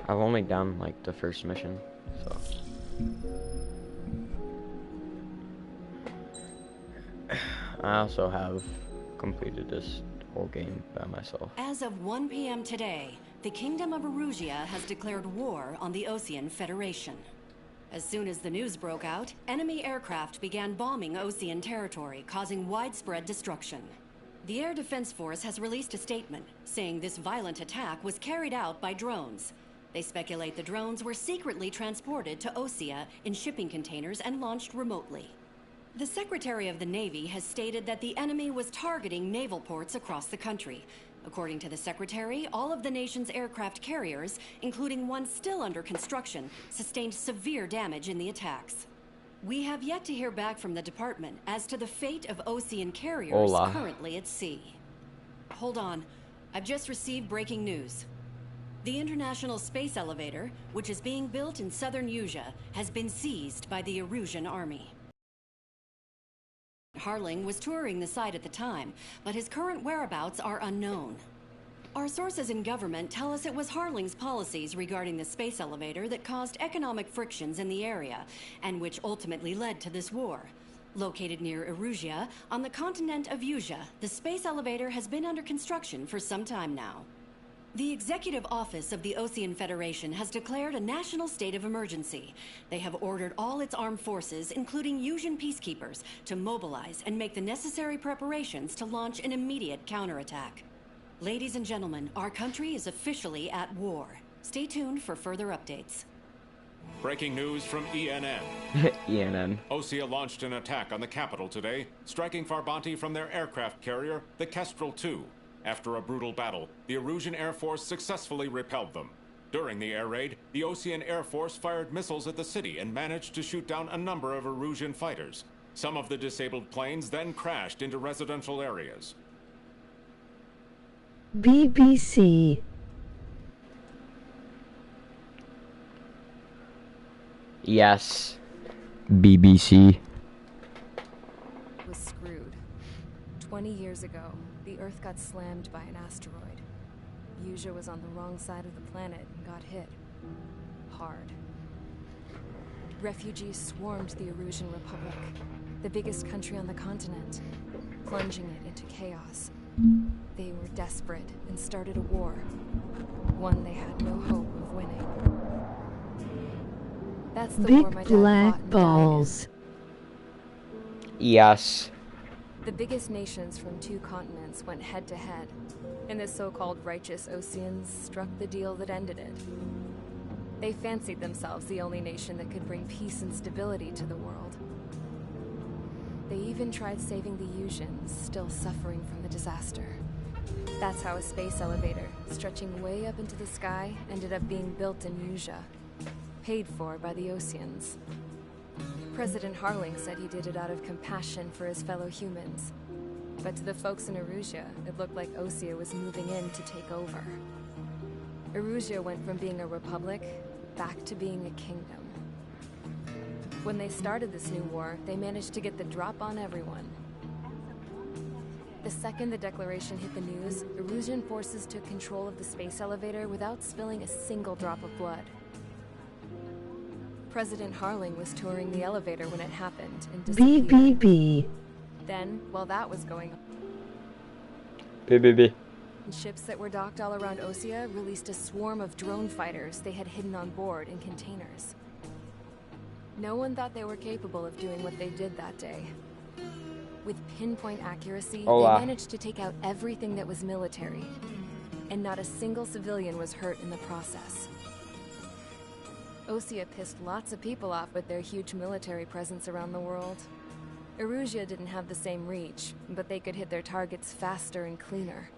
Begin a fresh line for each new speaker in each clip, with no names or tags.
I've only done like the first mission, so. I also have completed this whole game by myself.
As of 1 p.m. today, the Kingdom of Erusia has declared war on the Osean Federation. As soon as the news broke out, enemy aircraft began bombing Osean territory, causing widespread destruction. The Air Defense Force has released a statement saying this violent attack was carried out by drones. They speculate the drones were secretly transported to Osea in shipping containers and launched remotely. The Secretary of the Navy has stated that the enemy was targeting naval ports across the country. According to the Secretary, all of the nation's aircraft carriers, including one still under construction, sustained severe damage in the attacks. We have yet to hear back from the department as to the fate of Osean carriers currently at sea. Hold on. I've just received breaking news. The International Space Elevator, which is being built in southern Usea, has been seized by the Erusian army. Harling was touring the site at the time, but his current whereabouts are unknown. Our sources in government tell us it was Harling's policies regarding the space elevator that caused economic frictions in the area, and which ultimately led to this war. Located near Erusia, on the continent of Usea, the space elevator has been under construction for some time now. The Executive Office of the Osean Federation has declared a national state of emergency. They have ordered all its armed forces, including Usian peacekeepers, to mobilize and make the necessary preparations to launch an immediate counterattack. Ladies and gentlemen, our country is officially at war. Stay tuned for further updates.
Breaking news from ENN.
ENN.
Osea launched an attack on the capital today, striking Farbanti from their aircraft carrier, the Kestrel II. After a brutal battle, the Erusian Air Force successfully repelled them. During the air raid, the Osean Air Force fired missiles at the city and managed to shoot down a number of Erusian fighters. Some of the disabled planes then crashed into residential areas.
BBC.
Yes. BBC.
Was screwed. 20 years ago, the Earth got slammed by an asteroid. Usea was on the wrong side of the planet and got hit. Hard. Refugees swarmed the Erusian Republic, the biggest country on the continent, plunging it into chaos. They were desperate and started a war. One they had no hope of winning. That's the war my dad
Big black
fought and died in.
balls.
Yes.
The biggest nations from two continents went head-to-head, and the so-called righteous Oseans struck the deal that ended it. They fancied themselves the only nation that could bring peace and stability to the world. They even tried saving the Usians, still suffering from the disaster. That's how a space elevator, stretching way up into the sky, ended up being built in Usea, paid for by the Oseans. President Harling said he did it out of compassion for his fellow humans. But to the folks in Erusia, it looked like Osea was moving in to take over. Erusia went from being a republic back to being a kingdom. When they started this new war, they managed to get the drop on everyone. The second the declaration hit the news, Erusian forces took control of the space elevator without spilling a single drop of blood. President Harling was touring the elevator when it happened and disappeared.
BBB.
Then, while that was going on,
BBB.
ships that were docked all around Osea released a swarm of drone fighters they had hidden on board in containers. No one thought they were capable of doing what they did that day. With pinpoint accuracy,
Hola.
they managed to take out everything that was military. And not a single civilian was hurt in the process. Osea pissed lots of people off with their huge military presence around the world. Erusia didn't have the same reach, but they could hit their targets faster and cleaner.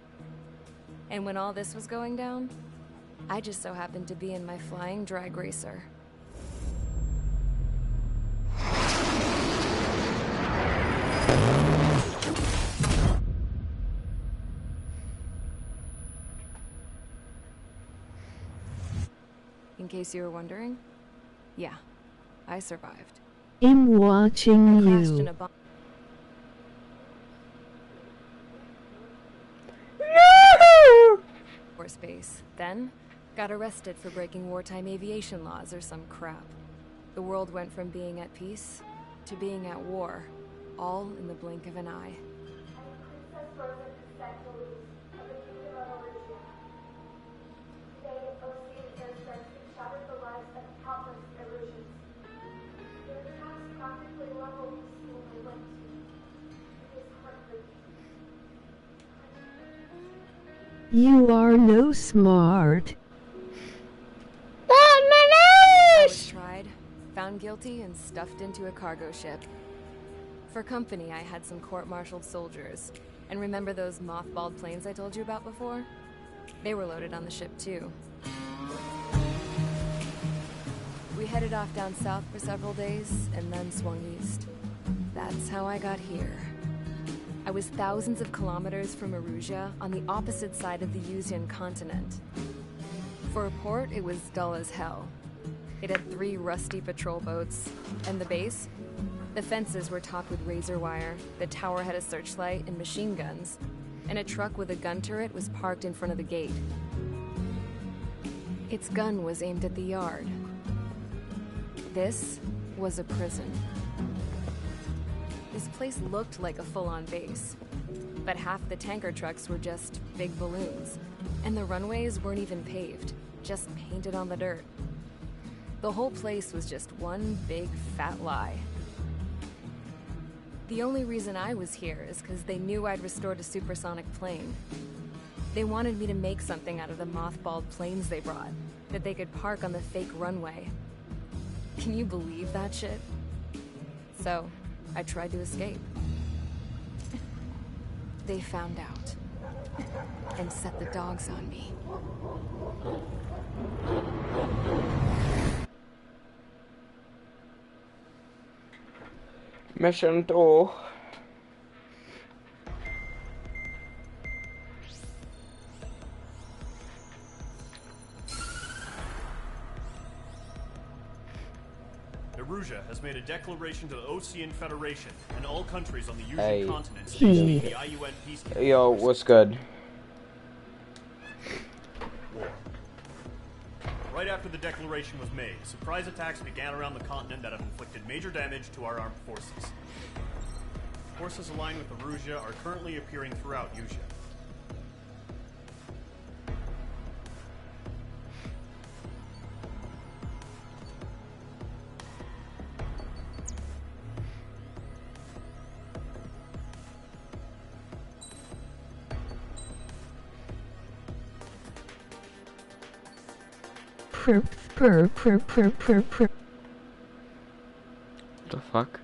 And when all this was going down, I just so happened to be in my flying drag racer. In case you were wondering, yeah, I survived.
I'm watching
Crashed in
you.
a bomb. For space. Then, Got arrested for breaking wartime aviation laws or some crap. The world went from being at peace to being at war, all in the blink of an eye.
You are no smart.
I was tried, found guilty, and stuffed into a cargo ship. For company, I had some court-martialed soldiers. And remember those mothballed planes I told you about before? They were loaded on the ship, too. We headed off down south for several days, and then swung east. That's how I got here. I was thousands of kilometers from Erusia, on the opposite side of the Yuzian continent. For a port, it was dull as hell. It had 3 rusty patrol boats, and the base? The fences were topped with razor wire, the tower had a searchlight and machine guns, and a truck with a gun turret was parked in front of the gate. Its gun was aimed at the yard. This was a prison. This place looked like a full-on base, but half the tanker trucks were just big balloons, and the runways weren't even paved, just painted on the dirt. The whole place was just one big fat lie. The only reason I was here is because they knew I'd restored a supersonic plane. They wanted me to make something out of the mothballed planes they brought, that they could park on the fake runway. Can you believe that shit? So, I tried to escape. They found out, and set the dogs on me.
Mission 2.
Erusia has made a declaration to the Osean Federation and all countries on the Yuzian
Hey.
continent
Hey.
stating the IUN peacekeeping.
Yo, what's good?
War. Right after the declaration was made, surprise attacks began around the continent that have inflicted major damage to our armed forces. Forces aligned with Erusia are currently appearing throughout Yusia.
What
The fuck?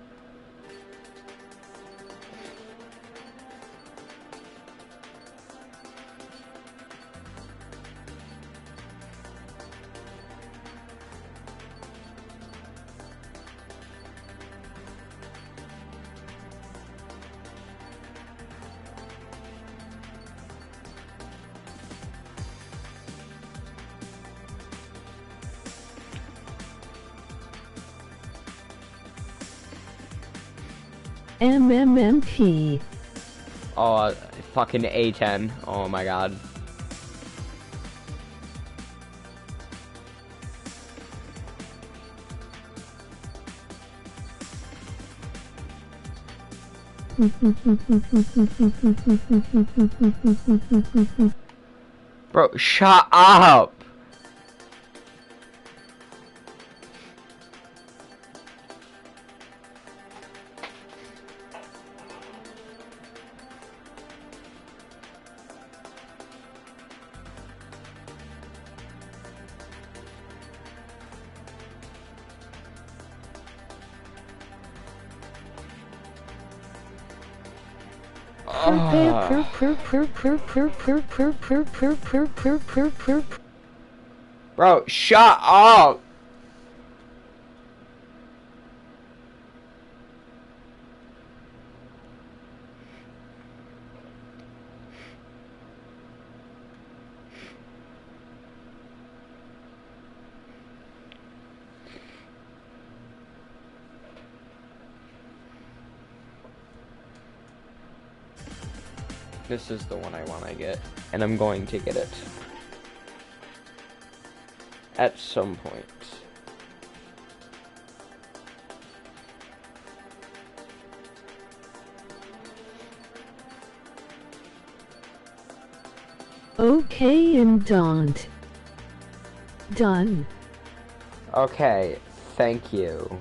MMMP.
Oh, fucking A10. Oh my god. Bro, shut up! Bro, shut up! This is the one I want to get, and I'm going to get it. At some point.
Okay, and don't. Done.
Okay, thank you.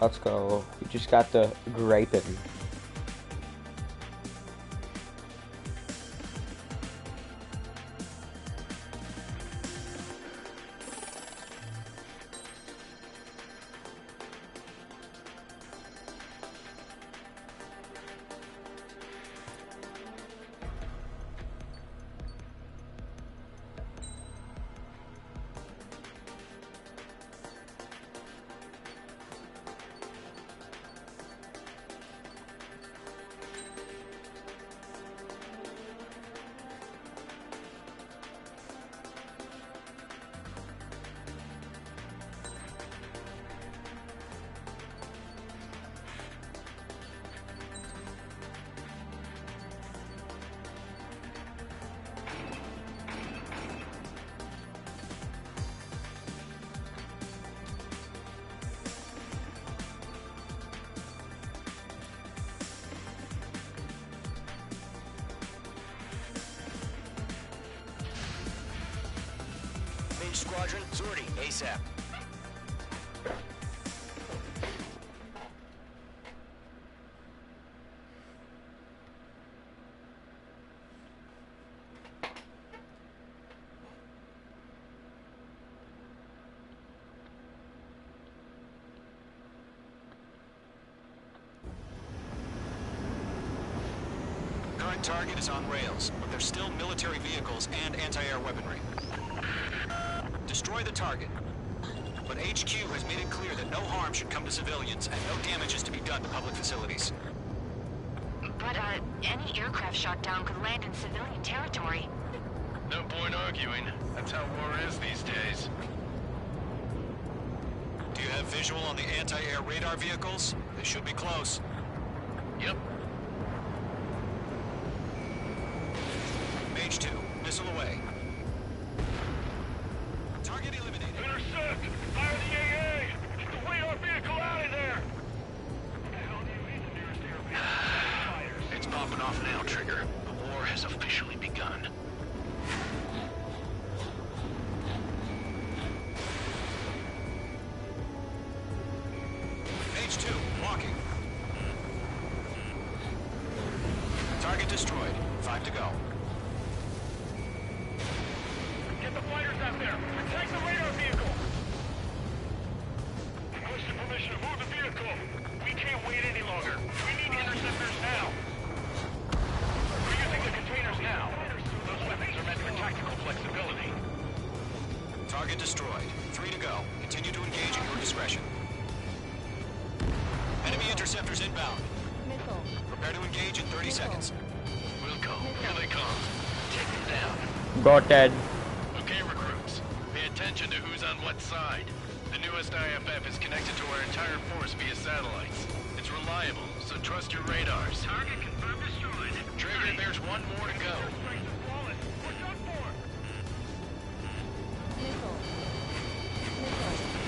Let's go. We just got the graping.
Squadron, Zordy, ASAP. Current target is on rails, but there's still military vehicles and anti-air weaponry. Destroy the target. But HQ has made it clear that no harm should come to civilians and no damage is to be done to public facilities.
But, any aircraft shot down could land in civilian territory.
No point arguing. That's how war is these days.
Do you have visual on the anti-air radar vehicles? They should be close.
Yep.
Mage 2, missile away. Target eliminated.
Intercept! Fire the AA! Get the radar vehicle out of there! It's popping off now, Trigger. The war has officially begun.
Mage 2, walking. Target destroyed. 5 to go.
Get the fighters out there! Protect the radar vehicle! Requesting permission to move the vehicle! We can't wait any longer! We need interceptors now! We're using the containers now! Those weapons are meant for tactical flexibility.
Target destroyed. 3 to go. Continue to engage at your discretion. Enemy interceptors inbound.
Missile.
Prepare to engage in 30 seconds.
We'll go. Here they come. Take them down.
Got dead.
Okay, recruits. Pay attention to who's on what side. The new
newest IFF is connected to our entire force via satellites. It's reliable, so trust your radars.
Target confirmed destroyed.
Trigger, there's one more to go.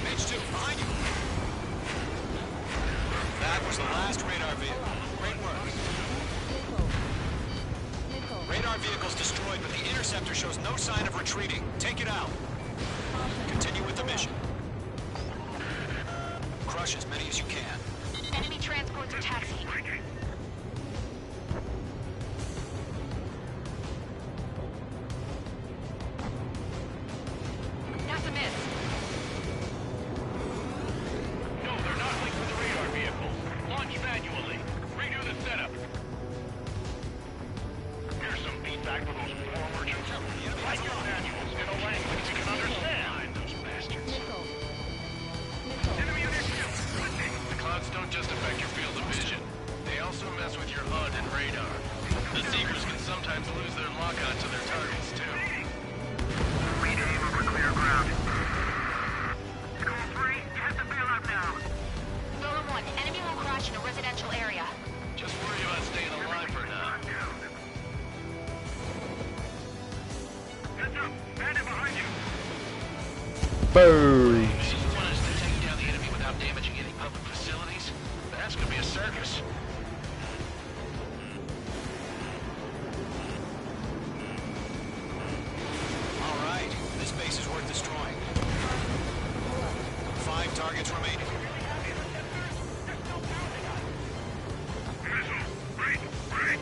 H2, behind you! That was the last radar vehicle. Great work. Radar vehicle's destroyed, but the interceptor shows no sign of retreating. Take it out. Continue with the mission. Crush as many as you can.
Enemy transports are taxiing. That's a miss.
No, they're not linked with the radar vehicles. Launch manually. Redo the setup. Here's some feedback for those poor merchants. Write your manuals in a language you can understand. Those bastards. Enemy unit killed.
The clouds don't just affect your field of vision. They also mess with your HUD and radar. The Seekers can sometimes lose their lock-on to their targets, too.
Rename over clear ground. School 3, head to bailout now.
Golem 1, enemy will crash in a residential area.
Just worry about staying alive for now.
Heads up, bandit behind you.
Boom!
You want us to take down the enemy without damaging any public facilities? That's gonna be a circus.
All right, this base is worth destroying. 5 targets remaining.
Missile, break, break.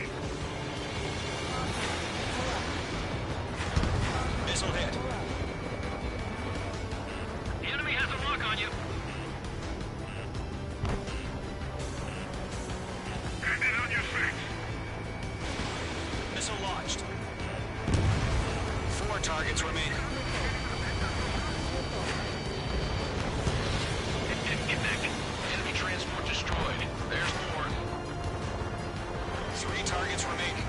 Missile hit.
The enemy has a lock on you. Bandit on your 6.
Missile launched. 4 targets remaining.
Get back. Enemy transport destroyed. There's more.
3 targets remaining.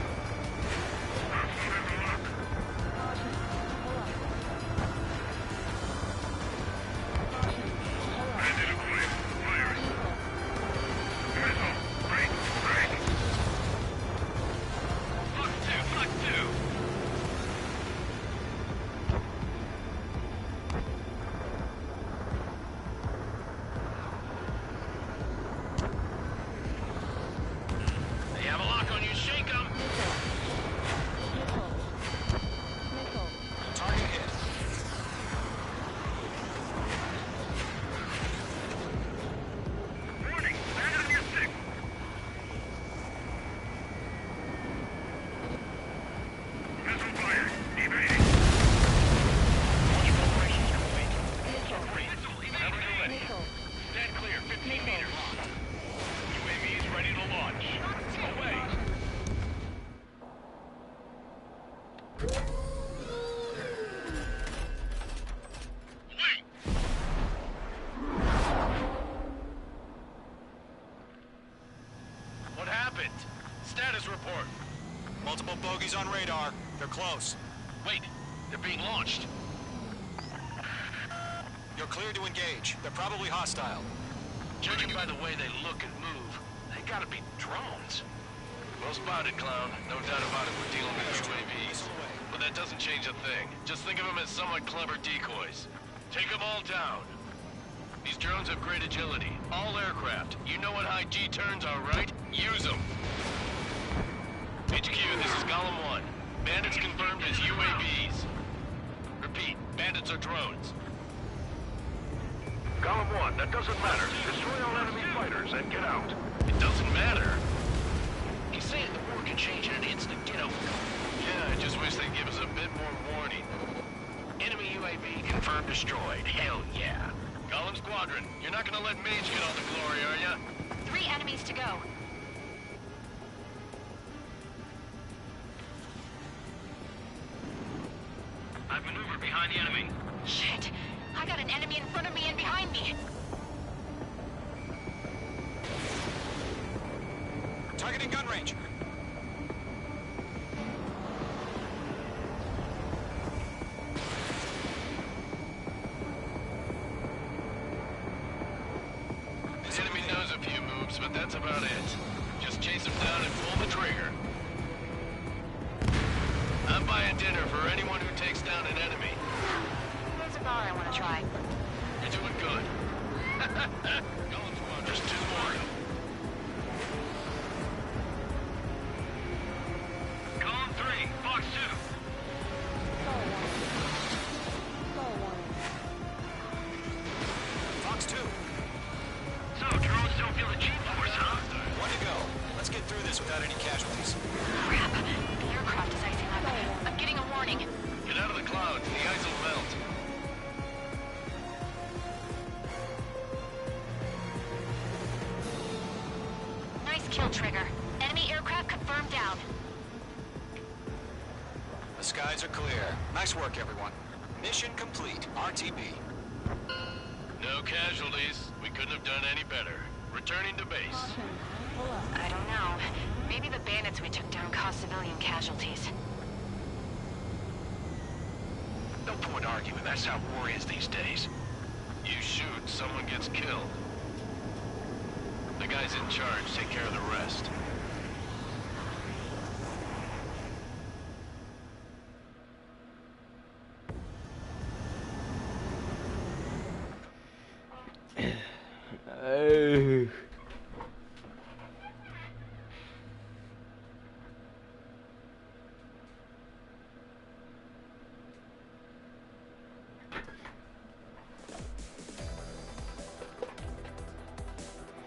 Bandit acquired. Firing. Missile, break, break. Fuck 2.
They have a lock on you. Shake them.
Target hit.
Warning, bandit on your 6. Missile fired. Evading. Launch preparations complete. Whenever you're ready. Stand clear, 15 meters. UAV is ready to launch. Away. Wait.
What happened? Status report.
Multiple bogeys on radar. They're close.
Wait, they're being launched.
You're clear to engage. They're probably hostile.
Judging by the way they look and move, they gotta be drones. Well spotted, clown. No doubt about it, we're dealing with UAVs. But that doesn't change a thing. Just think of them as somewhat clever decoys. Take them all down. These drones have great agility. All aircraft. You know what high G turns are, right? Use them. HQ, this is Golem 1. Bandits confirmed as UAVs. Repeat, bandits are drones.
Golem 1, that doesn't matter. Destroy all enemy fighters and get out.
It doesn't matter. He's saying the war can change in an instant. Get over it. Yeah, I just wish they'd give us a bit more warning. Enemy UAV confirmed destroyed. Hell yeah. Golem Squadron, you're not gonna let Mage get all the glory, are ya?
3 enemies to go.
I've maneuvered behind the enemy.
Shit. I got an enemy in front of me and behind me.
Targeting gun range.
but that's about it. Just chase them down and pull the trigger. I'm buying dinner for anyone who takes down an enemy.
There's a bar I want to try.
You're doing good. Just 2 more.
Column 3, Fox 2.
Fox 2.
So, drones don't feel the G-force, huh?
1 to go. Let's get through this without any casualties.
Crap. The aircraft is icing up. I'm getting a warning.
Get out of the clouds. The ice will melt.
Nice kill, Trigger. Enemy aircraft confirmed down.
The skies are clear. Nice work, everyone. Mission complete. RTB.
No casualties. We couldn't have done any better. Returning to base.
I don't know. Maybe the bandits we took down caused civilian casualties.
No point arguing. That's how war is these days. You shoot, someone gets killed. The guys in charge take care of the rest.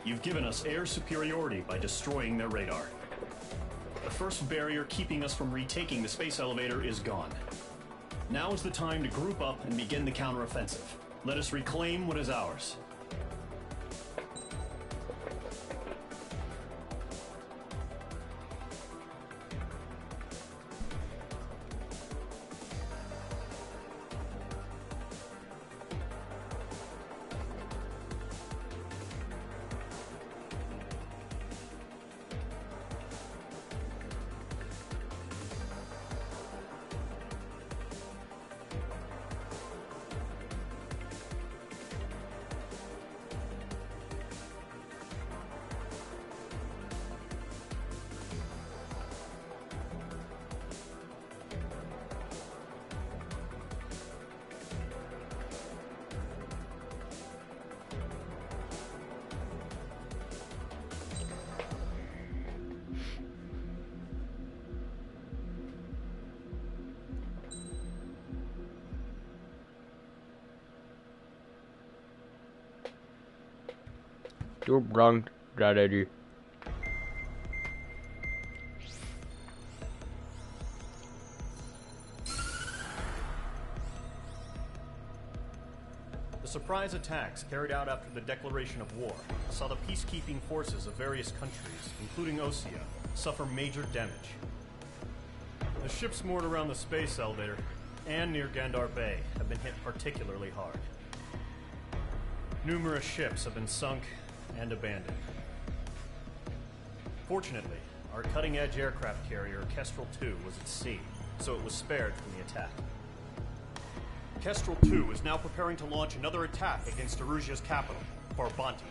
You've given us air superiority by destroying their radar. The first barrier keeping us from retaking the space elevator is gone. Now is the time to group up and begin the counteroffensive. Let us reclaim what is ours.
You're wrong, strategy.
The surprise attacks carried out after the declaration of war saw the peacekeeping forces of various countries, including Osea, suffer major damage. The ships moored around the space elevator and near Gandar Bay have been hit particularly hard. Numerous ships have been sunk and abandoned. Fortunately, our cutting-edge aircraft carrier, Kestrel 2, was at sea, so it was spared from the attack. Kestrel 2 is now preparing to launch another attack against Erusia's capital, Farbanti.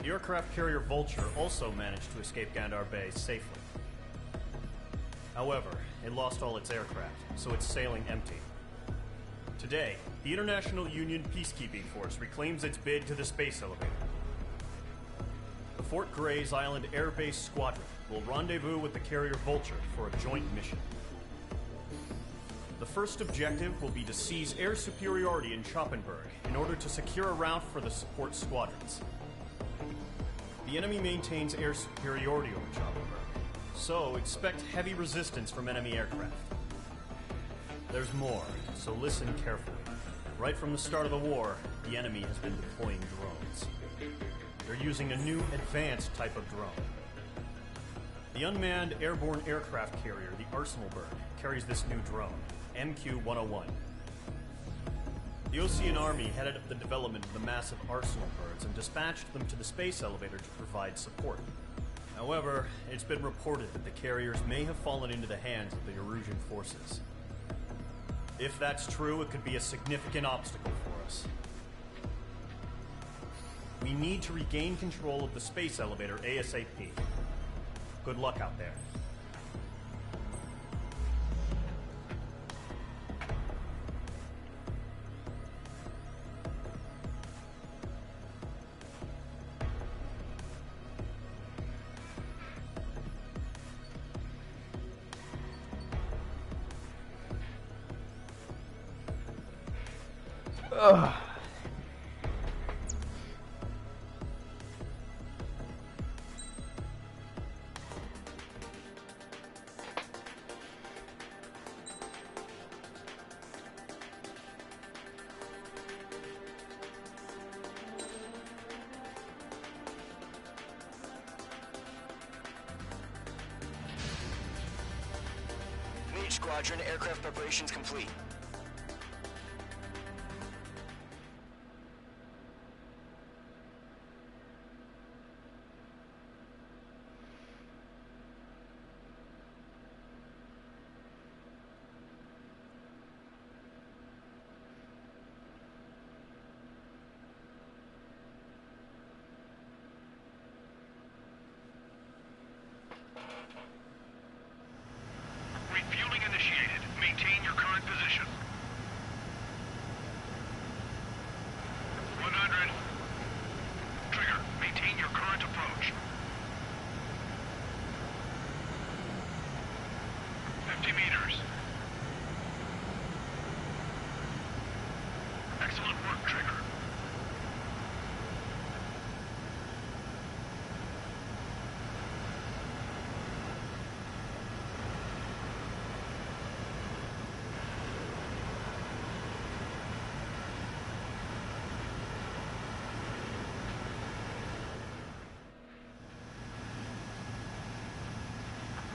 The aircraft carrier Vulture also managed to escape Gandar Bay safely. However, it lost all its aircraft, so it's sailing empty. Today, the International Union Peacekeeping Force reclaims its bid to the space elevator. The Fort Gray's Island Air Base Squadron will rendezvous with the carrier Vulture for a joint mission. The first objective will be to seize air superiority in Schoppenberg in order to secure a route for the support squadrons. The enemy maintains air superiority over Schoppenberg, so expect heavy resistance from enemy aircraft. There's more, so listen carefully. Right from the start of the war, the enemy has been deploying drones. They're using a new advanced type of drone. The unmanned airborne aircraft carrier, the Arsenalberg, carries this new drone, MQ-101. The Osean Army headed up the development of the massive Arsenalbirds and dispatched them to the space elevator to provide support. However, it's been reported that the carriers may have fallen into the hands of the Erusian forces. If that's true, it could be a significant obstacle for us. We need to regain control of the space elevator ASAP. Good luck out there.
Ugh.
Mage Squadron, aircraft preparations complete.
Refueling initiated. Maintain your current position. 100. Trigger, maintain your current approach. 50 meters. Excellent work, Trigger.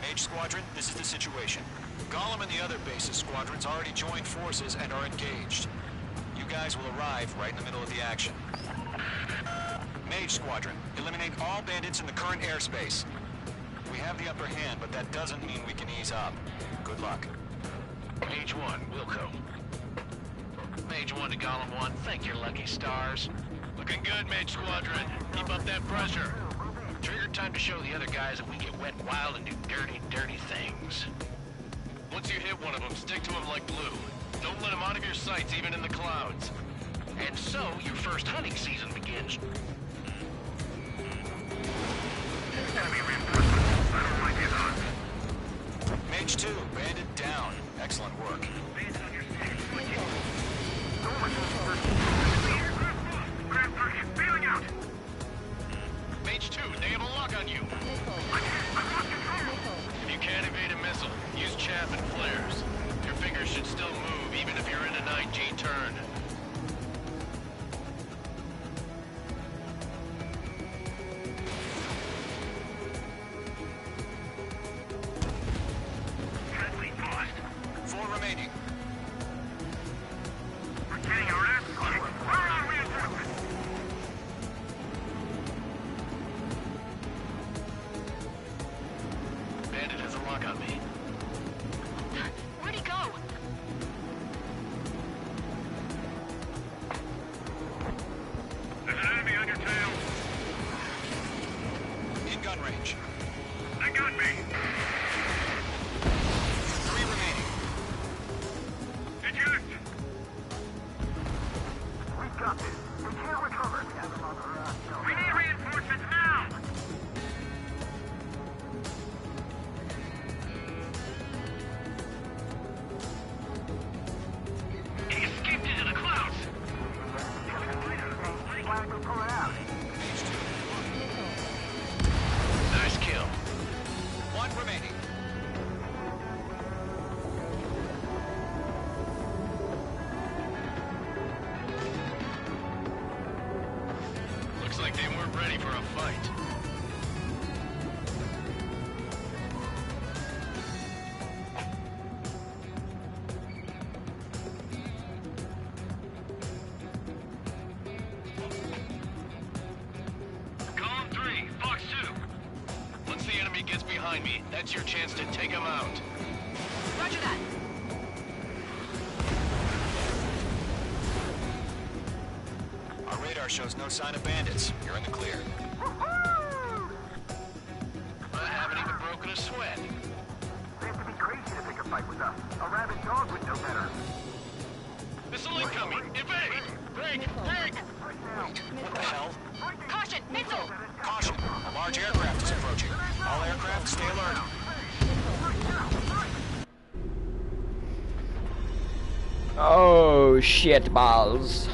Mage Squadron, this is the situation. Gollum and the other bases squadrons already joined forces and are engaged. You guys will arrive right in the middle of the action. Mage Squadron, eliminate all bandits in the current airspace. We have the upper hand, but that doesn't mean we can ease up. Good luck.
Mage 1, Wilco. Mage 1 to Gollum 1, thank your lucky stars. Looking good, Mage Squadron. Keep up that pressure. Trigger, time to show the other guys that we get wet and wild and do dirty, dirty things. Once you hit one of them, stick to him like glue. Don't let him out of your sights, even in the clouds. And so, your first hunting season begins.
Enemy reinforcements. I don't like it, Hunt.
Mage 2, bandit down. Excellent work.
Bandit on your six. Craft 3, bailing out.
Mage 2, they have a lock on you.
I've lost control.
If you can't evade a missile, use chaff and flares. Your fingers should still move, even if you're in a 9G turn.
Friendly lost.
4 remaining.
We're getting our ass kicked. Where are our reinforcements?
Bandit has a lock on me.
Where'd he go?
There's an enemy on your tail.
In gun range.
They got me.
3 remaining.
Eject.
We got this. We can't recover.
We need reinforcements now. He escaped into the clouds.
Flag will pull it out.
Nice kill.
1 remaining.
Looks like they weren't ready for a fight.
Column 3, Fox 2.
Once the enemy gets behind me, that's your chance to take him out.
Roger that.
Our radar radar shows no sign of bandits. You're in the clear.
I haven't even broken a sweat.
They have to be crazy to pick a fight with us. A rabid dog would know better.
Missile incoming! Evade! Break! Break!
What the hell?
Caution! Missile!
Caution! A large aircraft is approaching. All aircraft, stay alert.
Oh shit balls.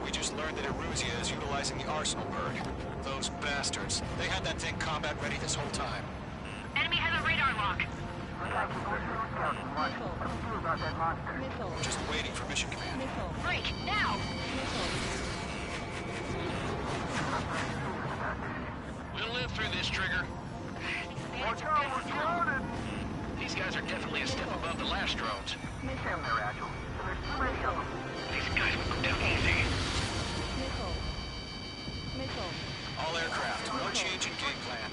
We just learned that Eruzia is utilizing the Arsenal bird. Those bastards. They had that thing combat ready this whole time.
Enemy has a radar lock.
We're just waiting for mission command.
Break! Now!
We'll live through this, Trigger.
Watch out! We're surrounded!
These guys are definitely a step above the last drones.
Damn, they're agile. There's too many of them.
These guys will go down easy.
All aircraft, no change in game plan.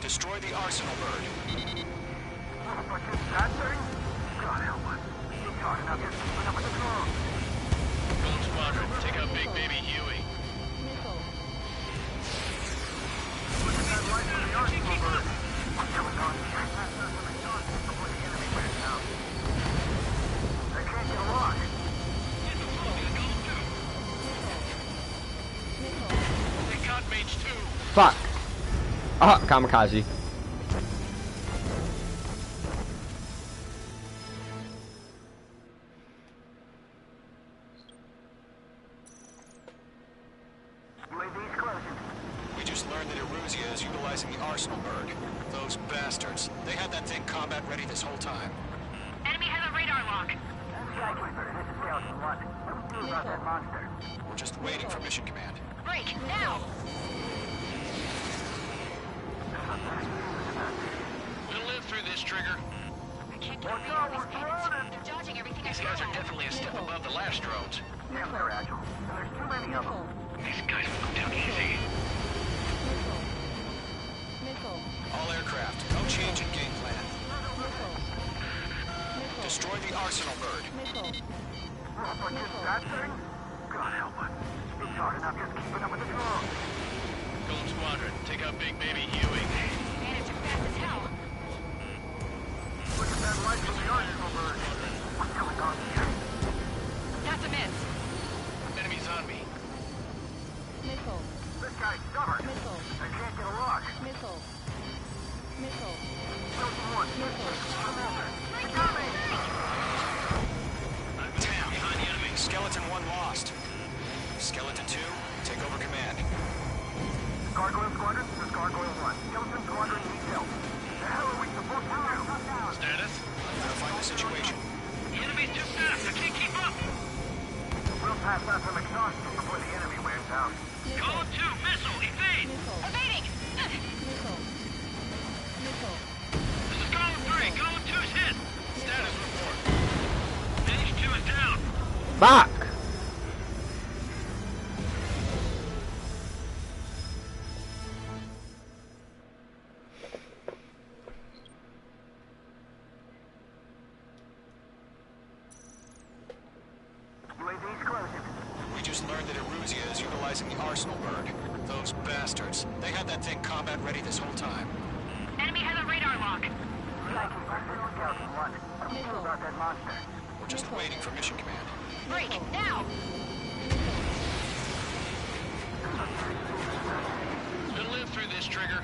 Destroy the Arsenal bird.
That thing? God help us. Keep talking up here, keeping up with the drone.
Gold Squadron, take out Big Baby Huey.
Look at that light from the Arsenal bird. What's going on? Before the enemy wears out. They can't get a lock.
They got Mage 2.
Fuck. Ah, kamikaze.
UAV's closing.
We just learned that Eruzia is utilizing the Arsenal bird. Those bastards. They had that thing combat ready this whole time.
Enemy has a radar lock.
Skyscraper, this is Delta 1. What do we do about that monster?
We're just waiting for mission command.
Break! Now!
We'll live through this, Trigger.
I can't get a read on these bandits. They're dodging everything I
These
throw
guys are
at them.
definitely a step above the last drones.
Damn, they're agile. And there's too many of them.
These guys will go down easy.
All aircraft, no change in game plan. Destroy the Arsenal bird.
That thing? God help us. Keep talking up, just keeping up with the drone.
Gold Squadron, take out Big Baby Huey.
Bandits are fast as hell.
Look at that light from the Arsenal bird. What's going on here?
That's a miss.
Enemies on me.
This guy's stubborn. I can't get a lock. Chosen one. They got me!
Tam, behind the enemy. Skeleton 1 lost. Skeleton 2, take over command.
Gargoyle Squadron, this is Gargoyle 1. Skeleton Squadron needs help. The hell are we supposed to do?
Status?
Verify the situation.
The enemy's too fast. I can't keep up.
We'll pass out some exhaustion before the enemy wears out.
Code 2, missile, evade.
Evading!
This is Code 3. Code 2's hit. Status report. Mage 2 is down.
Fuck.
UAV's closing.
We just learned that Eruzia is utilizing the Arsenal bird. Those bastards. They had that thing combat ready this whole time.
Enemy has a radar lock.
Skykeeper, this is Skeleton 1. What do we do about that monster?
We're just waiting for mission command.
Break! Now!
We'll live through this, Trigger.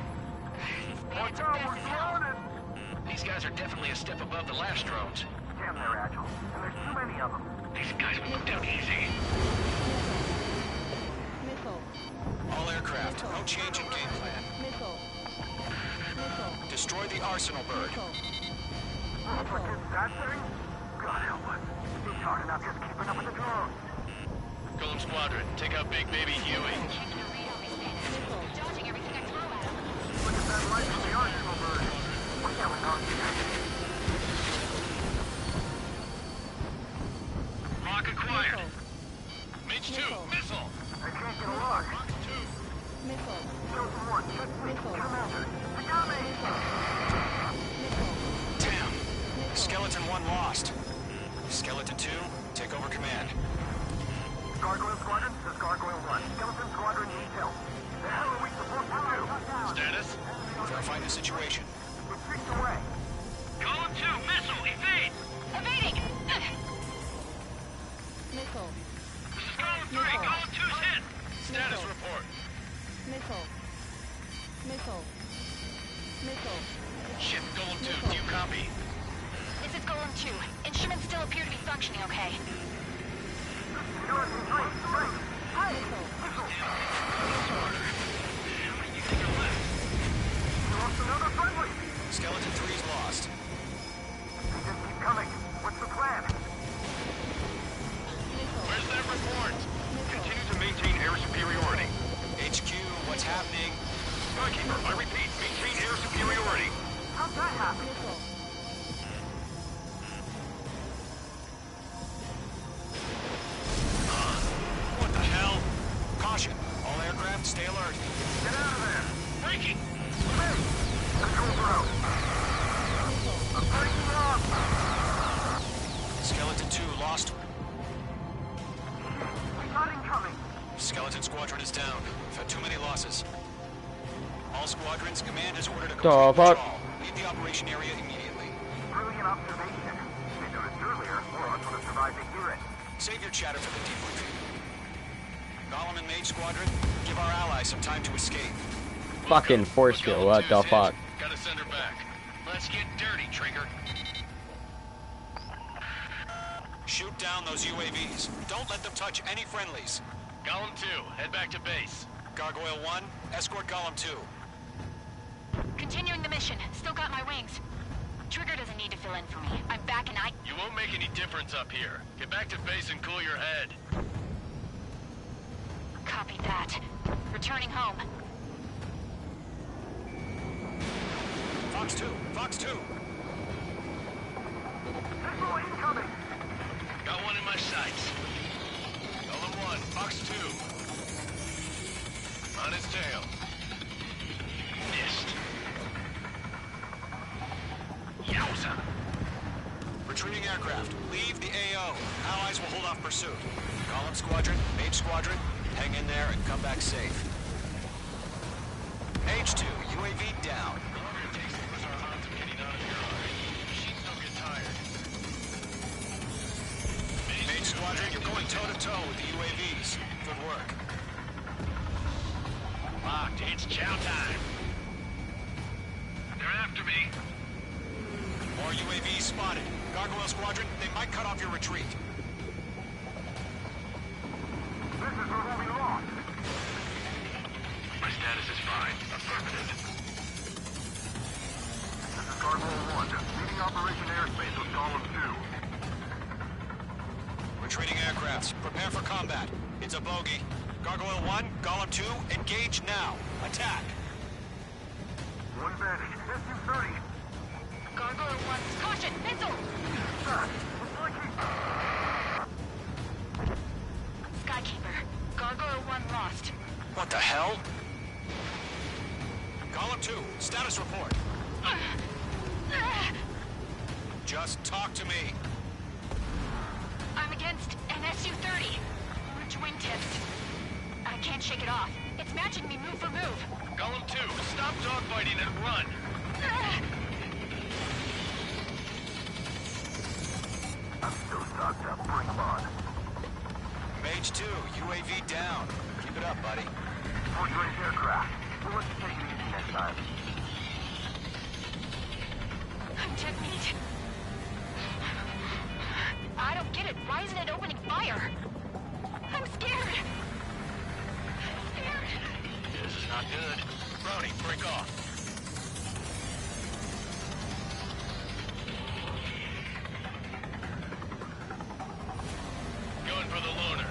Bandits are fast as hell.
These guys are definitely a step above the last drones.
Damn, they're agile. And there's too many of them.
These guys will go down easy.
All aircraft, no change in game plan. Destroy the Arsenal bird.
That thing? God help us. Keep talking up, just keeping up with the drone.
Gold Squadron, take out Big Baby Huey.
Can't get a read on these bandits. They're dodging everything I throw at them.
Look at that light from the Arsenal bird. What's going on
Lock acquired. Mage 2, missile.
I can't get a lock.
Rock 2.
Missile.
Chosen 1, check me. Commander. They got me.
Damn. Skeleton 1 lost. Skeleton 2, take over command.
Gargoyle Squadron, this is Gargoyle 1. Skeleton Squadron needs help. The hell are we supposed to do?
Status?
Verifying the situation.
We're 6 away.
Column 2, missile, evade!
Evading!
Missile.
This is Column 3, Column 2's hit!
Status report.
Missile. Missile. Missile.
Ship Golem 2, do you copy?
This is Golem 2. Instruments still appear to be functioning okay.
Skeleton 3, straight.
Missile.
We lost another friendly.
Skeleton 3's lost.
They just keep coming. What's the plan?
Where's that report?
Continue to maintain air superiority.
HQ, what's happening?
Skykeeper, I repeat, maintain air superiority.
How'd that happen?
What the hell? Caution. All aircraft, stay alert.
Get out of there.
Breaking!
Hey! Controls are out. I'm breaking up.
Skeleton 2 lost.
Not incoming.
Skeleton Squadron is down. We've had too many losses. All squadrons, command has ordered a
The
complete
fuck?
withdrawal. Leave the operation area immediately.
Brilliant observation. They noticed earlier, or else would have survived to hear it.
Save your chatter for the debriefing. Golem and Mage Squadron, give our allies some time to escape.
Fucking force field, what the fuck?
Gotta send her back. Let's get dirty, Trigger.
Shoot down those UAVs. Don't let them touch any friendlies.
Golem 2, head back to base.
Gargoyle 1, escort Golem 2.
Continuing the mission. Still got my wings. Trigger doesn't need to fill in for me. I'm back and I...
You won't make any difference up here. Get back to base and cool your head.
Copy that. Returning home.
Fox 2, Fox 2.
Missile incoming.
Got one in my sights. Golem 1, Fox 2. On his tail. Missed. Yowza.
Retreating aircraft, leave the AO. Allies will hold off pursuit. Golem Squadron, Mage Squadron, hang in there and come back safe. H2, UAV down.
The longer it takes to push our odds of getting out of here are. Machines don't get tired.
Mage Squadron, you're going toe-to-toe with the UAVs. Good work.
Locked, it's chow time. They're after me.
More UAVs spotted. Gargoyle Squadron, they might cut off your retreat.
This is where we lost.
My status is fine. Affirmative.
This is Gargoyle 1. Leading Operation Airspace with Golem 2.
Retreating aircrafts, prepare for combat. It's a bogey. Gargoyle 1, Golem 2, engage now. Attack.
One bandit. SU-30.
Gargoyle 1. Caution! Missile! Skykeeper. Gargoyle 1 lost.
What the hell? Golem 2, status report. Just talk to me.
I'm against an SU-30. Which wingtips? I can't shake it off. It's matching me move for move.
Golem 2, stop dogfighting and run.
I'm still stocked up. Bring them on.
Mage 2, UAV down. Keep it up, buddy.
Fourth-range aircraft. We'll let you take it easy next time.
I'm dead meat. I don't get it. Why isn't it opening fire? I'm scared. Scared.
This is not good. Brownie, break off. Going for the loner.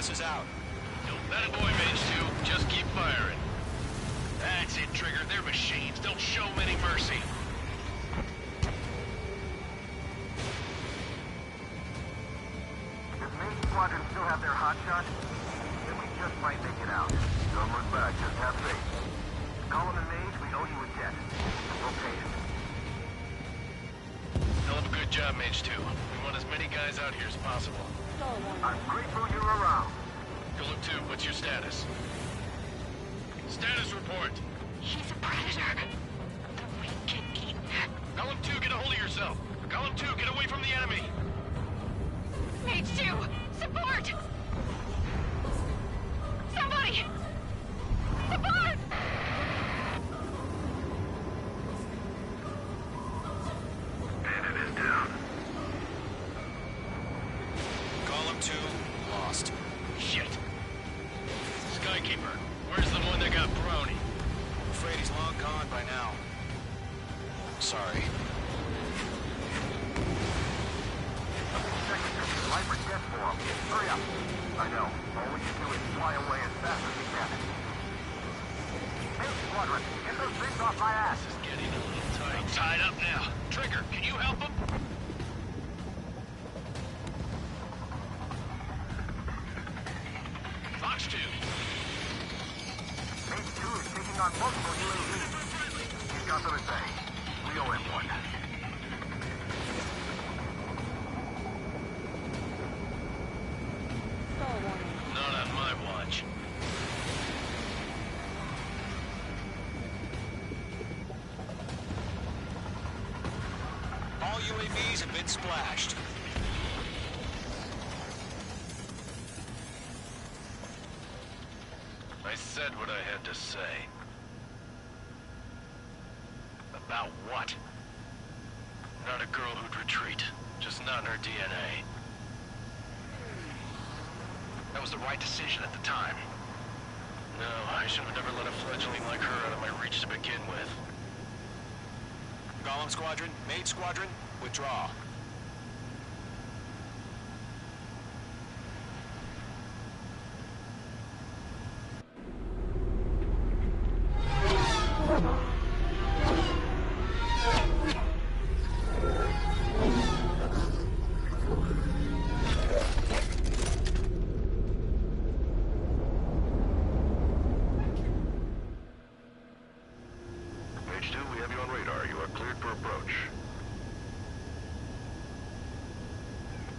passes out.
That a boy, Mage 2. Just keep firing. That's it, Trigger. They're machines. Don't show them any mercy.
Does Main Squadron still have their hotshot? Then we just might make it out. Don't look back, just have faith. Column and Mage, we owe you a debt. We'll pay it.
Hell of a good job, Mage 2. We want as many guys out here as possible.
I'm grateful you're around.
Golem 2, what's your status? Status report.
He's a predator. The weak get eaten.
Golem 2, get a hold of yourself. Golem 2, get away from the enemy.
Mage 2, support! Somebody! Support!
Bandit is down.
Golem 2, lost.
Shit. Skykeeper, where's the one that got Brownie?
I'm afraid he's long gone by now. Sorry.
Life or death for him. Hurry up. I know. All we can do is fly away as fast as we can. Main Squadron, get those things off my ass.
This is getting a little tight. Tied up now. Trigger, can you help him? Fox 2.
Main 2 is taking on multiple UAVs. He's got them to say. We owe him one.
Not on my watch.
All UAVs have been splashed.
I said what I had to say. About what? Not a girl who'd retreat. Just not in her DNA. That was the right decision at the time. No, I should have never let a fledgling like her out of my reach to begin with.
Golem Squadron, Mage Squadron, withdraw.
Mage 2, we have you on radar. You are cleared for approach.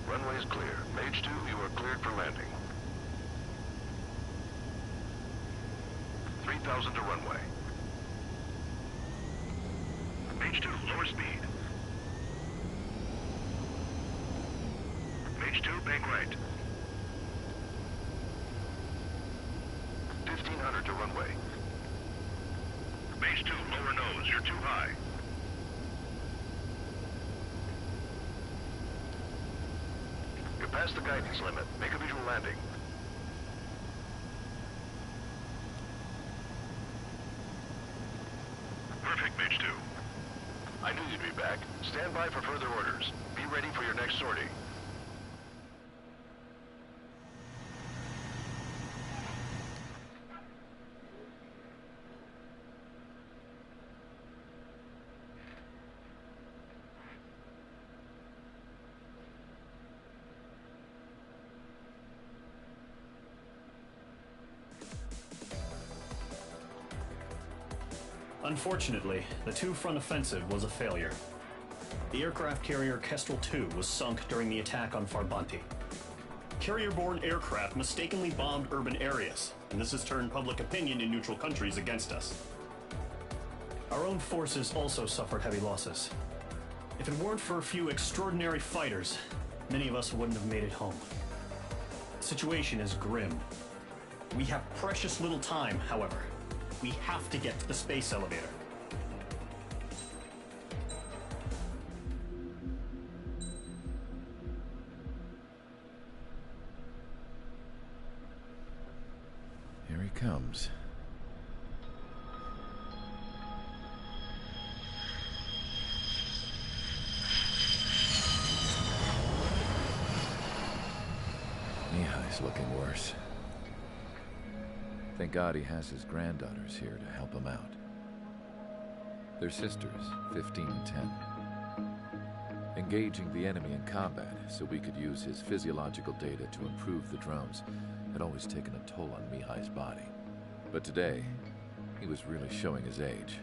Runway is clear. Mage 2, you are cleared for landing. 3,000 to runway. Mage 2, lower speed. Mage 2, bank right. 1,500 to runway. Mage 2, lower nose. You're too high. You're past the guidance limit. Make a visual landing. Perfect, Mage 2. I knew you'd be back. Stand by for further orders. Be ready for your next sortie.
Unfortunately, the two-front offensive was a failure. The aircraft carrier Kestrel II was sunk during the attack on Farbanti. Carrier-borne aircraft mistakenly bombed urban areas, and this has turned public opinion in neutral countries against us. Our own forces also suffered heavy losses. If it weren't for a few extraordinary fighters, many of us wouldn't have made it home. The situation is grim. We have precious little time, however. We have to get to the space elevator.
Here he comes. Mihai's looking worse. Thank God he has his granddaughters here to help him out. They're sisters, 15 and 10. Engaging the enemy in combat so we could use his physiological data to improve the drones had always taken a toll on Mihai's body. But today, he was really showing his age.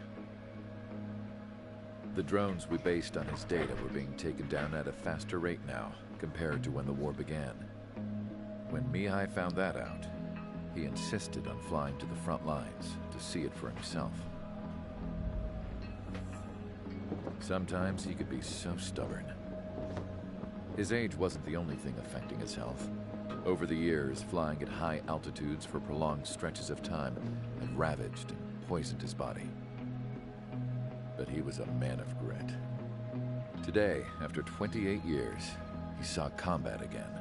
The drones we based on his data were being taken down at a faster rate now compared to when the war began. When Mihai found that out, he insisted on flying to the front lines to see it for himself. Sometimes he could be so stubborn. His age wasn't the only thing affecting his health. Over the years, flying at high altitudes for prolonged stretches of time had ravaged and poisoned his body. But he was a man of grit. Today, after 28 years, he saw combat again.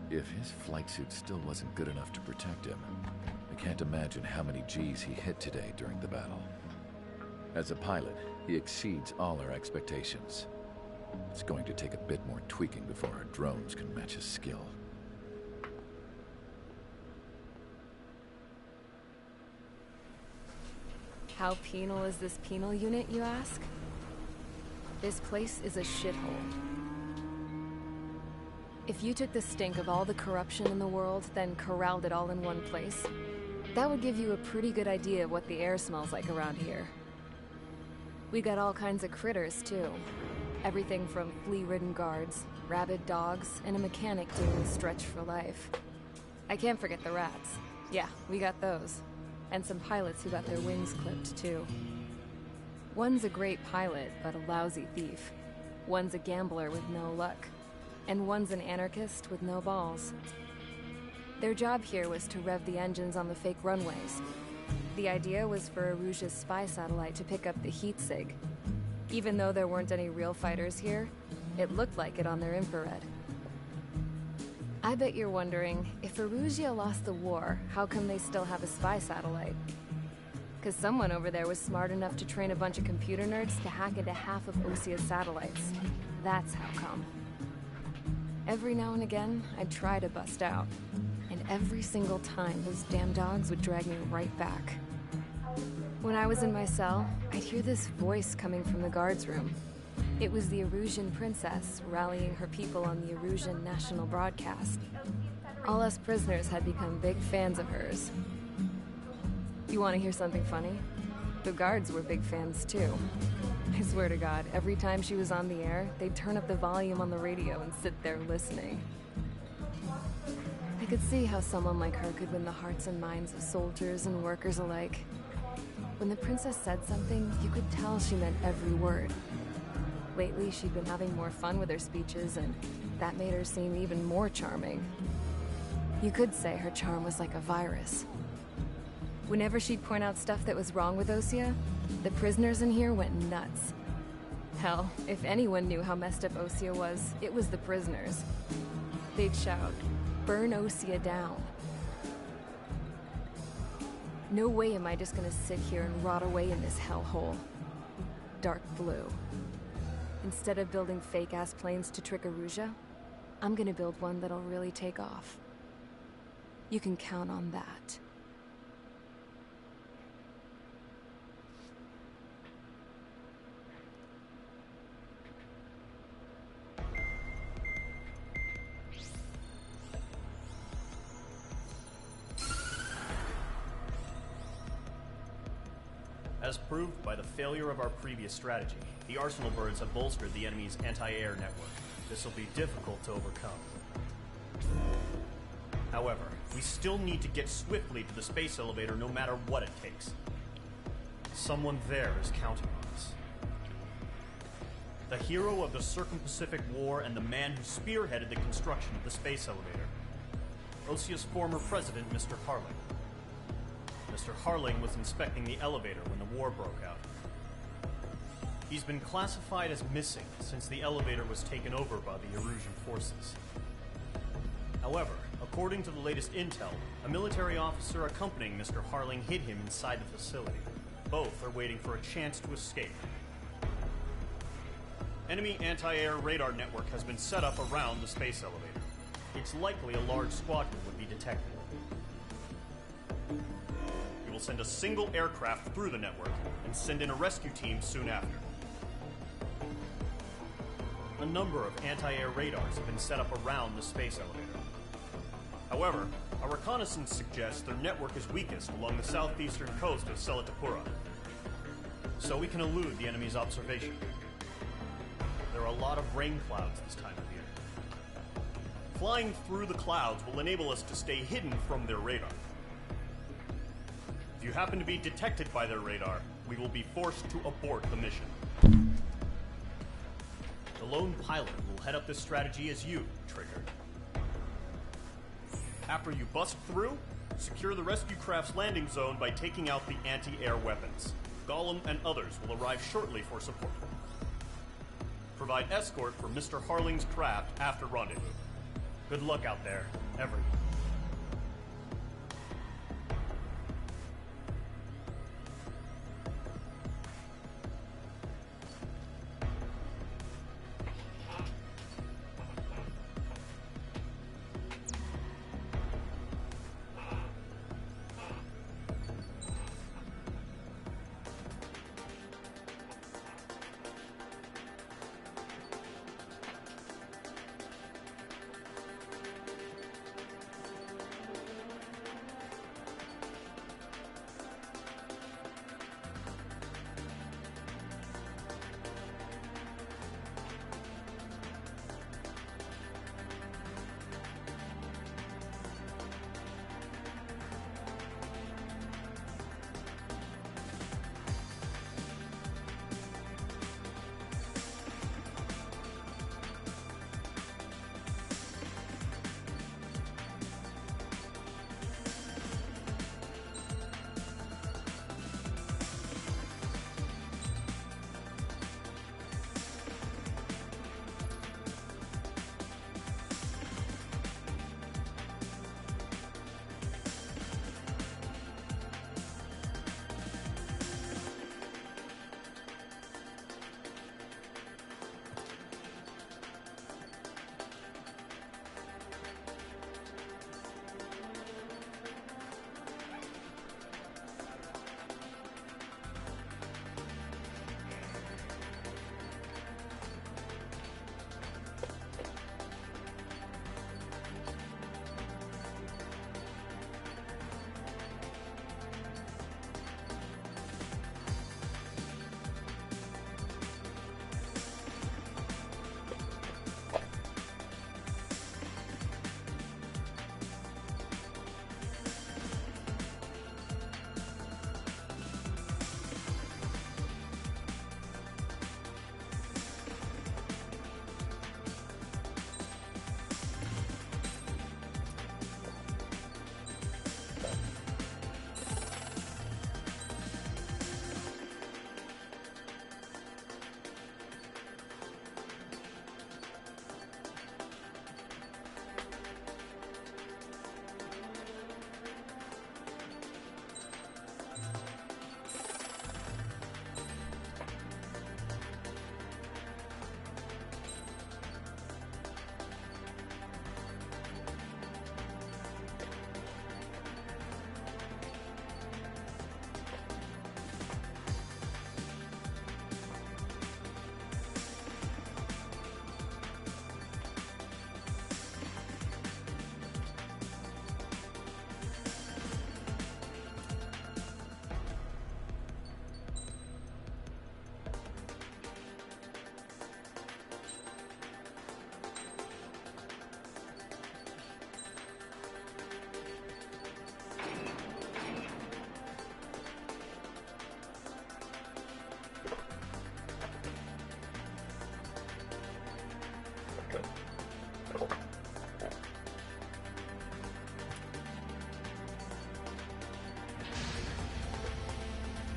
If his flight suit still wasn't good enough to protect him, I can't imagine how many Gs he hit today during the battle. As a pilot, he exceeds all our expectations. It's going to take a bit more tweaking before our drones can match his skill.
How penal is this penal unit, you ask? This place is a shithole. If you took the stink of all the corruption in the world, then corralled it all in one place, that would give you a pretty good idea of what the air smells like around here. We got all kinds of critters, too. Everything from flea-ridden guards, rabid dogs, and a mechanic doing the stretch for life. I can't forget the rats. Yeah, we got those. And some pilots who got their wings clipped, too. One's a great pilot, but a lousy thief. One's a gambler with no luck. And one's an anarchist with no balls. Their job here was to rev the engines on the fake runways. The idea was for Erusia's spy satellite to pick up the heat sig. Even though there weren't any real fighters here, it looked like it on their infrared. I bet you're wondering, if Erusia lost the war, how come they still have a spy satellite? Because someone over there was smart enough to train a bunch of computer nerds to hack into half of Osia's satellites. That's how come. Every now and again, I'd try to bust out. And every single time, those damn dogs would drag me right back. When I was in my cell, I'd hear this voice coming from the guards room. It was the Erusian princess rallying her people on the Erusian national broadcast. All us prisoners had become big fans of hers. You want to hear something funny? The guards were big fans too. I swear to God, every time she was on the air, they'd turn up the volume on the radio and sit there listening. I could see how someone like her could win the hearts and minds of soldiers and workers alike. When the princess said something, you could tell she meant every word. Lately, she'd been having more fun with her speeches, and that made her seem even more charming. You could say her charm was like a virus. Whenever she'd point out stuff that was wrong with Osia, the prisoners in here went nuts. Hell, if anyone knew how messed up Osia was, it was the prisoners. They'd shout, "Burn Osia down." No way am I just gonna sit here and rot away in this hellhole. Dark blue. Instead of building fake-ass planes to trick Erusia, I'm gonna build one that'll really take off. You can count on that.
As proved by the failure of our previous strategy, the Arsenal birds have bolstered the enemy's anti-air network. This will be difficult to overcome. However, we still need to get swiftly to the space elevator no matter what it takes. Someone there is counting on us. The hero of the Circum-Pacific War and the man who spearheaded the construction of the space elevator. Osia's former president, Mr. Harling. Mr. Harling was inspecting the elevator when the war broke out. He's been classified as missing since the elevator was taken over by the Erusian forces. However, according to the latest intel, a military officer accompanying Mr. Harling hid him inside the facility. Both are waiting for a chance to escape. Enemy anti-air radar network has been set up around the space elevator. it's likely a large squadron would be detected. We will send a single aircraft through the network and send in a rescue team soon after. A number of anti-air radars have been set up around the space elevator. However, our reconnaissance suggests their network is weakest along the southeastern coast of Selatapura, so we can elude the enemy's observation. There are a lot of rain clouds this time of year. Flying through the clouds will enable us to stay hidden from their radar. If you happen to be detected by their radar, we will be forced to abort the mission. The lone pilot will head up this strategy as you, Trigger. After you bust through, secure the rescue craft's landing zone by taking out the anti-air weapons. Gollum and others will arrive shortly for support. Provide escort for Mr. Harling's craft after rendezvous. Good luck out there, everyone.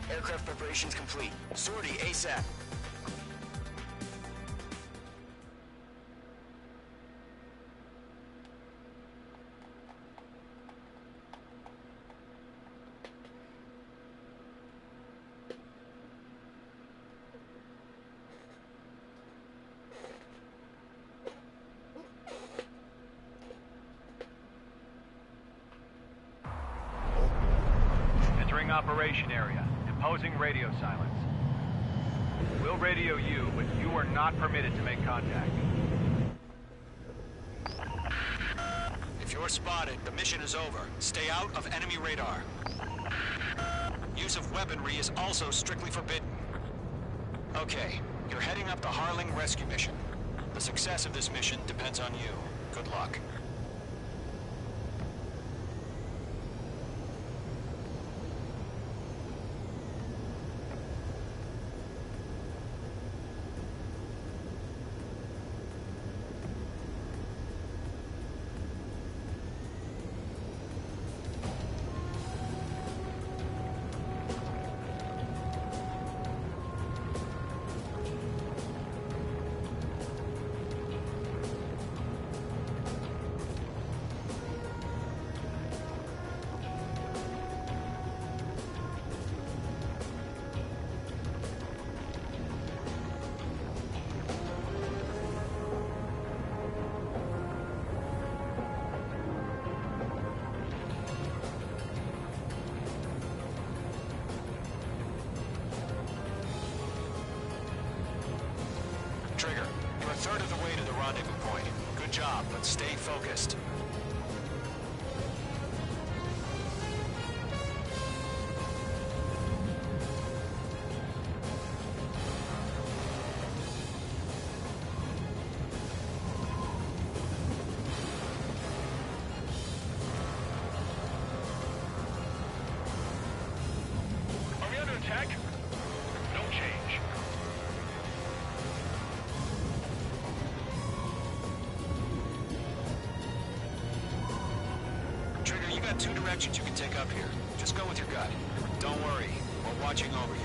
Aircraft preparations complete. Sortie ASAP.
operation area, imposing radio silence. We'll radio you, but you are not permitted to make contact.
If you're spotted, the mission is over. Stay out of enemy radar. Use of weaponry is also strictly forbidden. Okay, you're heading up the Harling rescue mission. The success of this mission depends on you. Good luck. Trigger, you're a third of the way to the rendezvous point. Good job, but stay focused.
Are we under attack? No change.
Trigger, you got two directions you can take up here. Just go with your gut. Don't worry, we're watching over you.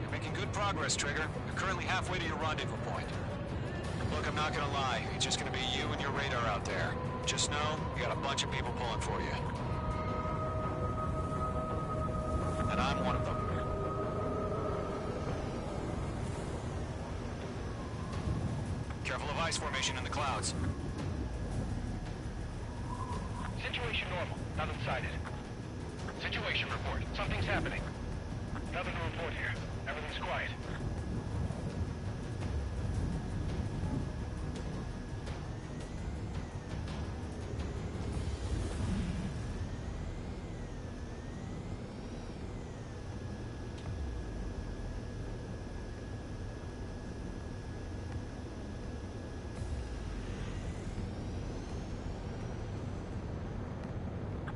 You're making good progress, Trigger. You're currently halfway to your rendezvous point. Look, I'm not gonna lie. It's just gonna be you and your radar out there. Just know, you got a bunch of people pulling for you. And I'm one of them. Careful of ice formation in the clouds.
Situation normal. Nothing sighted. Situation report. Something's happening. Nothing to report here. Everything's quiet.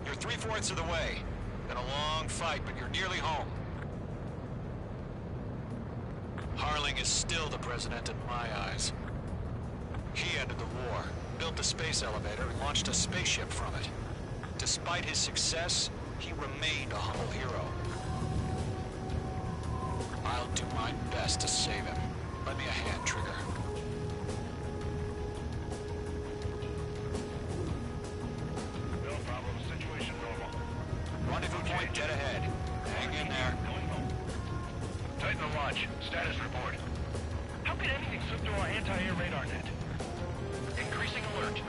You're 3/4 of the way. Been a long fight, but you're nearly home. Harling is still the president in my eyes. He ended the war, built the space elevator, and launched a spaceship from it. Despite his success, he remained a humble hero. I'll do my best to save him. Lend me a hand, Trigger.
No problem. Situation normal.
Rendezvous point dead ahead. Hang in there.
Titan the launch. Status report. How could anything slip through our anti-air radar net? Increasing alert.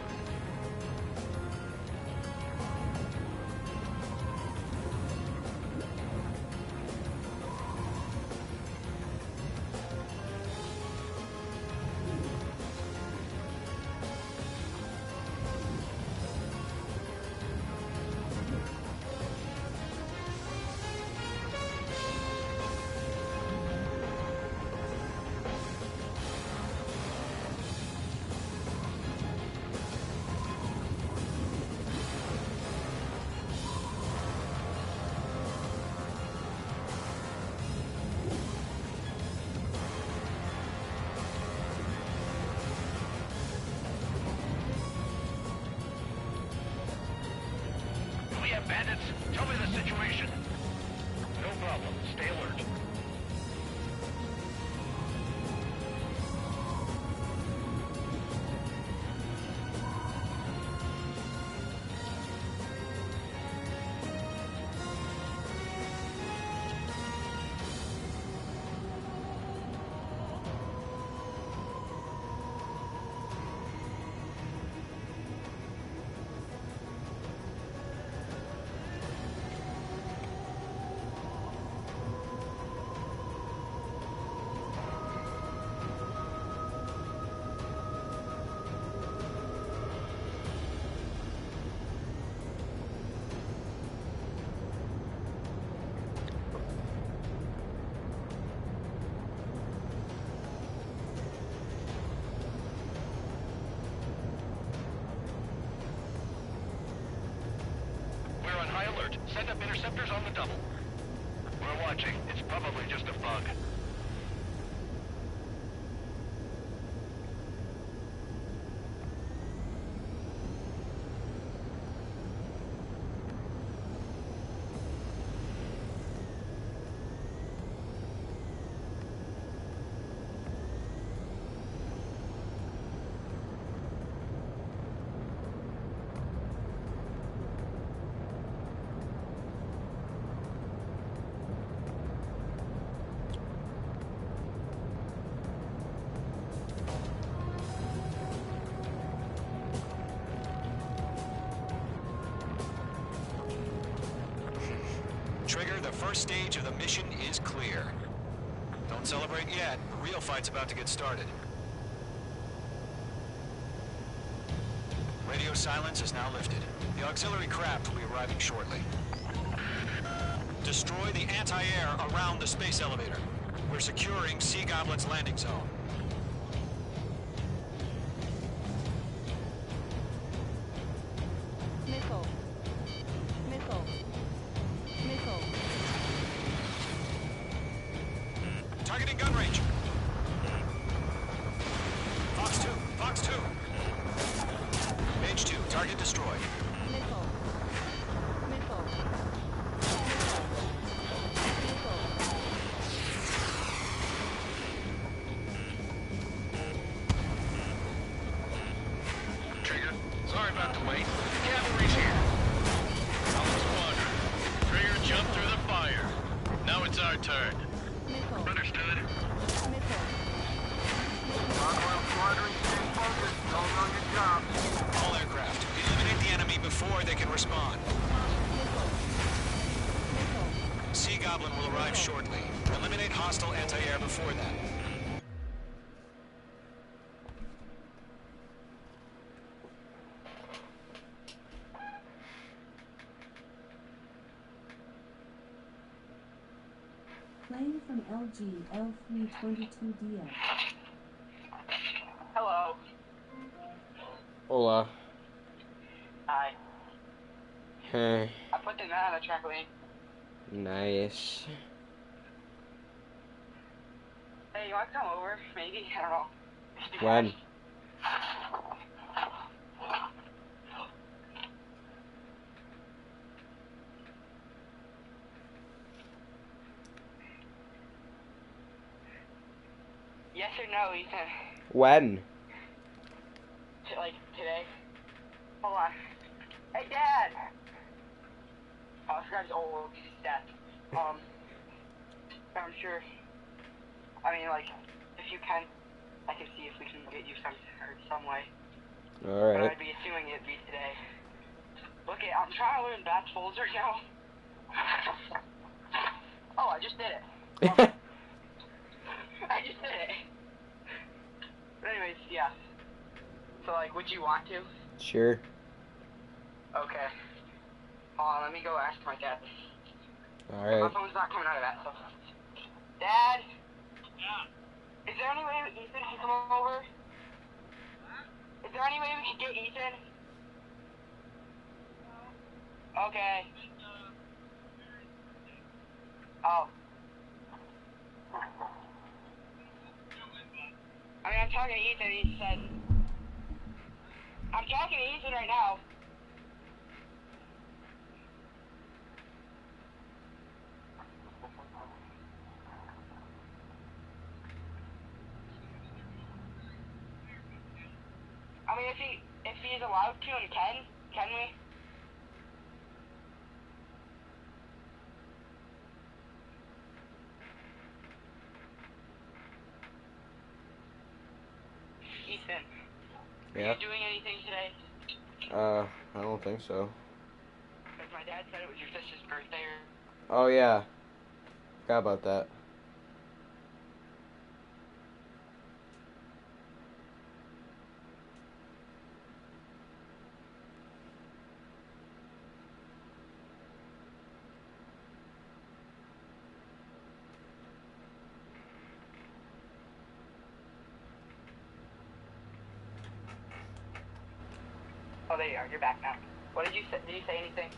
Send up interceptors on the double. We're watching. It's probably just a bug.
Trigger, the first stage of the mission is clear. Don't celebrate yet. The real fight's about to get started. Radio silence is now lifted. The auxiliary craft will be arriving shortly. Destroy the anti-air around the space elevator. We're securing Sea Goblin's landing zone.
Missile. Missile. Missile.
Targeting gun range. Fox 2. Fox 2. Mage 2. Target destroyed.
Missile. Missile.
Trigger, sorry about the wait. Cavalry's here. Alpha Squadron. Trigger jumped through the fire. Now it's our turn.
Missile.
Understood.
Missile.
Rockwell Squadron, stay focused. Don't on your job.
All aircraft, eliminate the enemy before they can respond. Sea Goblin will arrive shortly. Eliminate hostile anti-air before that.
Playing from LG L322DF.
Hello.
Hola.
Hi.
Hey.
I put the net on the trampoline.
Nice.
Hey, you want to come over? Maybe? I don't know.
When?
Yes or no, Ethan?
When?
Like, today? Hold on. Hey, Dad! Oh, this guy's old. He's dead. I'm sure. I mean, like, if you can, I can see if we can get you some way.
Alright.
But I'd be assuming it'd be today. Look, I'm trying to learn batch folds right now. Oh, I just did it. I just did it. But anyways, yeah. So, like, would you want to?
Sure.
Okay. Hold on, let me go ask my dad.
Alright.
My phone's not coming out of that, so. Dad? Yeah? Is there any way Ethan can come over? Is there any way we can get Ethan? Okay. Oh. I mean, I'm talking to Ethan, he said... I'm talking to Ethan right now. I mean, if he's allowed to and can we? Ethan.
Yeah?
Are you doing anything today?
I don't think so.
Because my dad said it was your sister's birthday
Oh yeah. Forgot about that.
Oh, there you are. You're back now. What did you say? Did you say anything?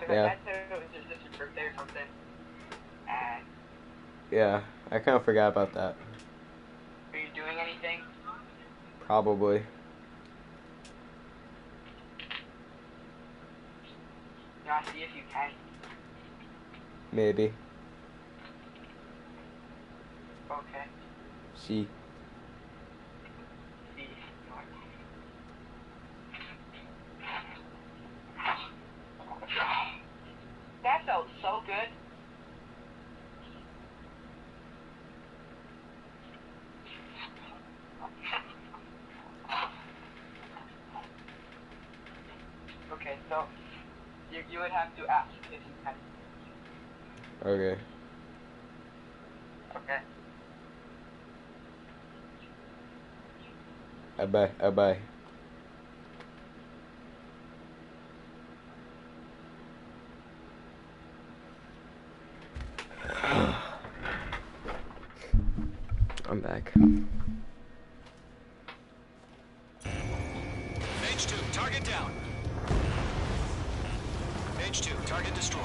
Because
Yeah.
I said it was his sister's birthday or something. And
Yeah, I kind of forgot about that.
are you doing anything?
Probably.
You want to see if you can?
Maybe.
Okay.
See.
See. That felt so good. Okay, so you would have to ask if you can.
Okay.
Okay.
Bye. I'm back.
Mage 2, target down. Mage 2, target destroyed.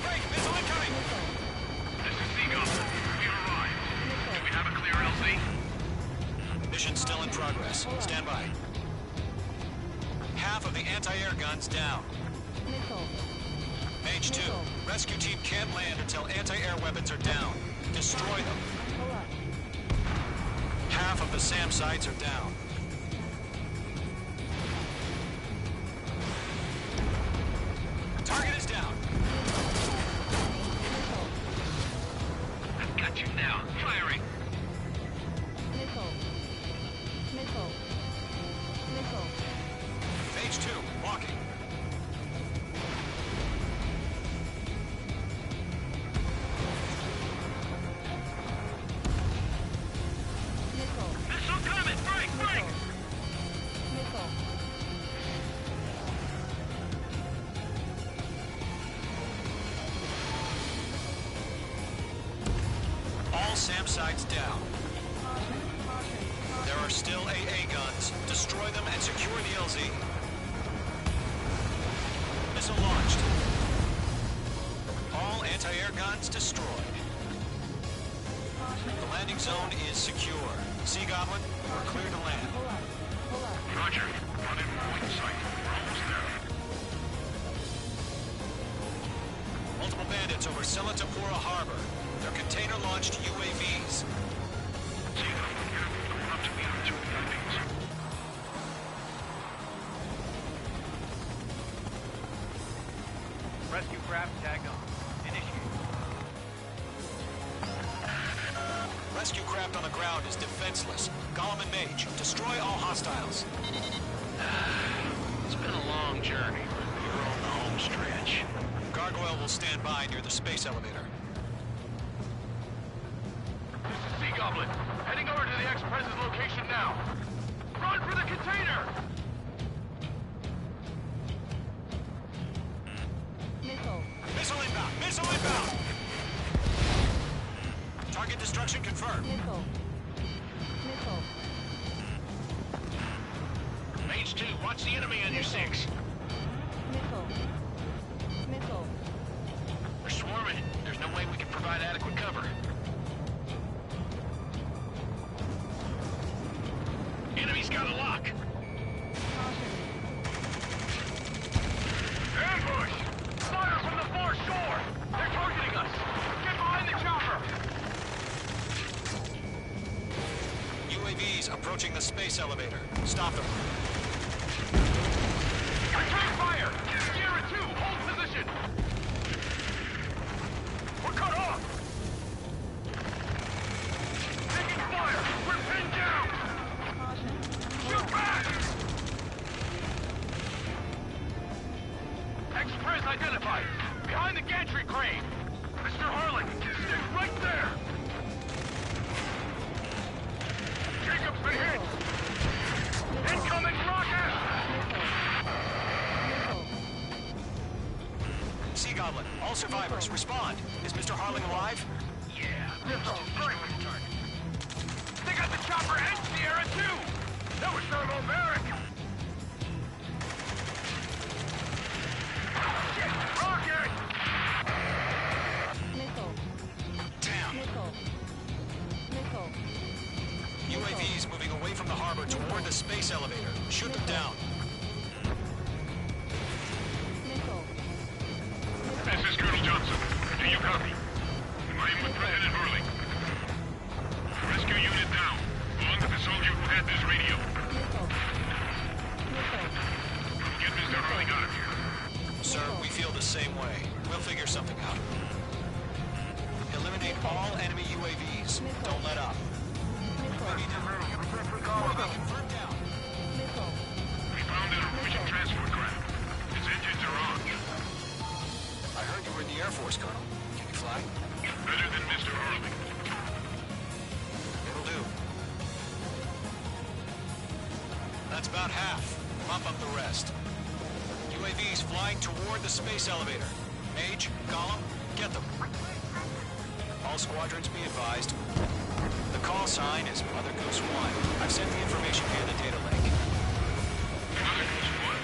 Break, missile incoming!
This is Seagull. We arrived. Do we have a clear LZ?
Mission still in progress. Stand by. Half of the anti-air guns down. Mage 2, rescue team can't land until anti-air weapons are down. Destroy them. Half of the SAM sites are down. Target is down.
I've got you now. Firing.
Mage 2, walking.
Missile coming! Break!
All SAM sites down. There are still AA guns. Destroy them and secure the LZ. Missile launched. All anti-air guns destroyed. The landing zone is secure. Sea Goblin, we're clear to land.
Roger. Run in point sight. We're almost there.
Multiple bandits over Selatapura Harbor. They're container-launched UAVs.
Seagull, going up to meet our two UAVs.
Rescue craft tagged on. Initiate.
Rescue craft on the ground is defenseless. Gollum and Mage, destroy all hostiles.
It's been a long journey, but we're on the home stretch.
Gargoyle will stand by near the space elevator.
This is Sea Goblin. Heading over to the ex-president's location now. Run for the container!
Missile inbound! Missile inbound! Target destruction confirmed.
Mage 2, watch the enemy on your 6.
We're swarming. There's no way we can provide adequate cover.
Enemy's got a lock. Ambush! Fire from the far shore! They're targeting us! Get behind the chopper!
UAVs approaching the space elevator. Stop them.
Return fire! Sierra 2, hold position! We're cut off! Taking fire! We're pinned down! Shoot back! Express identified! Behind the gantry crane! Mr. Harlan, stay right there! Jacob's been hit! Incoming rocket!
Sea Goblin, all survivors, respond. Is Mr. Harling alive?
Yeah, missile right with the target. They got the chopper and Sierra too! That was thermobaric!
over toward the space elevator. Shoot them down.
This is Colonel Johnson. Do you copy? I am with President Hurley. Rescue unit down, along with the soldier who had this radio. Get Mr. Hurley out of here.
Sir, we feel the same way. We'll figure something out. Eliminate all enemy UAVs. Don't let up. We need to confirm down.
We found an Erusian transport craft. Its engines are on.
I heard you were in the Air Force, Colonel. Can you fly?
Better than Mr. Hurley.
It'll do. That's about half. Mop up the rest. UAVs flying toward the space elevator. Mage, Gollum, get them. All squadrons be advised. The call sign is Mother Goose 1. I've sent the information via the data link.
Mother Goose 1?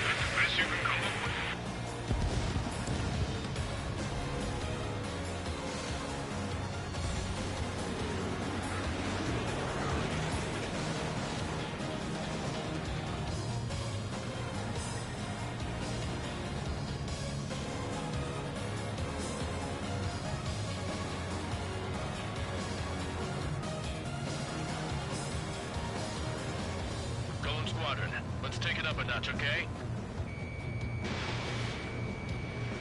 That's the best you can come up with?
Golem Squadron, let's take it up a notch, okay?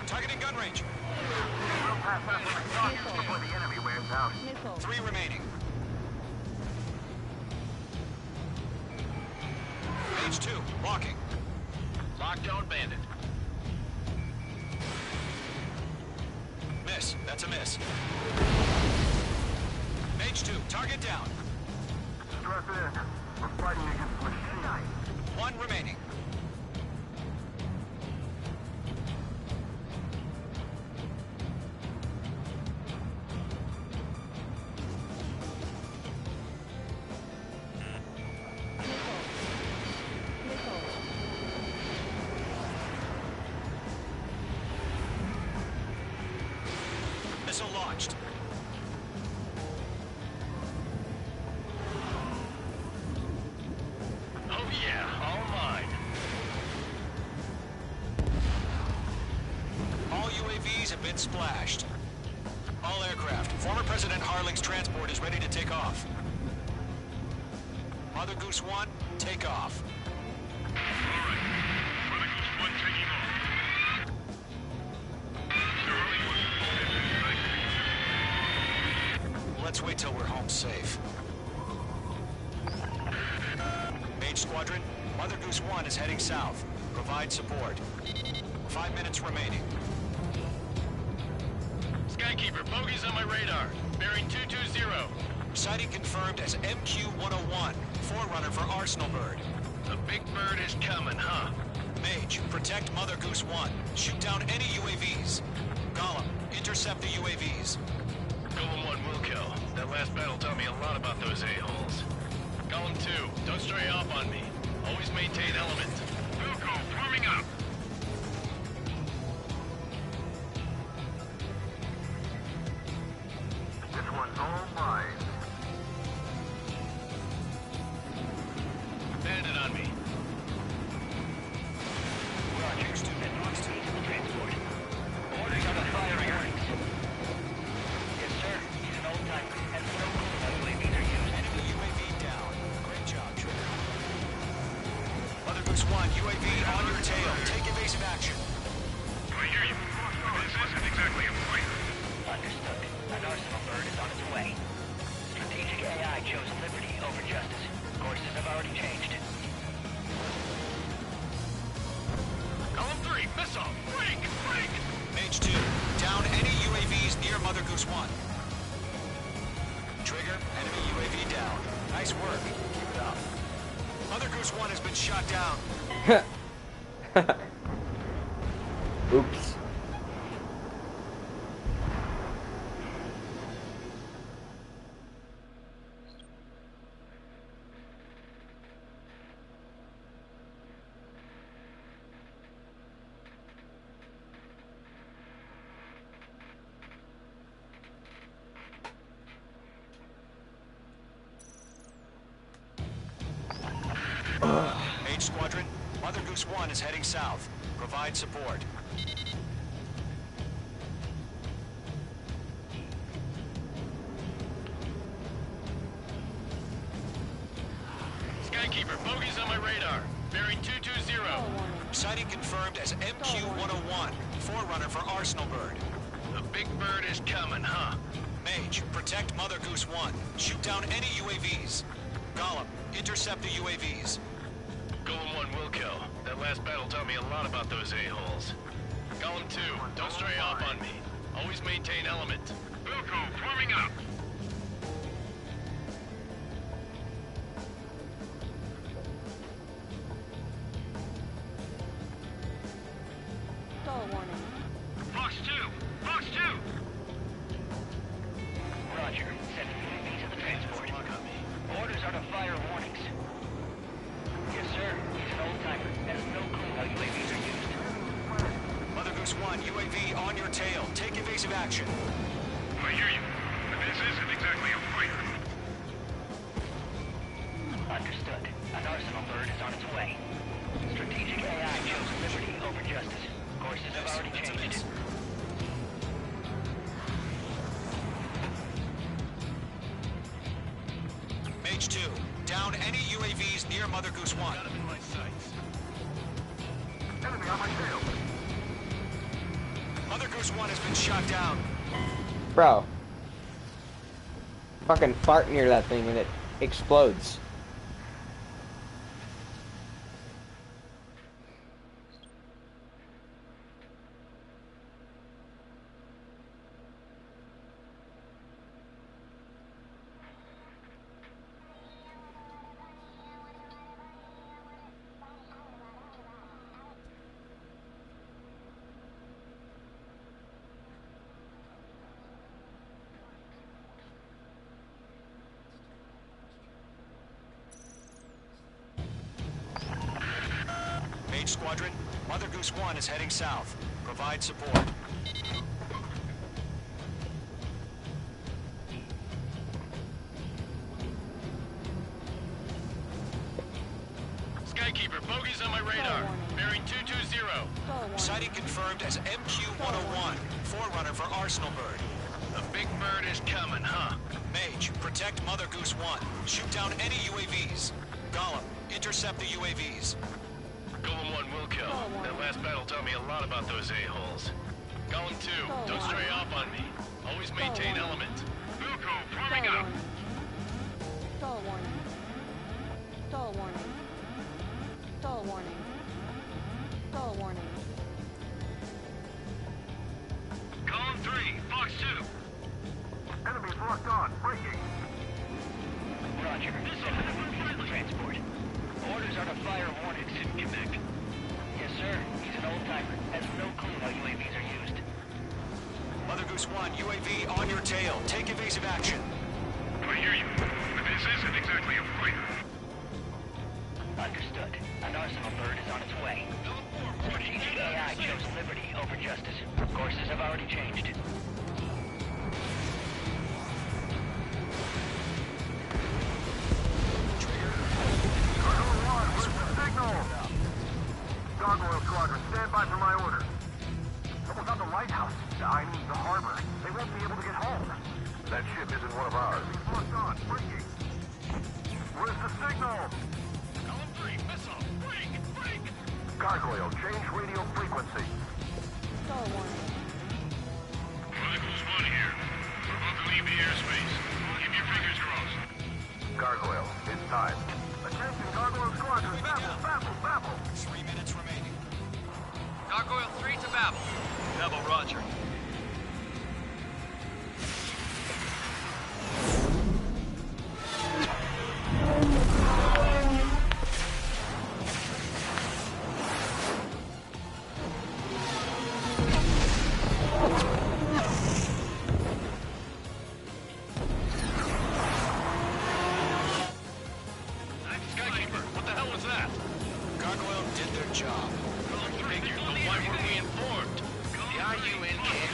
Targeting gun range.
We'll pass up on the target before the enemy wears out.
3 remaining. Mage 2, walking.
Lockdown bandit.
Miss. That's a miss. Mage 2, target down.
Stress in. We're fighting against machine.
1 remaining. Missile launched.
Oh yeah, all mine.
All UAVs have been splashed. All aircraft. Former President Harling's transport is ready to take off. Mother Goose 1, take off.
Alright. Mother Goose 1 taking off. Mr. Hurley was...
Let's wait till we're home safe. Mage Squadron, Mother Goose 1 is heading south. Provide support. 5 minutes remaining.
Skykeeper, bogeys on my radar. Bearing 220.
Sighting confirmed as MQ-101, forerunner for Arsenal Bird.
The big bird is coming, huh?
Mage, protect Mother Goose 1. Shoot down any UAVs. Gollum, intercept the UAVs.
Golem 1 will kill. That last battle taught me a lot about those a-holes. Golem 2, don't stray off on me. Always maintain element.
Wilco, forming up.
This one's all mine.
Bandit on me.
Roger, student.
Transport.
Orders on the firing ranks.
Yes, sir. He's an old timer. Has no clue how
UAVs are used. Enemy UAV down. Great job, Trigger. Mother Goose 1, UAV on your tail. Take evasive action.
I hear you. This isn't exactly a fight.
Understood. An Arsenal Bird is on its way. Strategic AI chose liberty over justice. Courses have already changed.
Golem 3, missile! Break! Break!
Mage 2, down any UAVs near Mother Goose 1. Trigger, enemy UAV down. Nice work. Keep it up. Mother Goose 1 has been shot down.
Oops.
Mage Squadron, Mother Goose 1 is heading south. Provide support.
Skykeeper, bogey's on my radar. Bearing 220.
Sighting confirmed as MQ-101, forerunner for Arsenal Bird.
The big bird is coming, huh?
Mage, protect Mother Goose 1. Shoot down any UAVs. Gollum, intercept the UAVs.
Golem 1 will kill. That last battle taught me a lot about those a-holes. Golem 2, don't stray off on me. Always maintain element.
Wilco, forming up.
Stall warning.
Fox 2! Fox 2!
Roger. Sending UAV to the transport. Orders are to fire warnings. Yes, sir. He's an old-timer. Has no clue how UAVs are used.
Mother Goose 1, UAV on your tail. Take evasive action.
I hear you. But this isn't exactly a fighter.
Understood. An Arsenal Bird is on its way. Strategic AI chose liberty over justice. Courses have already changed.
Mage 2, down any UAVs near Mother Goose 1.
Got him in my sights.
Enemy on my tail.
Mother Goose 1 has been shot down.
Bro. Fucking fart near that thing and it explodes.
Mage Squadron, Mother Goose 1 is heading south. Provide support.
Skykeeper, bogey's on my radar. Bearing 220.
Sighting confirmed as MQ-101, forerunner for Arsenal Bird.
The big bird is coming, huh?
Mage, protect Mother Goose 1. Shoot down any UAVs. Gollum, intercept the UAVs.
Golem 1 will kill. That last battle taught me a lot about those a-holes. Golem 2, don't stray off on me. Always maintain element.
Wilco, forming up.
Stall warning. Stall warning. Stall warning. Stall warning.
Column 3, Fox 2.
Enemies locked on. Breaking.
Roger. Sending UAV to the transport. Orders are to fire warnings.
Connect.
Yes, sir. He's an old-timer. Has no clue how UAVs are used.
Mother Goose 1, UAV on your tail. Take evasive action.
I hear you. But this isn't exactly a fighter.
Understood. An Arsenal Bird is on its way. Strategic AI chose liberty over justice. Courses have already changed.
Gargoyle Squadron, stand by for my orders. Someone's on the lighthouse. I mean, the harbor. They won't be able to get home. That ship isn't one of ours. Locked on. Breaking. Where's the signal?
Column 3, missile. Break!
Gargoyle, change radio frequency.
Stall warning.
Mother Goose 1 here. We're about to leave the airspace. Keep your fingers crossed.
Gargoyle, it's time. Attention, Gargoyle Squadron. Babble.
3 minutes remaining.
Gargoyle 3 to Babel.
Babel, roger. Skykeeper, what the hell was that?
Gargoyle did their job.
Figures, but why weren't we informed? The IUN can't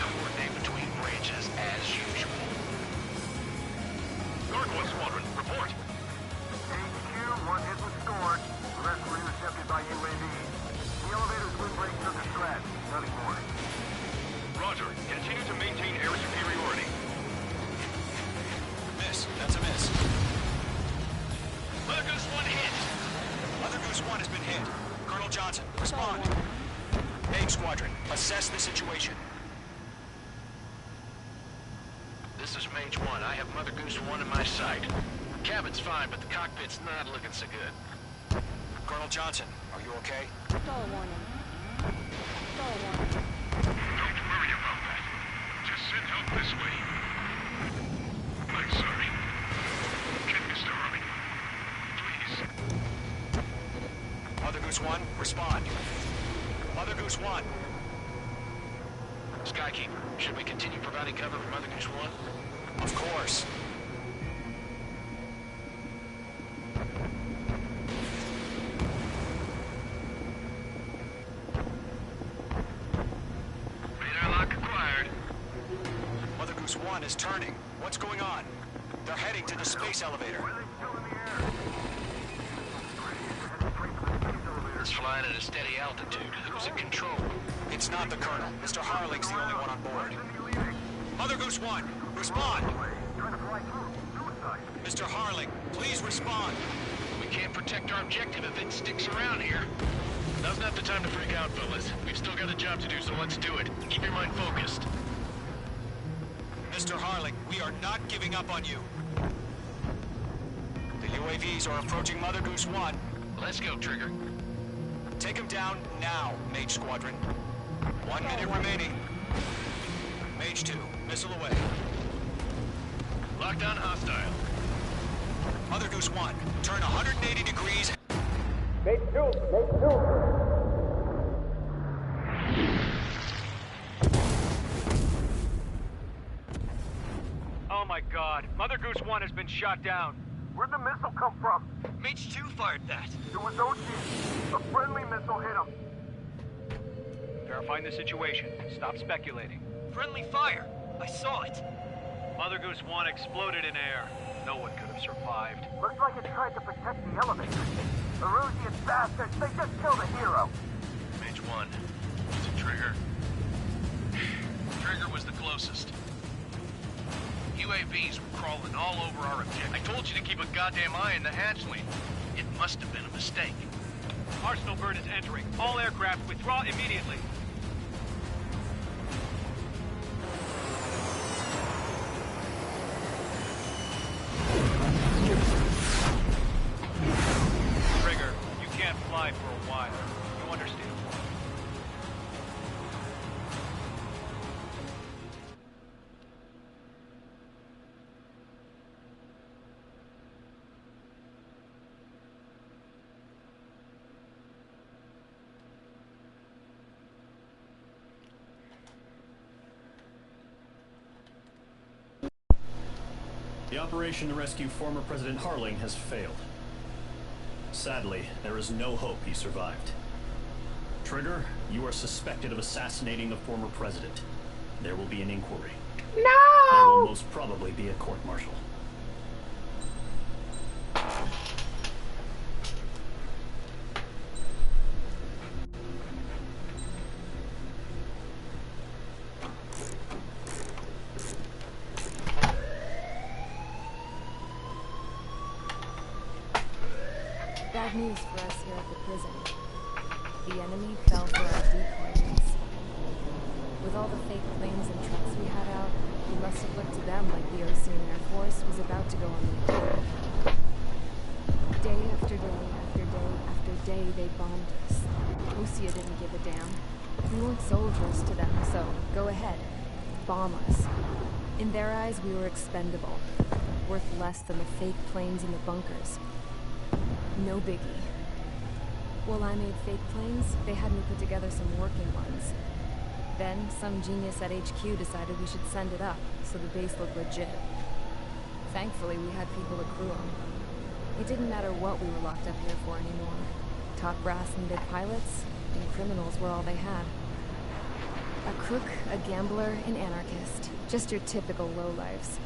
Johnson, respond. Mage Squadron, assess the situation.
This is Mage 1. I have Mother Goose 1 in my sight. Cabin's fine, but the cockpit's not looking so good.
Colonel Johnson, are you okay?
Stall warning. Stall warning.
Don't worry about that. Just send help this way. I'm sorry. Get Mr. Harley. Please.
Mother Goose 1, respond. Mother Goose 1.
Skykeeper, should we continue providing cover for Mother Goose 1?
Of course.
Radar lock acquired.
Mother Goose 1 is turning. What's going on? They're heading to the space elevator.
It's flying at a steady altitude. Who's in control?
It's not the Colonel. Mr. Harling's the only one on board. Mother Goose 1, respond! Mr. Harling, please respond.
We can't protect our objective if it sticks around here. Now's not the time to freak out, fellas. We've still got a job to do, so let's do it. Keep your mind focused.
Mr. Harling, we are not giving up on you. The UAVs are approaching Mother Goose 1.
Let's go, Trigger.
Take him down now, Mage Squadron. 1 minute remaining. Mage 2, missile away.
Lockdown hostile.
Mother Goose 1, turn 180 degrees.
Mage 2, Mage 2.
Oh my god, Mother Goose 1 has been shot down.
Where'd the missile come from?
Mage 2 fired that.
It was OG. A friendly missile hit him.
Verifying the situation. Stop speculating.
Friendly fire. I saw it.
Mother Goose 1 exploded in air. No one could have survived.
Looks like it tried to protect the elevator. The Erusian bastards, they just killed a hero.
Mage 1. Is it Trigger? Trigger was the closest. UAVs were crawling all over our objective. I told you to keep a goddamn eye on the hatchling. It must have been a mistake.
Arsenal bird is entering. All aircraft withdraw immediately. Trigger, you can't fly for a while. You understand?
The operation to rescue former President Harling has failed. Sadly, there is no hope he survived. Trigger, you are suspected of assassinating the former president. There will be an inquiry.
No!
There will most probably be a court-martial.
Bad news for us here at the prison. The enemy fell for our decoys. With all the fake planes and trucks we had out, we must have looked to them like the Ocean Air Force was about to go on the attack. Day after day after day after day, they bombed us. Osea didn't give a damn. We weren't soldiers to them, so go ahead. Bomb us. In their eyes, we were expendable. Worth less than the fake planes in the bunkers. No biggie. While I made fake planes, they had me put together some working ones. Then, some genius at HQ decided we should send it up, so the base looked legit. Thankfully, we had people to crew them. It didn't matter what we were locked up here for anymore. Top brass needed pilots, and criminals were all they had. A crook, a gambler, an anarchist. Just your typical lowlifes.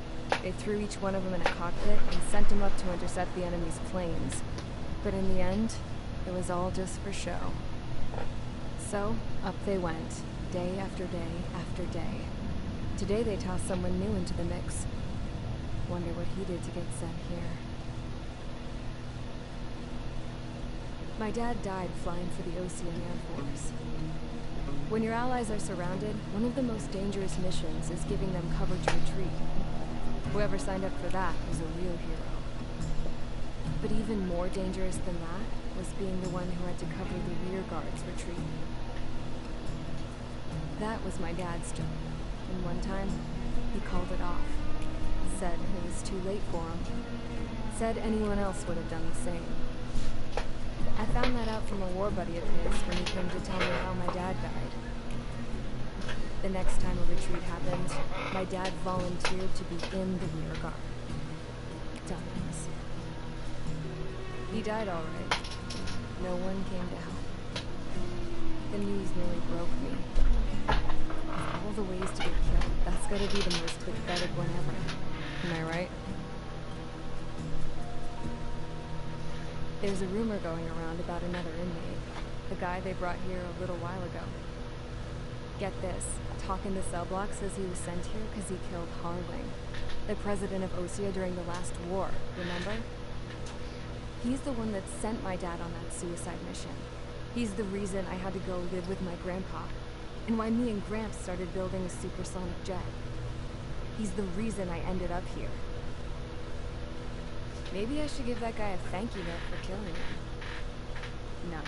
They threw each one of them in a cockpit and sent them up to intercept the enemy's planes. But in the end, it was all just for show. So, up they went, day after day after day. Today they tossed someone new into the mix. Wonder what he did to get sent here. My dad died flying for the Osean Air Force. When your allies are surrounded, one of the most dangerous missions is giving them cover to retreat. Whoever signed up for that was a real hero. But even more dangerous than that was being the one who had to cover the rear guard's retreat. That was my dad's job, and one time, he called it off. Said it was too late for him. Said anyone else would have done the same. I found that out from a war buddy of his when he came to tell me how my dad died. The next time a retreat happened, my dad volunteered to be in the rear guard. Dumbass. He died all right. No one came to help. The news nearly broke me. Of all the ways to get killed, that's gotta be the most pathetic one ever. Am I right? There's a rumor going around about another inmate. The guy they brought here a little while ago. Get this. Talk in the cell block says he was sent here because he killed Harling, the president of Osea during the last war, remember? He's the one that sent my dad on that suicide mission. He's the reason I had to go live with my grandpa, and why me and Gramps started building a supersonic jet. He's the reason I ended up here. Maybe I should give that guy a thank you note for killing him. No.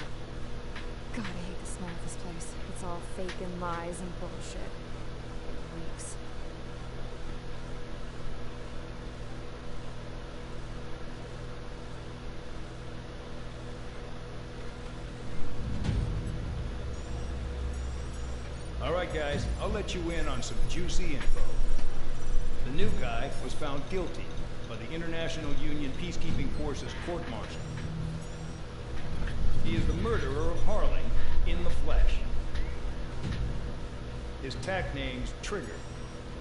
God, I hate the smell of this place. It's all fake and lies and bullshit. It reeks.
Alright guys, I'll let you in on some juicy info. The new guy was found guilty by the International Union Peacekeeping Forces court-martial. He is the murderer of Harling in the flesh. His TAC name's Trigger.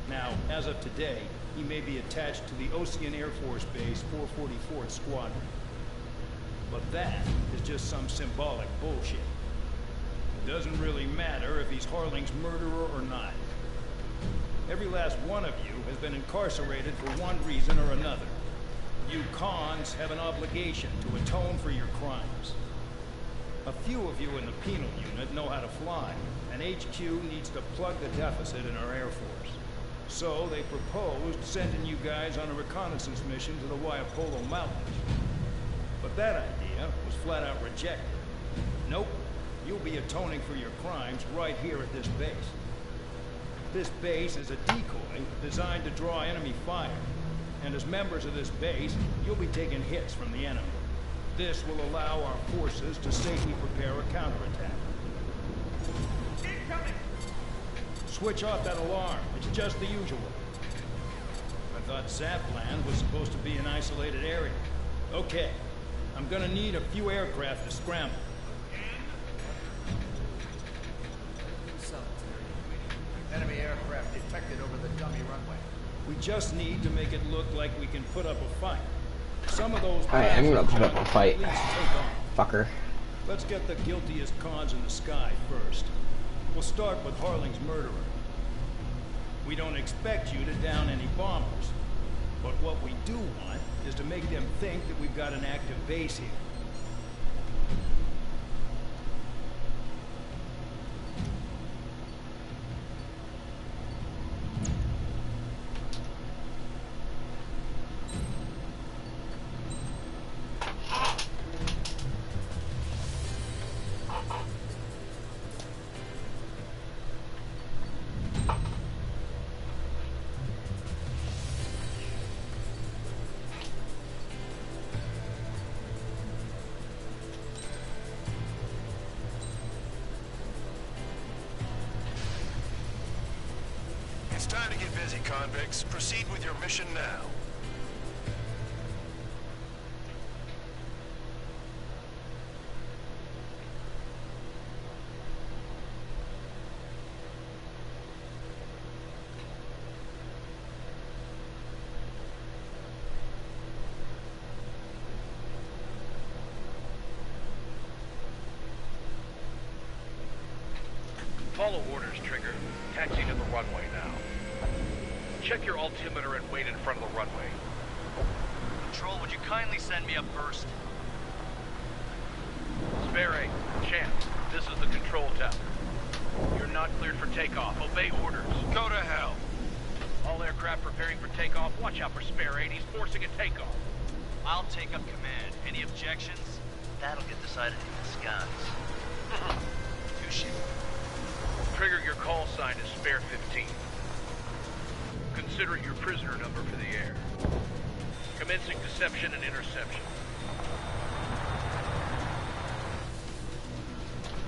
Now, as of today, he may be attached to the Osean Air Force Base 444th Squadron. But that is just some symbolic bullshit. It doesn't really matter if he's Harling's murderer or not. Every last one of you has been incarcerated for one reason or another. You cons have an obligation to atone for your crimes. A few of you in the penal unit know how to fly, and HQ needs to plug the deficit in our Air Force. So they proposed sending you guys on a reconnaissance mission to the Waiapolo Mountains. But that idea was flat out rejected. Nope, you'll be atoning for your crimes right here at this base. This base is a decoy designed to draw enemy fire. And as members of this base, you'll be taking hits from the enemy. This will allow our forces to safely prepare a counterattack. Incoming! Switch off that alarm. It's just the usual. I thought Zapland was supposed to be an isolated area. Okay. I'm gonna need a few aircraft to scramble.
Enemy aircraft detected over the dummy runway.
We just need to make it look like we can put up a fight. Some of those.
Alright, I'm gonna put up a fight. Fucker.
Let's get the guiltiest cons in the sky first. We'll start with Harling's murderer. We don't expect you to down any bombers. But what we do want is to make them think that we've got an active base here.
It's time to get busy, convicts. Proceed with your mission now.
Follow orders, Trigger. Taxi to the runway now. Check your altimeter and wait in front of the runway.
Control, would you kindly send me up first?
Spare 8, Champ, this is the control tower. You're not cleared for takeoff. Obey orders.
Go to hell.
All aircraft preparing for takeoff. Watch out for Spare 8. He's forcing a takeoff.
I'll take up command. Any objections? That'll get decided in the skies. Touche.
Trigger, your call sign is Spare 15. Consider it your prisoner number for the air. Commencing deception and interception.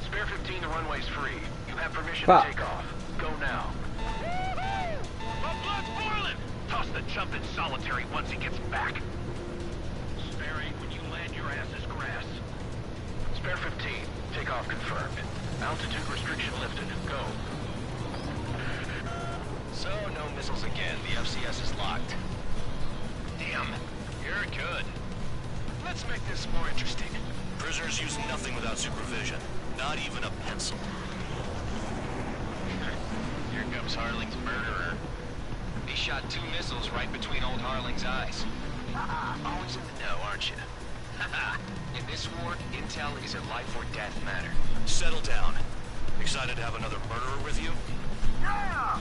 Spare 15, the runway's free. You have permission
Fuck.
to take off. Go now.
My blood's boiling!
Toss the chump in solitary once he gets back.
Spare 8, when you land, your ass is grass.
Spare 15, takeoff confirmed. Altitude restriction lifted. Go.
So, no missiles again. The FCS is locked.
Damn.
You're good. Let's make this more interesting. Prisoners use nothing without supervision. Not even a pencil. Here comes Harling's murderer. He shot 2 missiles right between old Harling's eyes.
Always in the know, aren't you?
In this war, intel is a life or death matter. Settle down. Excited to have another murderer with you?
Yeah!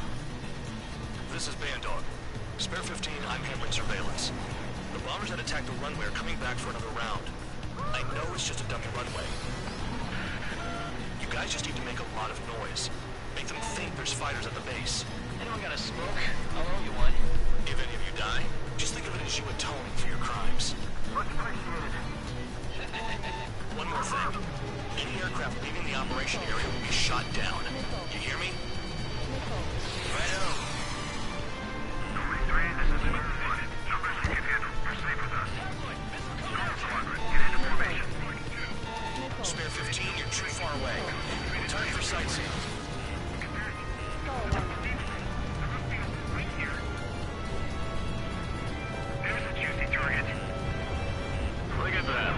This is Bandog. Spare 15, I'm handling surveillance. The bombers that attacked the runway are coming back for another round. I know it's just a dummy runway. You guys just need to make a lot of noise. Make them think there's fighters at the base.
Anyone got a smoke? I'll owe you one.
If any of you die, just think of it as you atoning for your crimes.
Much appreciated.
One more thing. Any aircraft leaving the operation area will be shot down. You hear me? Righto.
This is Number 1. Numbers we can handle. Proceed with us. Go, Squadron. Get into formation.
Spare 15, you're too far away. Time for sightseeing.
There's a juicy target.
Look at that.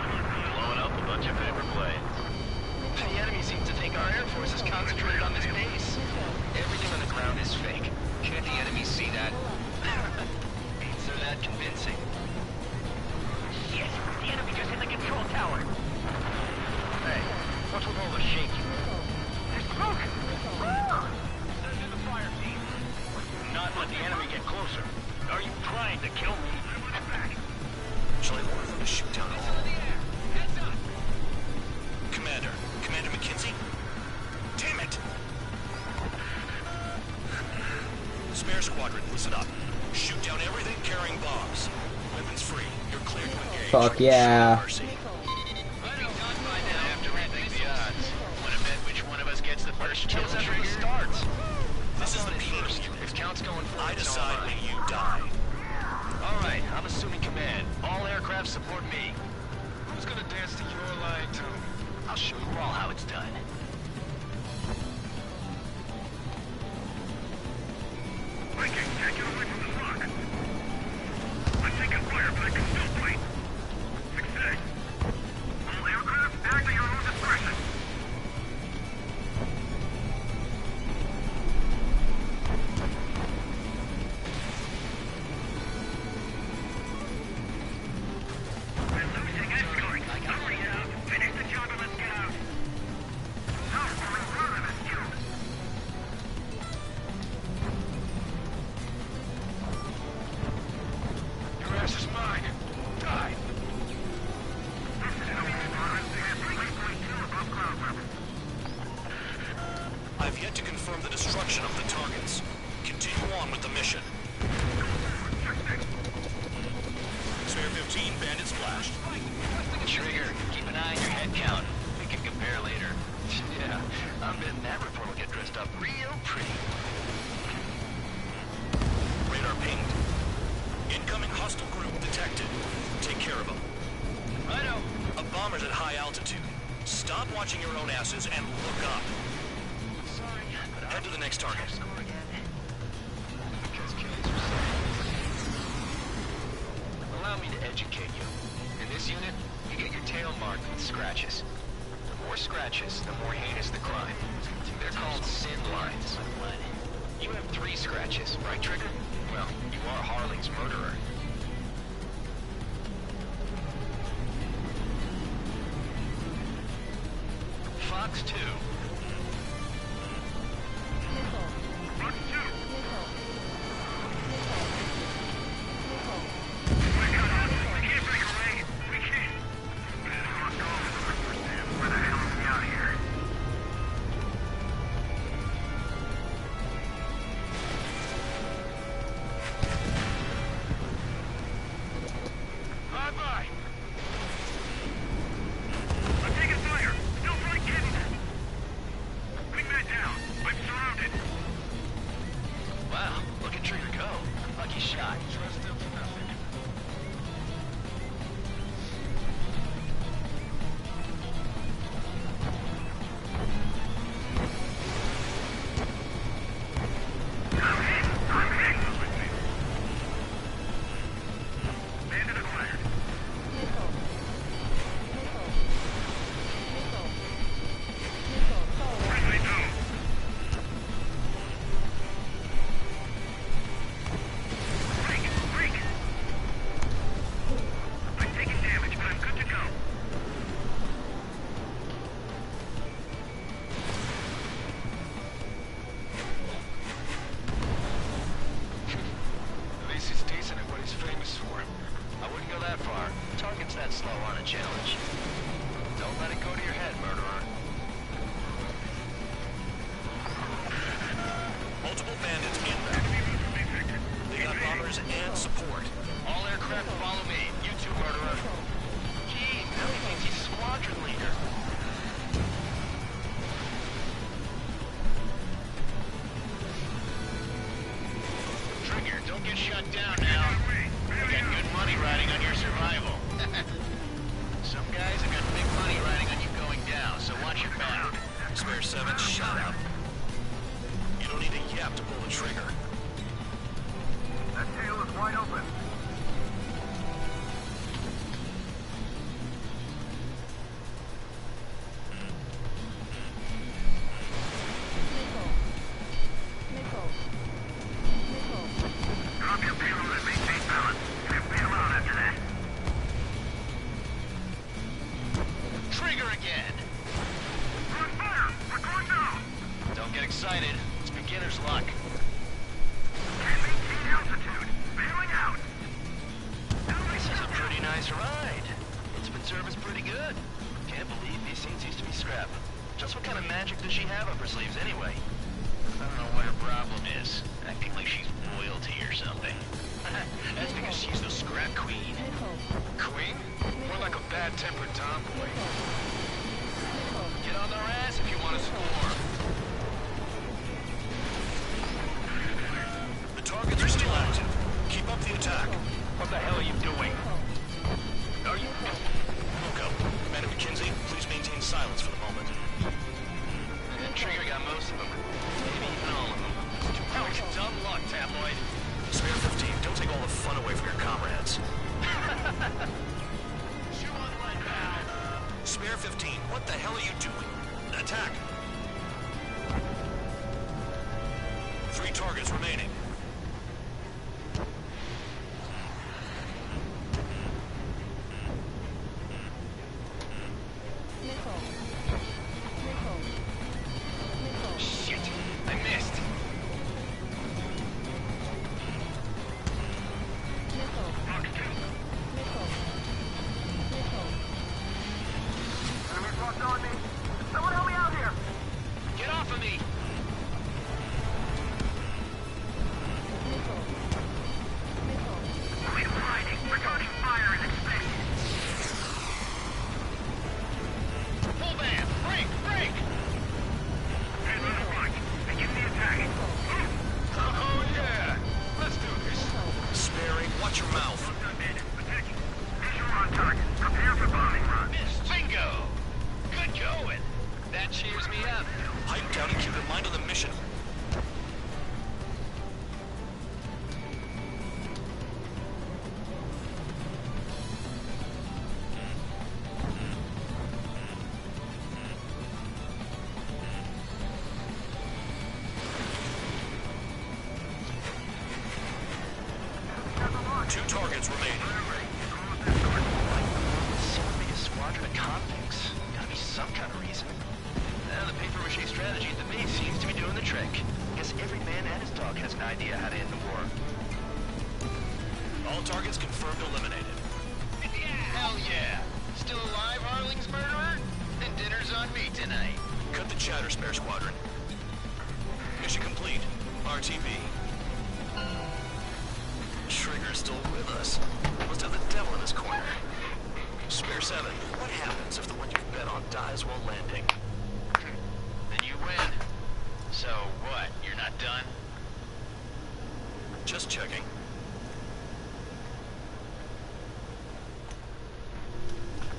Blowing up a bunch of paper planes.
The enemy seems to think our Air Force is concentrated on this base. Everything on the ground is fake. Can't the enemy see that? Beats are that convincing.
Shit! The enemy just hit the control tower! Hey, what's with all the shaking? There's smoke! Send in the fire team. Not let the enemy get closer. Are you trying to kill me?
Shall I order them to shoot down all? Commander McKenzie? Damn it! Spare squadron, listen up. Shoot down everything carrying bombs. Weapons free. You're clear to engage.
Fuck yeah.
Mercy.
Have to rethink the odds. Wanna bet which one of us gets the first kill
Kills after
trigger?
the starts. This is the
first.
beginning.
If count's going for
I
it, it's
decide
all
when
mine.
you die.
All right, I'm assuming command. All aircraft support me.
Who's gonna dance to your line, too?
I'll show you all how it's done.
Viking, can't get away from the rock. I'm taking fire, but I can still fight. Success. All aircraft, act at your own discretion. We're losing escort. Hurry up. Finish the job and let's get out. How are we running this job?
Your ass is mine. Die.
I've yet to confirm the destruction of the targets. Continue on with the mission. Spare 15, bandit splashed.
Trigger, keep an eye on your head count. We can compare later. Yeah, I'm betting that report will get dressed up real pretty.
Radar pinged. Incoming hostile group detected. Take care of them.
Righto.
A bomber's at high altitude. Stop watching your own asses and look up.
Sorry, but
Head to the next target.
score again.
Because killings are
Allow me to educate you. In this unit, you get your tail marked with scratches. The more scratches, the more heinous the crime. They're called sin lines. You have 3 scratches, right, Trigger? Well, you are Harling's murderer. Fox 2.
Fox 2. We can't break away. We can't. Where the hell are we out here? Bye-bye. I'm taking fire. No flight kidding. Wingman down. I'm surrounded.
Wow, look at Trigger go. Lucky shot. Trust him for nothing.
Bandit acquired. Friendly zone. Break. I'm taking damage, but I'm good to go.
At least he's decent at what he's famous for. I wouldn't go that far. Targets that slow aren't a challenge. Don't let it go to your head, murderer.
Multiple bandits inbound. They got bombers and support.
All aircraft follow me. You too, murderer. Gee, now he thinks he's squadron leader. Trigger, don't get shut down now. I've got good money riding on your survival. Some guys have got big money riding on you going down, so watch your back.
Spare 7, shut up. You don't need a yap to pull the trigger.
That tail is wide open.
Drop your payload and maintain balance. And bail out after that.
Trigger again!
We're on fire! We're going down!
Don't get excited. It's beginner's luck.
Can't maintain altitude. Bailing out.
This is a pretty nice ride. Instrument service pretty good. Can't believe these scenes used to be scrap. Just what kind of magic does she have up her sleeves anyway? I don't know what her problem is. Acting like she's royalty or something. That's because she's the scrap queen. Queen? More like a bad-tempered tomboy. Get on their ass if you want to score.
The targets are still active. Keep up the attack.
What the hell are you doing?
Are you... Look up. Madam McKinsey, please maintain silence for the moment.
Trigger got most of them. Maybe even all of them. Dumb luck, tabloid.
Spare 15, don't take all the fun away from your comrades.
Chew on lead, pal.
Spare 15, what the hell are you doing? Attack! 3 targets remaining.
Shit, I missed.
Enemies locked on me. Someone help me out here.
Get off of me!
Quit hiding. Returning fire is expected.
Full band! Break!
Head on the front. Begin the attack.
Oh yeah! Let's do this.
Sparing, watch your mouth.
Well done, Bandit. Attacking. Visual on target. Prepare for bombing run.
Bingo! Good going. That cheers me up.
Pipe down and keep your mind on the mission. Two targets remaining.
So big a squadron of convicts. Gotta be some kind of reason.
the papier-mâché strategy at the base seems to be doing the trick. Guess every man and his dog has an idea how to end the war.
All targets confirmed eliminated.
Hell yeah! Still alive, Harling's murderer? Then dinner's on me tonight.
Cut the chatter, Spare Squadron. Mission complete. RTB. Trigger's still with us. Must have the devil in his corner. Spare 7, what happens if the one you've bet on dies while landing?
Then you win. So what, you're not done?
Just checking.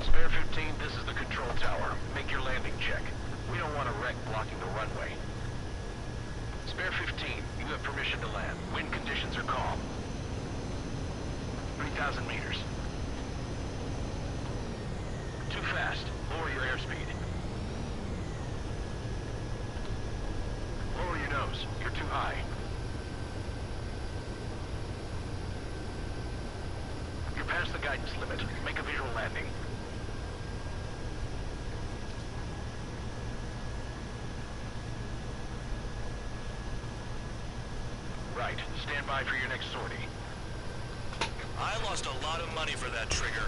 Spare 15, this is the control tower. Make your landing check. We don't want a wreck blocking the runway. Spare 15, you have permission to land. Wind conditions are calm. 3,000 meters. Too fast. Lower your airspeed. Lower your nose. You're too high. You're past the guidance limit. Make a visual landing. Right. Stand by for your next sortie.
I lost a lot of money for that trigger.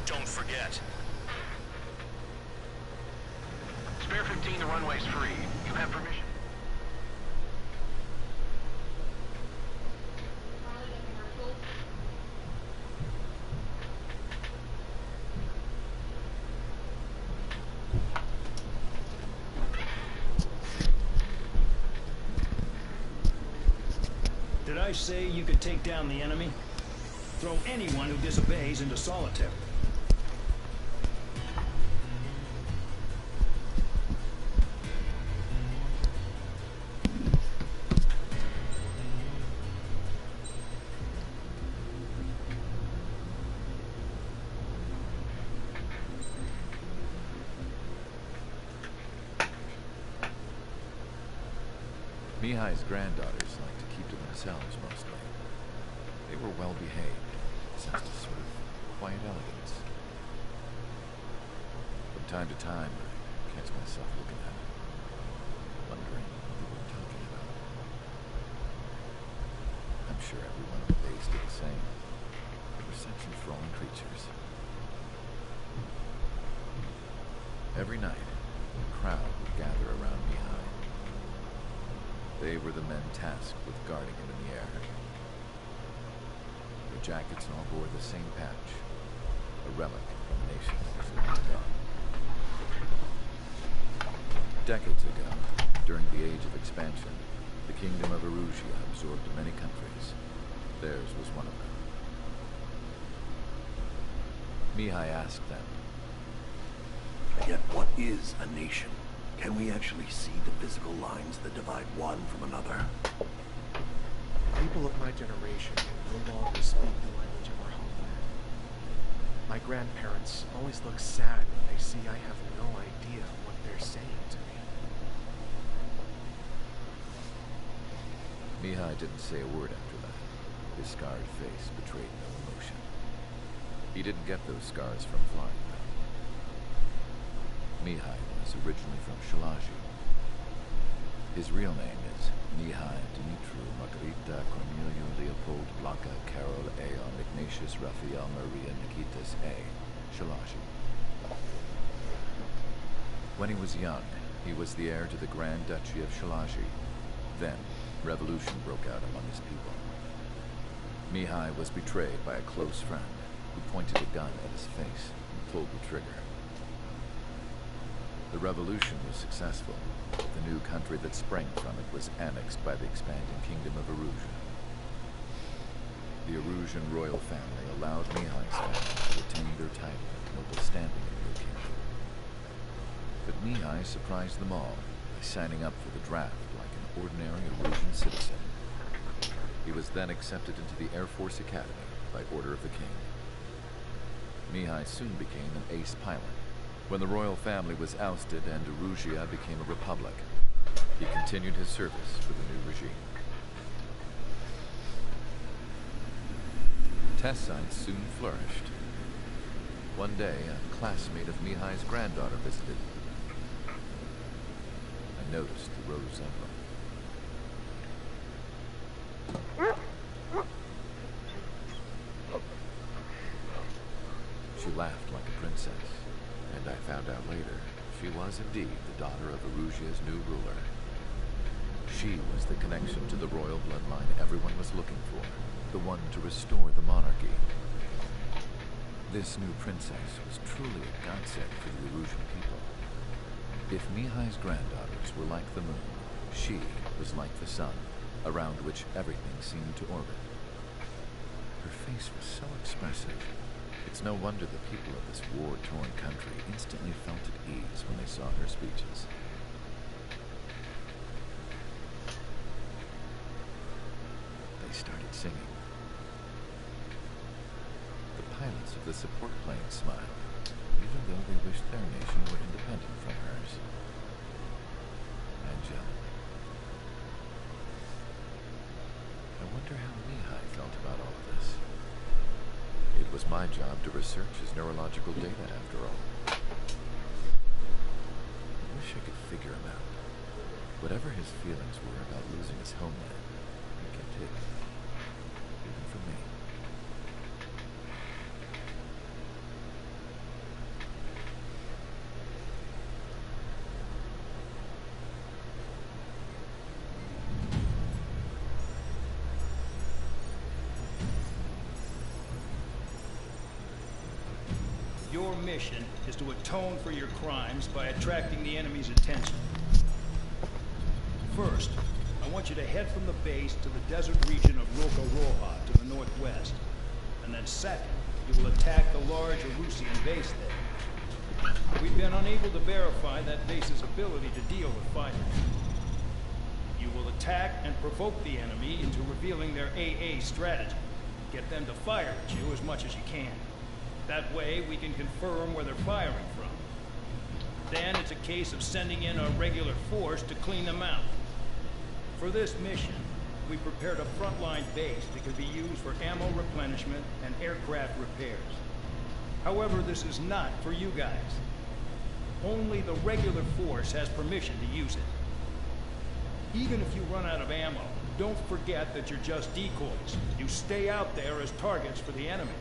Don't forget.
Spare 15, the runway's free. You have permission.
Did I say you could take down the enemy? Throw anyone who disobeys into solitary.
Mihai's granddaughters like to keep to themselves mostly. They were well behaved, possessed a sort of quiet elegance. From time to time, I catch myself looking at them, wondering what they were talking about. I'm sure everyone on the base did the same. They were such enthralling creatures. Every night, a crowd would gather around Mihai. They were the men tasked with guarding him in the air. Their jackets all bore the same patch, a relic from a nation that was long gone. Decades ago, during the Age of Expansion, the Kingdom of Erusia absorbed many countries. Theirs was one of them. Mihai asked them,
Yet what is a nation? Can we actually see the physical lines that divide one from another?
People of my generation can no longer speak the language of our homeland. My grandparents always look sad when they see I have no idea what they're saying to me.
Mihai didn't say a word after that. His scarred face betrayed no emotion. He didn't get those scars from flying. Mihai was originally from Shalaji. His real name is Mihai Dimitru Margarita Corneliu Leopold Blanca Carol Aeon Ignatius Raphael Maria Nikitas A. Shalaji. When he was young, he was the heir to the Grand Duchy of Shalaji. Then, revolution broke out among his people. Mihai was betrayed by a close friend who pointed a gun at his face and pulled the trigger. The revolution was successful. The new country that sprang from it was annexed by the expanding Kingdom of Erusia. The Erusian royal family allowed Mihai's family to retain their title and noble standing in the kingdom. But Mihai surprised them all by signing up for the draft like an ordinary Erusian citizen. He was then accepted into the Air Force Academy by order of the king. Mihai soon became an ace pilot. When the royal family was ousted and Erusia became a republic, he continued his service for the new regime. Test science soon flourished. One day, a classmate of Mihai's granddaughter visited. noticed the rose emblem. She laughed like a princess, and I found out later she was indeed the daughter of Erusia's new ruler. She was the connection to the royal bloodline everyone was looking for, the one to restore the monarchy. This new princess was truly a godsend for the Erusian people. If Mihai's granddaughters were like the moon, she was like the sun, around which everything seemed to orbit. Her face was so expressive. It's no wonder the people of this war-torn country instantly felt at ease when they saw her speeches. They started singing. The pilots of the support plane smiled, even though they wished their nation were independent from hers. Angelic. I wonder how Mihai felt about all of this. It was my job to research his neurological data, after all. I wish I could figure him out. Whatever his feelings were about losing his homeland, he kept hidden. Even from me.
Your mission is to atone for your crimes by attracting the enemy's attention. First, I want you to head from the base to the desert region of Roca-Roja to the northwest. And then second, you will attack the large Erusian base there. We've been unable to verify that base's ability to deal with fighters. You will attack and provoke the enemy into revealing their AA strategy. Get them to fire at you as much as you can. That way, we can confirm where they're firing from. Then it's a case of sending in a regular force to clean them out. For this mission, we prepared a frontline base that could be used for ammo replenishment and aircraft repairs. However, this is not for you guys. Only the regular force has permission to use it. Even if you run out of ammo, don't forget that you're just decoys. You stay out there as targets for the enemy.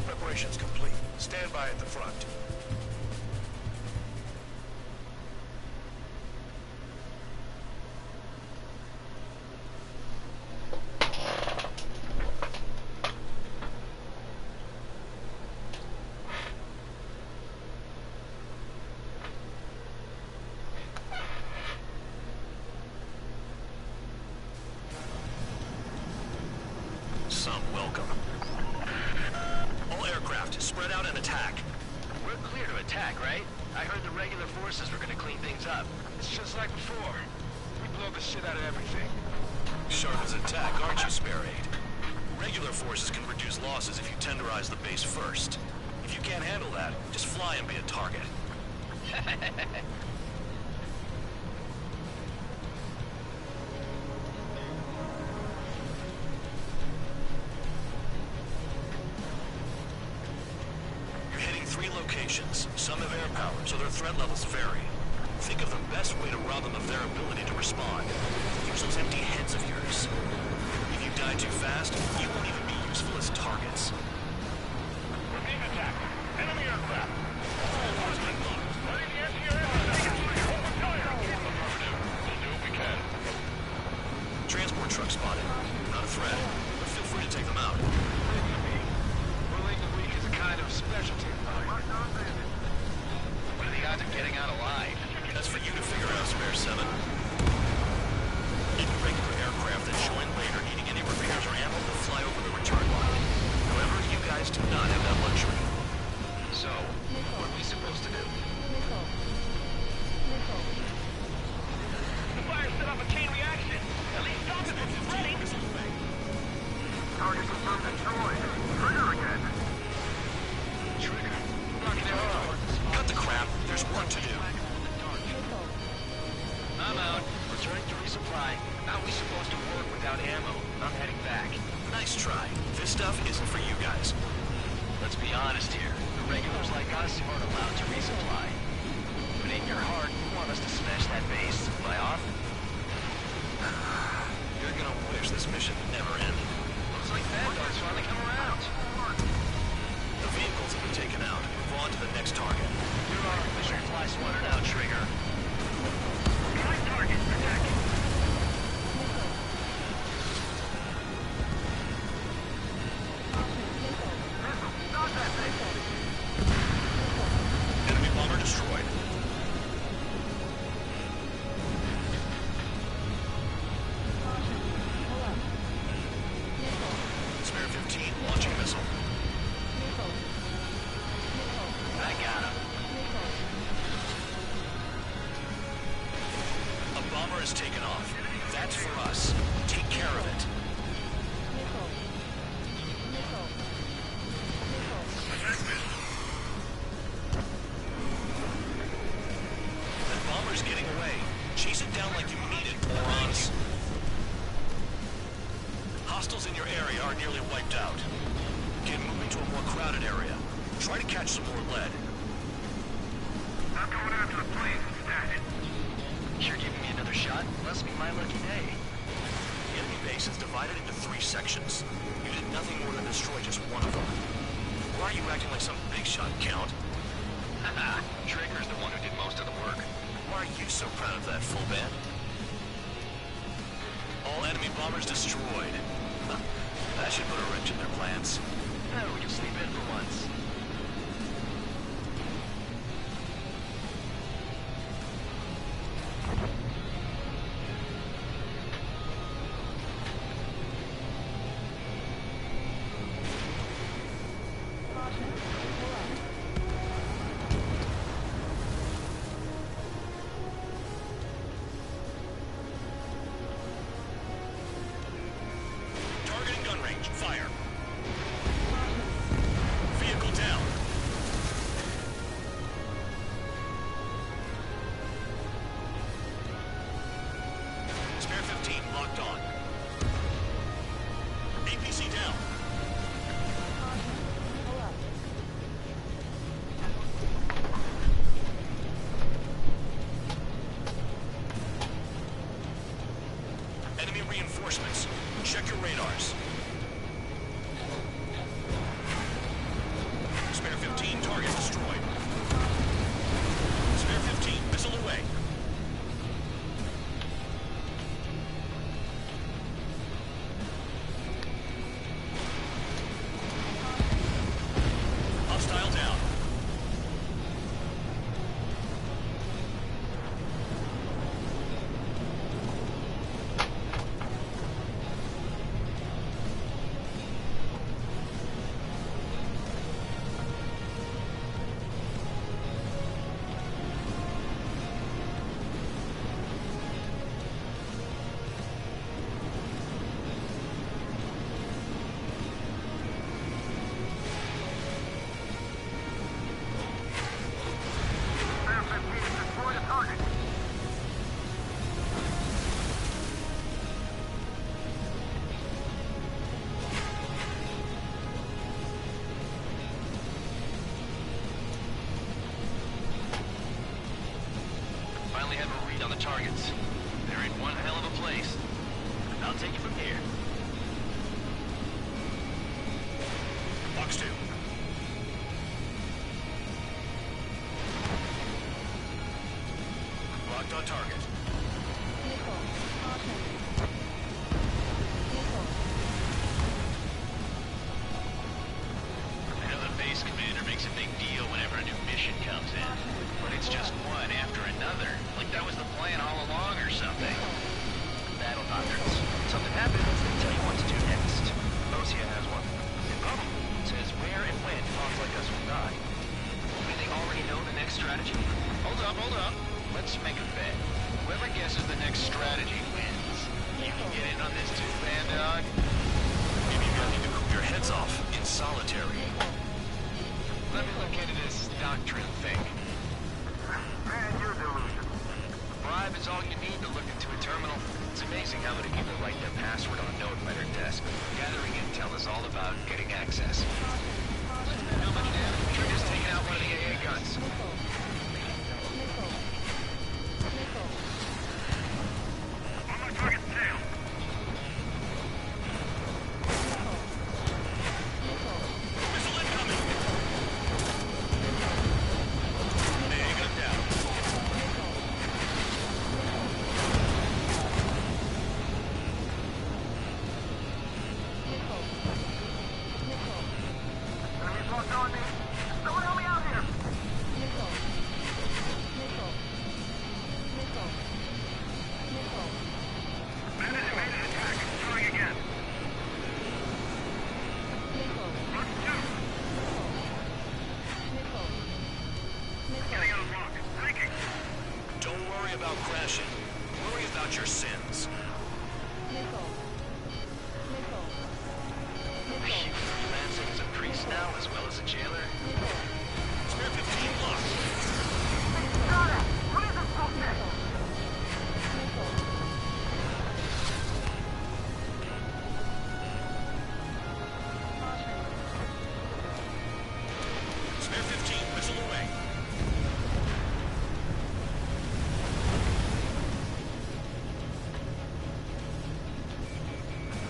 Preparations complete. Stand by at the front.
heard the regular forces were gonna clean things up. It's just like before. We blow the shit out of everything.
Sharp as a tack, aren't you, Spare 8? Regular forces can reduce losses if you tenderize the base first. If you can't handle that, just fly and be a target. You're hitting 3 locations. Some have air power, so their threat levels vary. Think of the best way to rob them of their ability to respond. Use those empty heads of yours. If you die too fast, you won't even be useful as targets.
We're being attacked. Enemy aircraft.
Transport truck spotted. Not a threat, but feel free to take them out.
Bullying the weak is a kind of specialty of mine. What are the odds of getting out alive?
That's for you to figure out, Spare 7. Even regular aircraft that join later needing any repairs or ammo will fly over the return line. However, you guys do not have that luxury.
So, what are we supposed to do?
The fire set off a chain reaction. At least stop it if it's ready.
Target confirmed destroyed. Trigger again.
Trigger? Knocking it off.
Cut the crap. There's work to do.
I'm out. Returning to resupply. How are we supposed to work without ammo? I'm heading back.
Nice try. This stuff isn't for you guys.
Let's be honest here. The regulars like us aren't allowed to resupply. But in your heart, you want us to smash that base. Am I off?
You're gonna wish this mission never ended.
Looks like Bad Dog's finally come around.
The vehicles have been taken out. Move on to the next target.
You're our official fly swatter now, Trigger.
Find target. Attack.
Enemy bomber destroyed. Spare 15, launching missile.
I got him.
A bomber is taken off. That's for us. Take care of it. That bomber's getting away. Chase it down like you mean it, morons. Hostiles in your area are nearly wiped out. Get moving to a more crowded area. Try to catch some more lead.
I'm going after the plane instead.
You're giving me another shot? Must be my lucky day.
The enemy base is divided into 3 sections. You did nothing more than destroy just one of them. Why are you acting like some big shot, Count?
Haha, Trigger's the one who did most of the work.
Why are you so proud of that, full band? All enemy bombers destroyed. Huh. That should put a wrench in their plans.
Oh, we can sleep in for once.
Targeting gun range. Fire. Vehicle down. Spare 15 locked on. APC down. Enemy reinforcements. Check your radars. Spare 15, target destroyed. Spare 15, missile away. Hostile down.
have a read on the targets. They're in one hell of a place. I'll take it from here.
Box 2. Locked on target.
I know the base commander makes a big deal whenever a new mission comes in, but it's just one after another. Like that was the plan all along or something.
Battle doctrines. Something happens, they tell you what to do next. Osea has one. The problem says where and when dogs like us will die.
Do they already know the next strategy? Hold up. Let's make a bet. Whoever guesses the next strategy wins. You can get in on this too, Bandog.
Maybe you need to cook your heads off in solitary.
Let me look into this doctrine thing.
Man, you're delusional.
Bribe is all you need to look into a terminal. It's amazing how many people write their password on a note by their desk. Gathering intel is all about getting access. How much damage? Trigger's taking out one of the AA guns.
On my target's tail. Missile incoming. AA gun down.
Enemies locked on me. Someone help me out here.
Bandit evaded attack. Trying again. Box 2. Getting out of lock. Breaking. Don't worry about crashing. Worry about your sins.
Are you freelancing as a priest now as well as a jailer?
Spare 15 locked.
Got it. What is this bullshit?
Spare 15. Missile away.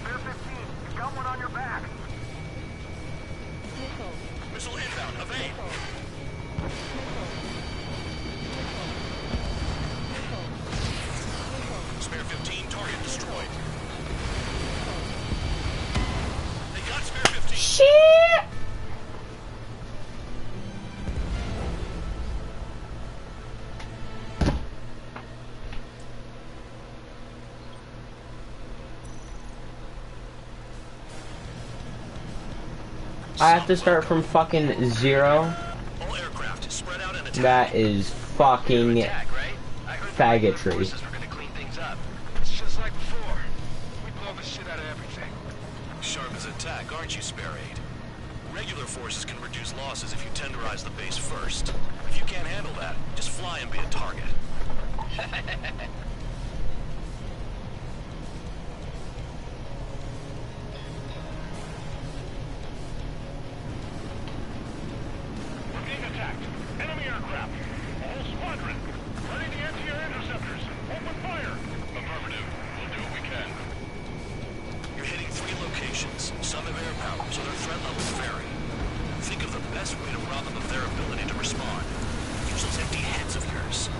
Spare 15. You got one on your back.
Missile inbound. Evade. Spare 15. Target destroyed. They got spare 15.
Shit! I have to start from fucking 0.
All aircraft spread out and attack.
That is fucking faggotry.
We're gonna clean things up. It's just like before. We blow the shit out of everything.
Sharp as attack, aren't you, Spare 8? Regular forces can reduce losses if you tenderize the base first. If you can't handle that, just fly and be a target. We're being attacked. Enemy aircraft. All squadron. Ready the anti-air interceptors. Open fire. Affirmative. We'll do what we can. You're hitting 3 locations. Some have air power, so their threat levels vary. Think of the best way to rob them of their ability to respond. Use those empty heads of yours.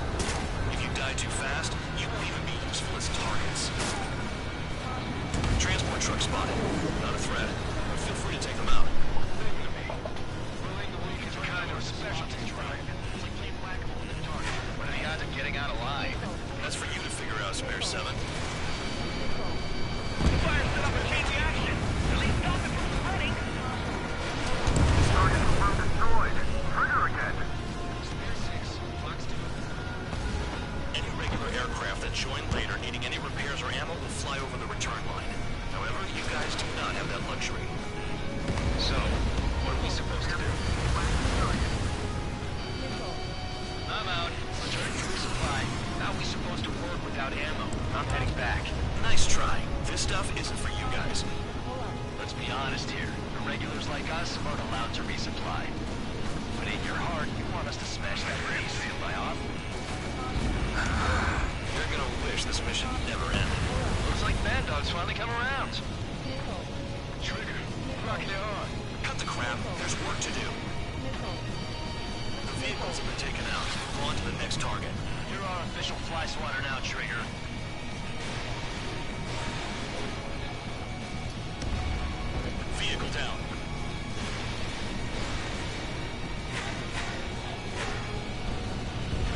If you die too fast, you won't even be useful as targets. Transport truck spotted. Not a threat, but feel free to take them out.
Bullying the weak is kind of a specialty, right? It's like playing whack-a-mole with a target. What are the odds of getting out alive?
That's for you to figure out, Spare 7.
Fire set up a chain reaction. At least stop it from spreading.
Target confirmed destroyed. Trigger again.
Any regular aircraft that join later needing any repairs or ammo will fly over the return line. However, you guys do not have that luxury.
So, what are we supposed to do? I'm out. Return to resupply. How are we supposed to work without ammo? I'm heading back.
Nice try. This stuff isn't for you guys.
Let's be honest here. The regulars like us aren't allowed to resupply. But in your heart, you want us to smash that base, am I off? It's finally come around. Trigger, rocking it hard.
Cut the crap. There's work to do. The vehicles have been taken out. Go on to the next target.
You're our official fly swatter now, Trigger.
Vehicle down.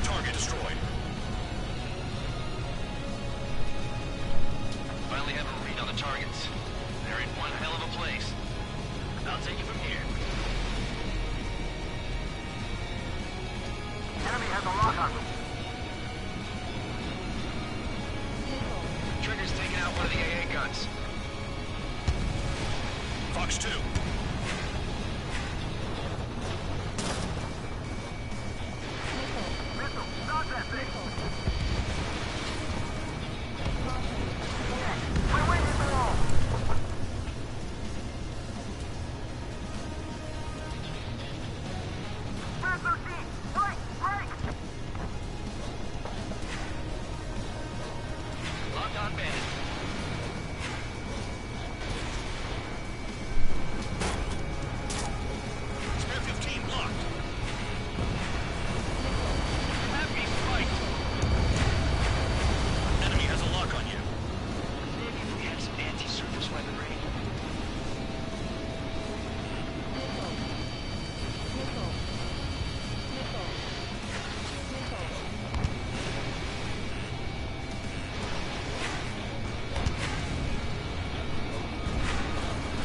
Target destroyed.
Finally have a read on the targets. They're in one hell of a place. I'll take you from here.
Enemy has a lock on them.
Trigger's taking out one of the AA guns.
Fox 2.
Missile, stop that thing! My wing hit the wall! Spear 13! Break! Break!
Locked on bandit.
Spear 15 blocked.
Have me spiked.
Enemy has a lock on you.
Maybe if we had some anti-surface weaponry.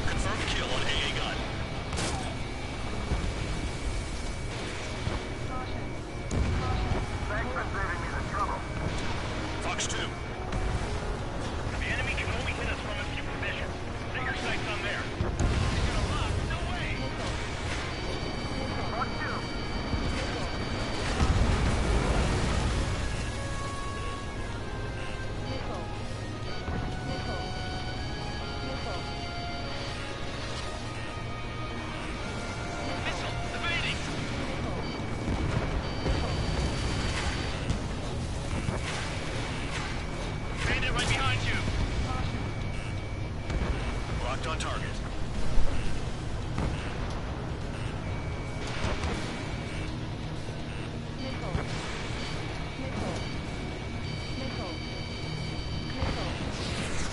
Confirmed kill on AA gun.
Thanks for saving me the trouble.
Fox 2.
The enemy can only hit us from a few positions. Set your sights on there. No way!
Fox 2.
Missile, evading! Bandit right behind you!
Locked on target.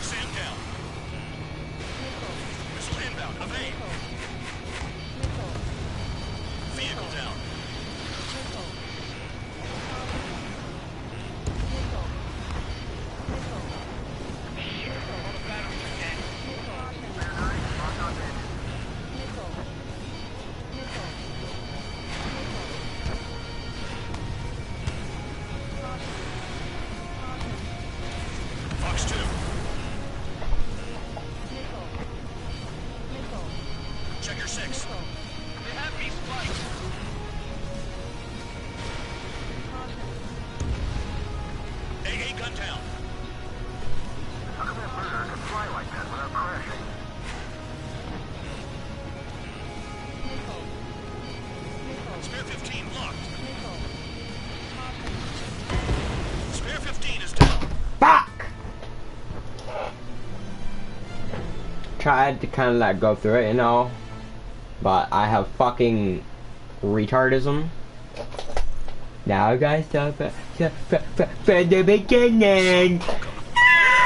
Sam down. Missile inbound. Evade. Vehicle down. Fox 2. Check your 6.
They have me spiked!
AA gun down.
How come that bird can fly like that without crashing?
Spear 15 locked. Spear 15 is down.
Fuck! Tried to kind of like go through it, you know, but I have fucking retardism. Now guys, stop it for the beginning.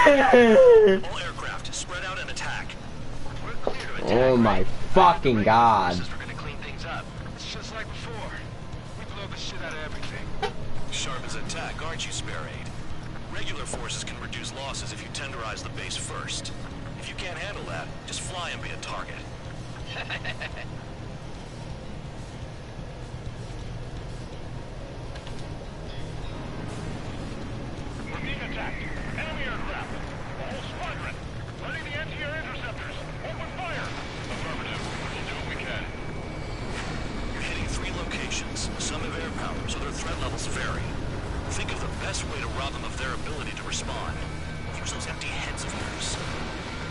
All aircraft spread out and attack.
We're clear to attack.
Oh my fucking god.
We're gonna clean things up.
It's just like before. We blow the shit out of everything.
Sharp as attack, aren't you, Spare Aid? Regular forces can reduce losses if you tenderize the base first. If you can't handle that, just fly and be a target.
We're being attacked. Enemy aircraft. The whole squadron. Running the anti-air interceptors. Open fire. Affirmative. We'll do what we can.
You're hitting 3 locations. Some have air power, so their threat levels vary. Think of the best way to rob them of their ability to respond. Use those empty heads of yours.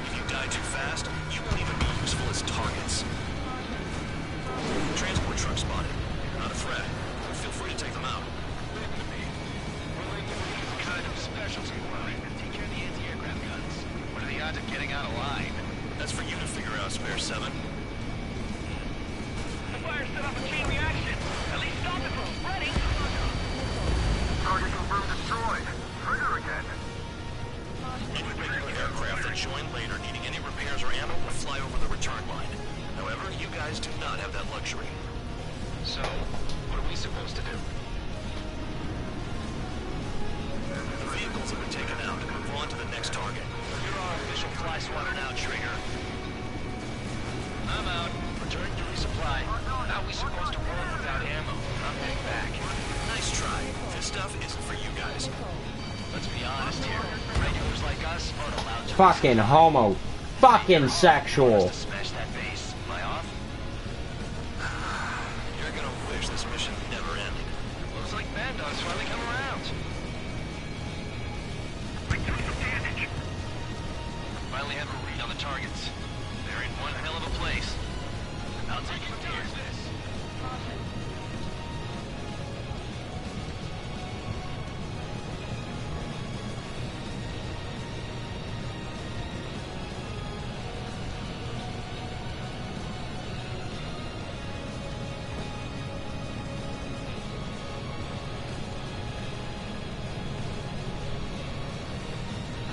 If you die too fast, you won't even be useful as targets. Transport truck spotted. Not a threat. Feel free to take them out.
Leave them to me. We're like some kind of specialty line to take care of the anti-aircraft guns. What are the odds
out of line. That's for you to figure out, Spare 7.
The fire set off a chain reaction. At least stop it from spreading.
Target confirmed destroyed. Trigger again.
Any regular aircraft that join later needing any repairs or ammo will fly over the return line. However, you guys do not have that luxury.
So, what are we supposed to do?
The vehicles have been taken out. Move on to the next target.
You're our official fly swatter now, Trigger.
I'm out. Returning to resupply. How are we supposed to work without ammo? I'm heading back.
Nice try. This stuff isn't for you guys.
Let's be honest here. Regulars like us aren't allowed to...
Fucking homo. Fucking sexual.
Smash that base. Am I off?
You're gonna wish this mission never ended.
Looks like Bandog's finally come around.
Finally have a read on the targets. They're in one hell of a place. I'll take it to this.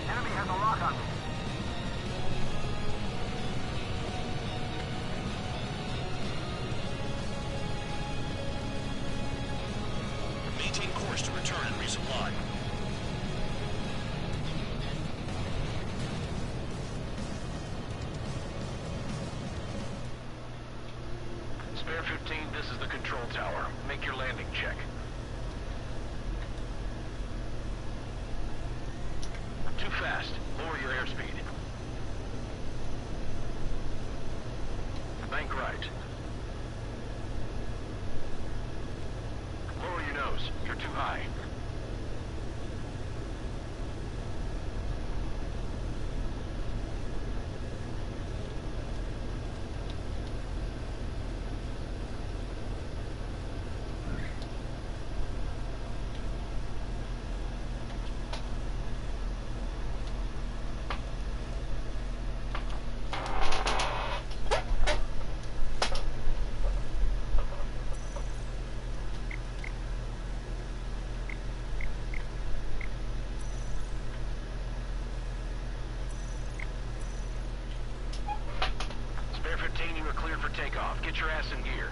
Enemy has a lock on me.
Maintain course to return and resupply.
Spare 15, this is the control tower. Make your landing check. Too fast. Lower your airspeed. Bank right. Lower your nose. You're too high. Spare 15, you are cleared for takeoff. Get your ass in gear.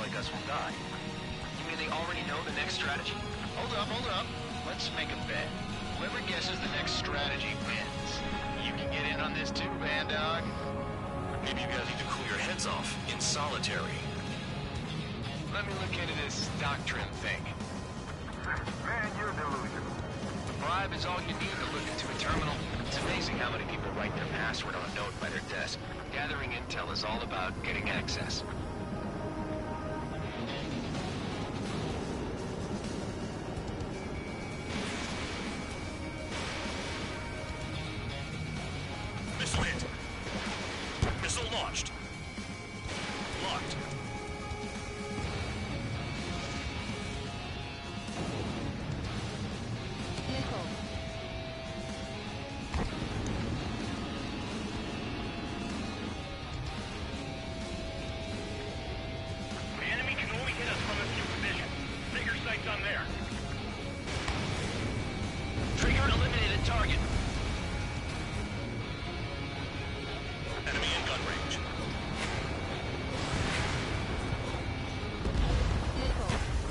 Like us will die. You mean they already know the next strategy? Hold up. Let's make a bet. Whoever guesses the next strategy wins. You can get in on this too, Bandog.
Maybe you guys need to cool your heads off in solitary.
Let me look into this doctrine thing.
Man, you're delusional.
The bribe is all you need to look into a terminal. It's amazing how many people write their password on a note by their desk. Gathering intel is all about getting access.
Missile hit. Missile launched. Locked.
The enemy can only hit us from a few positions. Trigger sights on there.
Trigger eliminated target.
Enemy in gun range.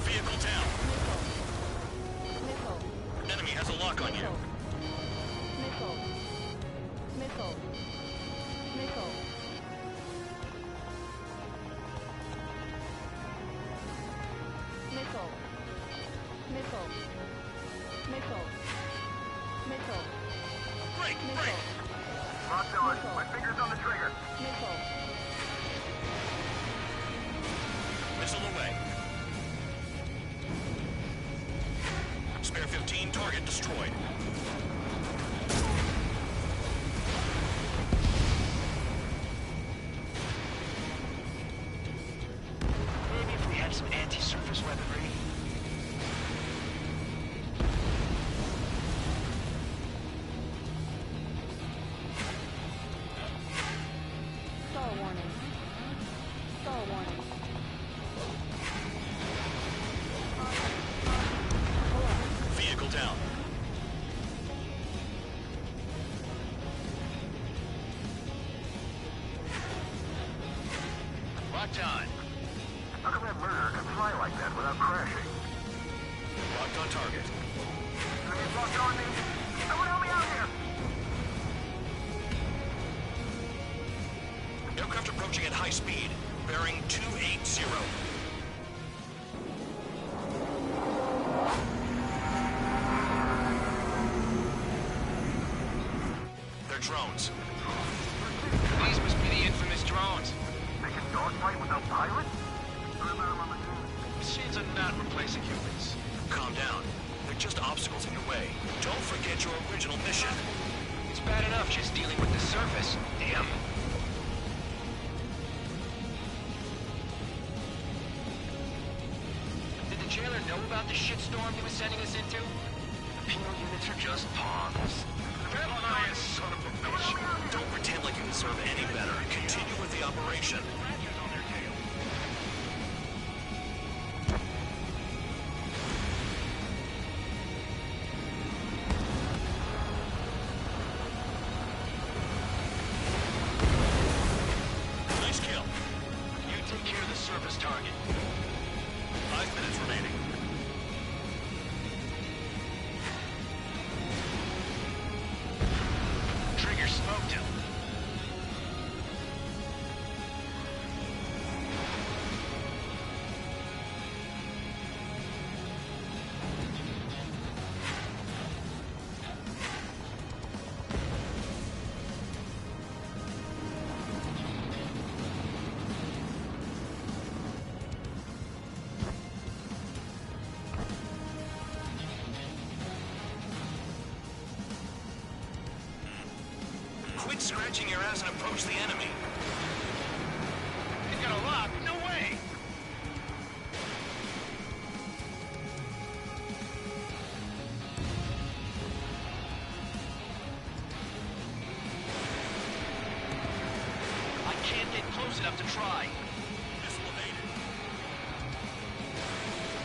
Vehicle down. Enemy has a lock on you. Break.
Locked on. My finger's on the trigger.
Missile away. Spare 15, target destroyed.
Maybe if we had some anti-surface weaponry.
Vehicle down.
Locked on.
How come that murderer can fly like that without crashing?
Locked on target.
Enemy's locked on me. Someone help me out here.
Aircraft approaching at high speed. Bearing 280. They're drones.
These must be the infamous drones.
They can dogfight without pilots?
Machines are not replacing humans.
Calm down. They're just obstacles in your way. Don't forget your original mission.
It's bad enough just dealing with the surface. Damn. Did the jailer know about the shitstorm he was sending us into? The penal units are just pawns.
Deadline, son of a bitch. Don't pretend like you deserve any better. Continue with the operation. Nice kill.
You take care of the surface target.
5 minutes remaining.
Trigger smoked him. scratching your ass and approach the enemy.
He's got a lock? No way!
I can't get close enough to try. Missile evaded.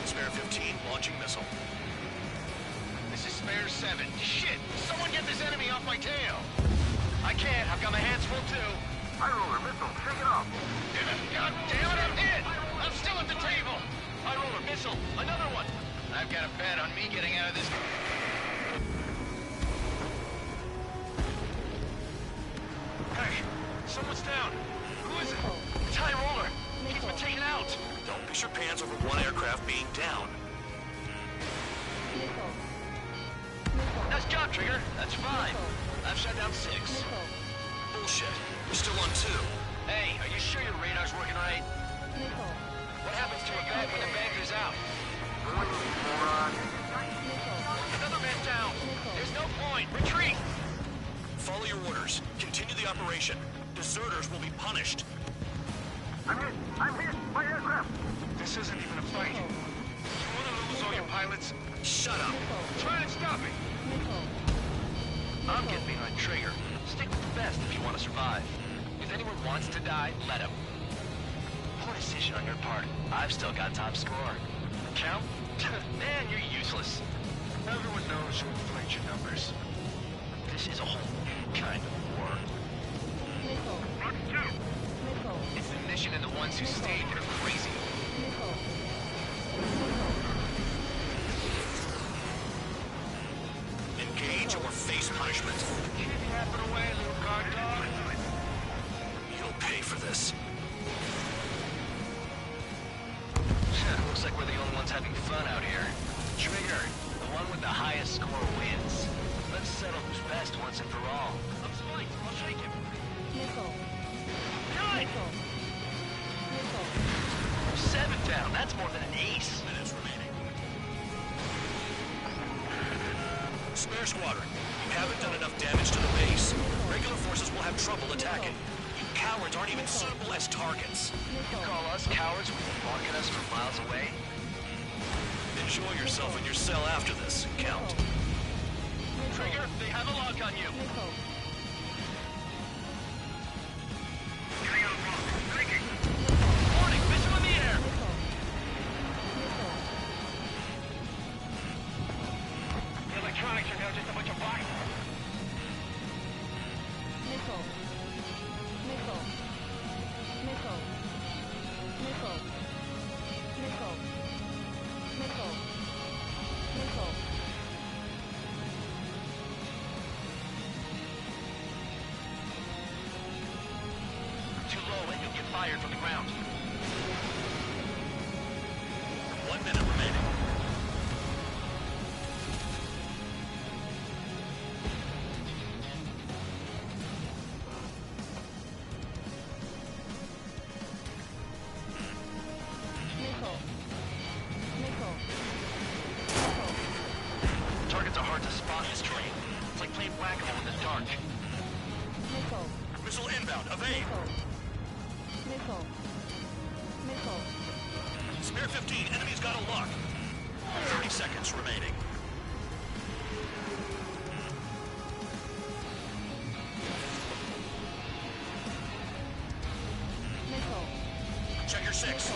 Spare 15 launching missile.
This is Spare 7. Shit! Someone get this enemy off my tail! I can't. I've got my hands full too.
High roller missile. Shake it off.
God damn it, I'm hit! I'm still at the table! High roller missile. Another one. I've got a bet on me getting out of this. Hey, someone's down. Who is it? It's High roller. He's been taken out.
Don't piss your pants over one aircraft being down.
Nice job, Trigger. That's 5. I've shut down 6.
Bullshit. We're still on 2.
Hey, are you sure your radar's working right? What happens to a bed when the banker's out? Another man down. There's no point. Retreat.
Follow your orders. Continue the operation. Deserters will be punished.
I'm hit. I'm hit. My aircraft.
This isn't even a fight. You want to lose all your pilots?
Shut up.
Try and stop me. I'm getting behind Trigger. Stick with the best if you want to survive. If anyone wants to die, let him. Poor decision on your part. I've still got top score. Count? Man, you're useless. Everyone knows who inflates your numbers. This is a whole new kind of war. It's the mission and the ones who stayed that are crazy.
Engage or face punishment.
Keep yapping away, little guard dog.
You'll pay for this.
Looks like we're the only ones having fun out here. Trigger, the one with the highest score wins. Let's settle who's best once and for all. I'm spiked. I'll shake him. Nine! 7 down. That's more than an ace.
Minutes remaining. Spare squadron, you haven't done enough damage to the base. Regular forces will have trouble attacking. You cowards aren't even suitable as targets.
You call us cowards when you're barking us from miles away?
Enjoy yourself in your cell after this, Count.
Trigger, they have a lock on you. Warning, missile in the air. The electronics are now just a bunch of bytes. Too low and you'll get fired from the ground.
1 minute remaining.
Targets are hard to spot in this terrain. It's like playing whack-a-mole in the dark.
Missile inbound. Evade. Spare 15. Enemy's got a lock. 30 seconds remaining. Check your 6.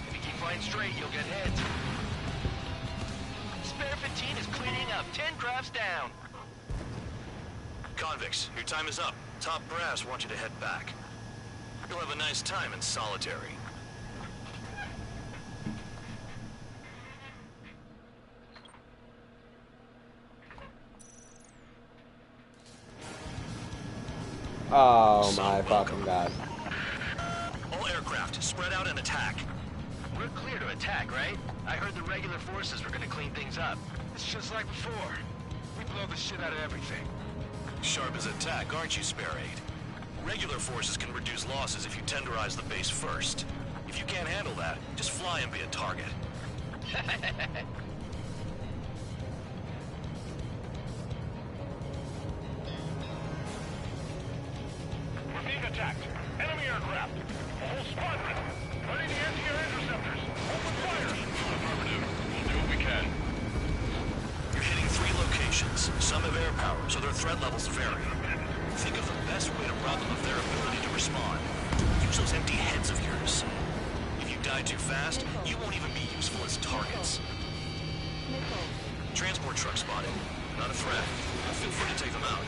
If you keep flying straight, you'll get hit. Spare 15 is cleaning up. 10 crafts down.
Convicts, your time is up. Top brass want you to head back. You'll have a nice time in solitary.
Oh my fucking god.
All aircraft, spread out and attack.
We're clear to attack, right? I heard the regular forces were gonna clean things up. It's just like before. We blow the shit out of everything.
Sharp as a tack, aren't you, Spare 8? Regular forces can reduce losses if you tenderize the base first. If you can't handle that, just fly and be a target.
We're being attacked. Enemy aircraft. A whole squadron. Running the anti-air interceptors. Open fire. Affirmative. We'll do what we can.
You're hitting 3 locations. Some have air power, so their threat levels vary. Think of the best way to rob them of their ability to respond. Use those empty heads of yours. If you die too fast, you won't even be useful as targets. Transport truck spotted. Not a threat. Feel free to take them out.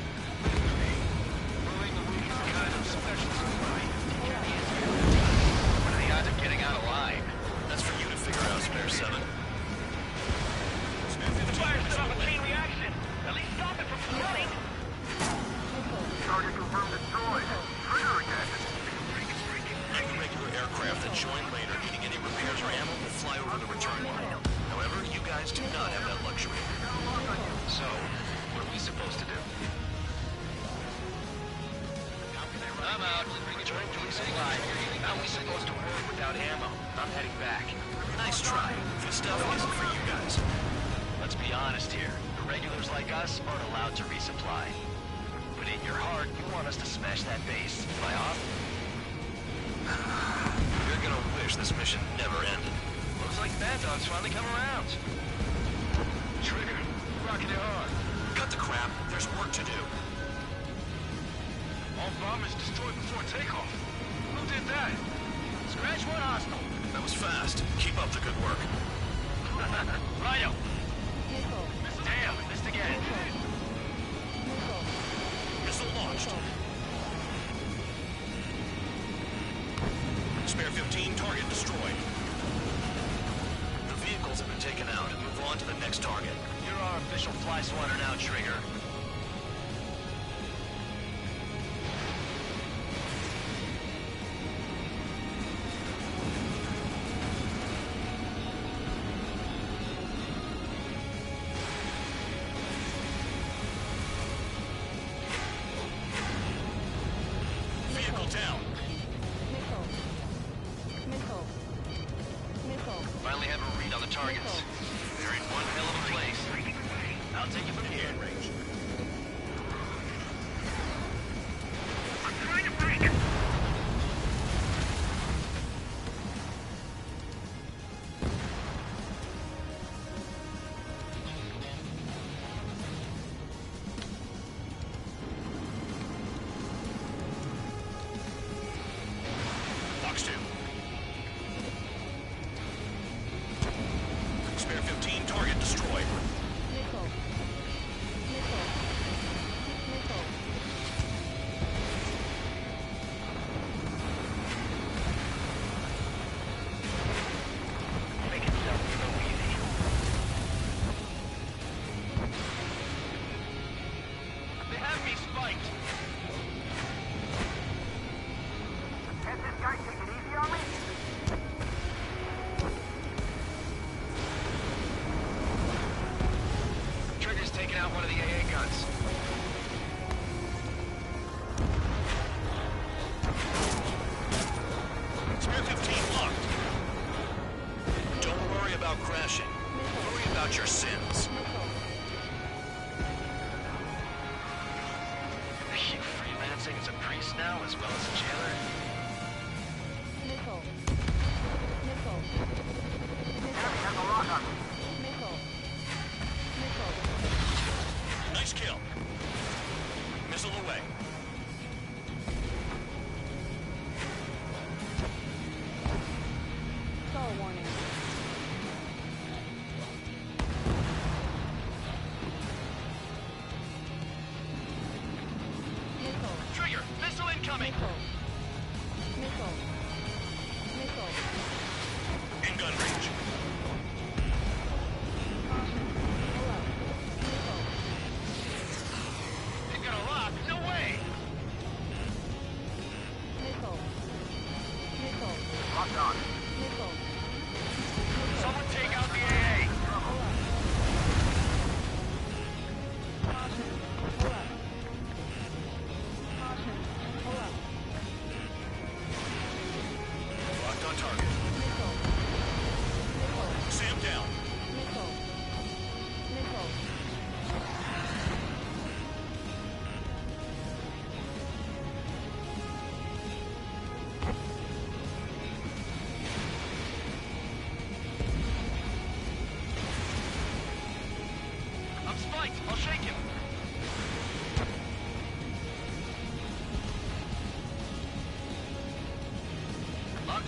What are the odds of getting out alive?
That's for you to figure out, Spare 7.
The fire set off a chain reaction. At least stop it from spreading.
Target confirmed destroyed. Trigger again.
Any regular aircraft that join later needing any repairs or ammo will fly over the return line. However, you guys do not have that luxury.
So, what are we supposed to do? I'm out. Returning to resupply. How are we supposed to work without ammo? I'm heading back.
Nice try. This stuff isn't for you guys.
Let's be honest here. The regulars like us aren't allowed to resupply. But in your heart, you want us to smash that base. Am I off?
You're gonna wish this mission never ended.
Looks like Bad Dog's finally come around. Trigger, rocking it hard.
Cut the crap. There's work to do.
All bombers destroyed before takeoff. Who did that? Scratch one hostile.
That was fast. Keep up the good work.
Rhino. Damn, missed again.
Missile launched. Spare 15, target destroyed. The vehicles have been taken out. Move on to the next target.
You're our official fly swatter now, Trigger.
Vehicle down.
Finally have a read on the targets. They're in one hell of a place. I'll take it from here.
I'm trying to break.
Box 2. Spare 15, target destroyed.
Make it sound so easy. They have me spiked.
Can't this guy take it easy on me?
Trigger's taking out one of the AA guns.
Spare 15 locked. Don't worry about crashing. Worry about your sins.
Are you freelancing as a priest now as well as a jailer?
Enemy has a lock on me.
Nice kill. Missile away.
Trigger, missile incoming.
In gun range.
They've got a lock. No way.
Locked on.
Someone take out the AA.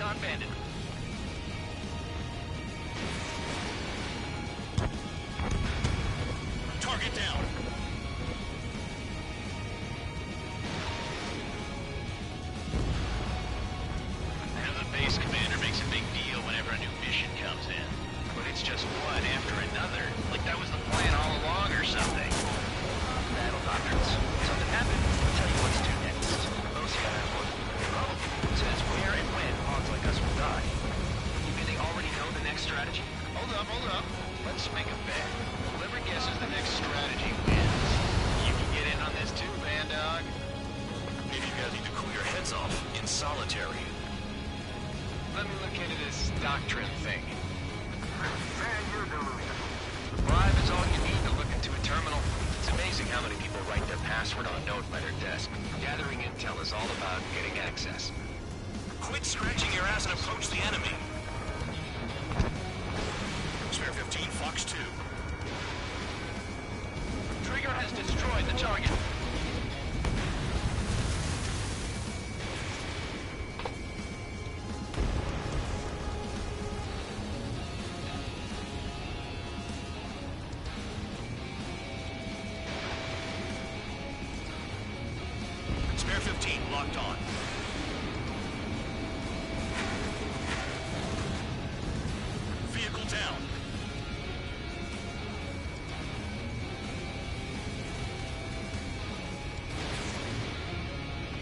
Recon bandit.
Target down.
Now the base commander makes a big deal whenever a new mission comes in. But it's just one after another. Like that was the plan all along or something.
Battle doctrines. Something happened. I'll tell you what's to next. OCN says where and when hogs like us will die.
You mean they already know the next strategy? Hold up. Let's make a bet. Whoever guesses the next strategy wins. You can get in on this too, Bandog.
Maybe you guys need to cool your heads off in solitary.
Let me look into this doctrine thing.
Man, you're delusional.
The bribe is all you need to look into a terminal. It's amazing how many people write their password on a note by their desk. Gathering intel is all about getting access.
Quit scratching your ass and approach the enemy. Spare 15, Fox 2.
Trigger has destroyed the target.
Spare 15, locked on. Vehicle down.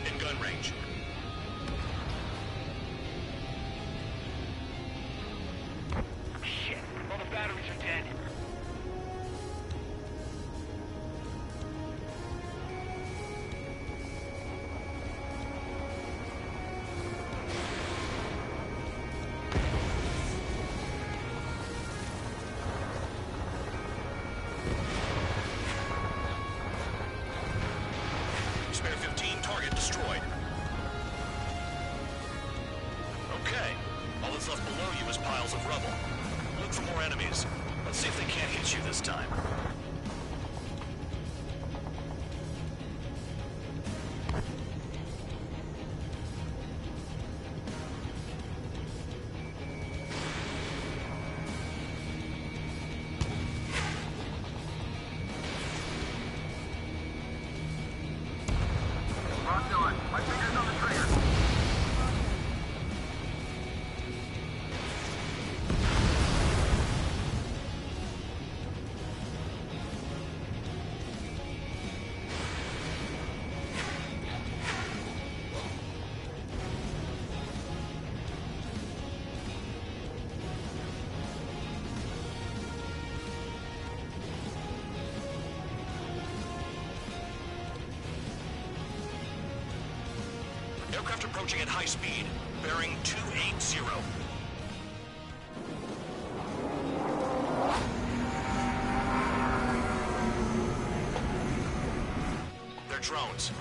In gun range.
Shit, all the batteries are dead.
Spare 15, target destroyed. Okay. All that's left below you is piles of rubble. Look for more enemies. Let's see if they can't hit you this time.
Locked on. My finger's on the trigger.
Aircraft approaching at high speed. Bearing 280. They're drones.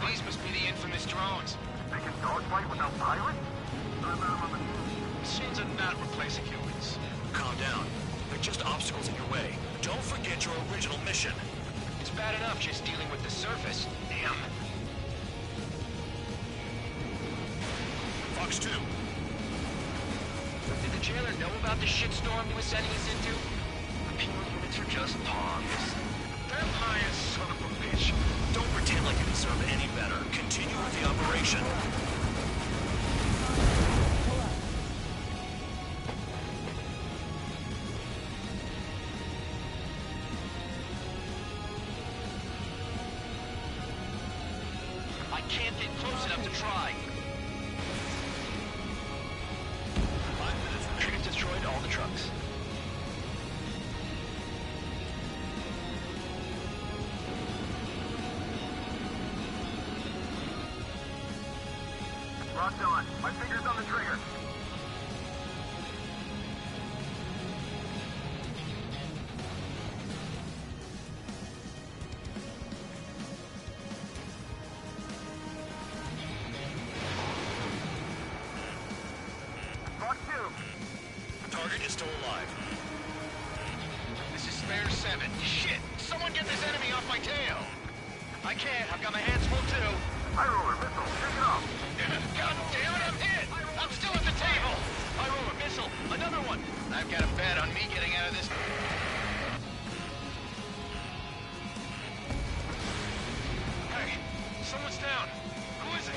These must be the infamous drones.
They can dogfight without pilots?
Machines are not replacing humans.
Calm down. They're just obstacles in your way. Don't forget your original mission.
It's bad enough just dealing with the surface. Damn.
Fox 2.
Did the jailer know about the shitstorm he was sending us into? The penal units are just pawns.
That lion son of a bitch. Don't pretend like you deserve any better. Continue with the operation.
I can't get close enough to try.
5 minutes.
Trigger's destroyed all the trucks.
Locked on. My finger's on the trigger. Fox 2.
Target is still alive.
This is Spare 7. Shit! Someone get this enemy off my tail! I can't. I've got my hands full too.
High roller, missile, take it off.
God damn it, I'm hit! I'm still at the table! High roller, missile, another one! I've got a bet on me getting out of this. Hey, someone's down. Who is it?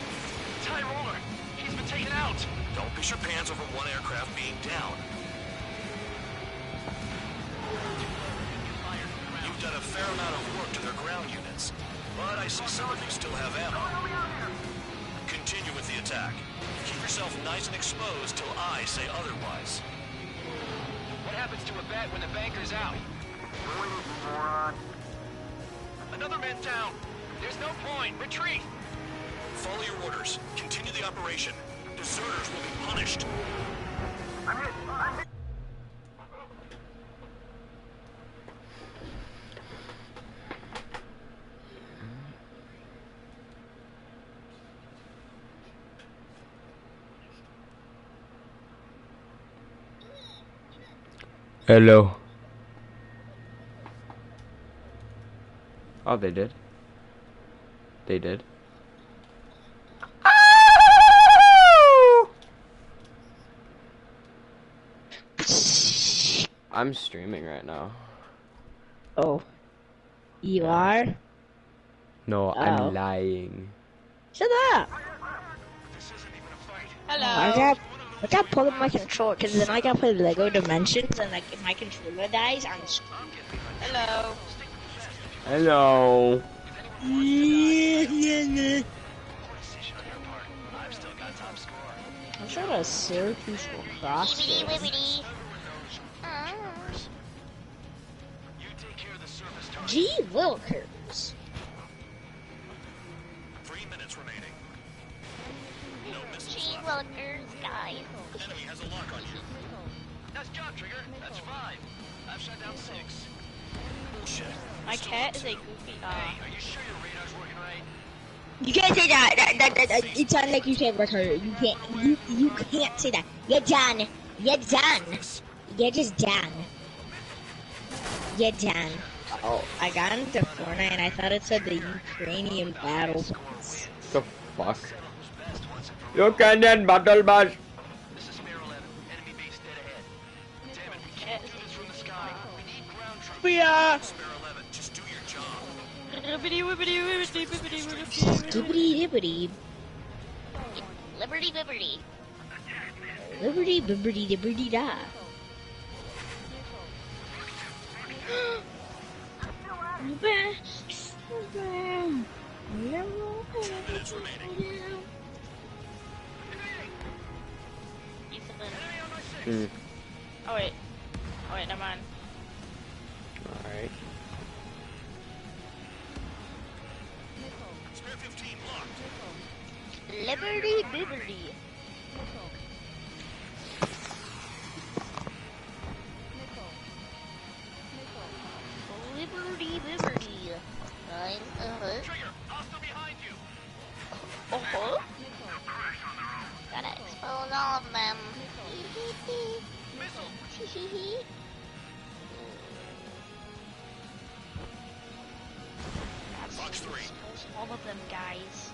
It's High roller. He's been taken out.
Don't piss your pants over one aircraft being down. You've done a fair amount of work to their ground units, but I see some of you still have ammo. Continue with the attack. Keep yourself nice and exposed till I say otherwise.
What happens to a bet when the banker's out?
Moron.
Another man down. There's no point. Retreat.
Follow your orders. Continue the operation. Deserters will be punished.
I'm hit. I'm hit.
Hello. Oh, they did. They did. I'm streaming right now.
Oh. You are?
No,
Oh.
I'm lying.
Shut up!
Hello.
I got pulled up my controller because then I got play Lego Dimensions and like if my controller dies, I'm screwed.
Hello.
Hello.
I'm sure a Syracuse will cross
Wibbity
this.
wibbity.
Gee Willikers.
3 minutes remaining. No missiles
Gee
left.
willikers, guys.
Enemy has a lock on you.
Nice job, Trigger. That's 5. I've shut down 6.
Bullshit.
My cat is a goofy dog.
Are you sure your radar's working right?
You can't say that. It sounds like you said retarded. You can't say that. You're done. You're done. You're just done. You're done. Oh, I got into Fortnite and I thought it said the Ukrainian battle bus.
The fuck? You can then battle bus.
This is Sparrow 11. Enemy base dead ahead. Damn it, we can't do this from the sky. We need ground troops.
We are.
Sparrow 11, just do your job.
Wibbity wibbity wibbity wibbity wibbity.
Skibbity dibbity.
Liberty bibbity.
Liberty bibbity dibbity da.
Minutes remaining.
Hmm.
Oh wait, never mind.
Alright.
Spare 15 locked.
Liberty bibbity. Liberty bibbity. Guys,
Trigger, hostile behind you.
Gotta expose all of them.
Missile.
Fox 3.
All of them, guys.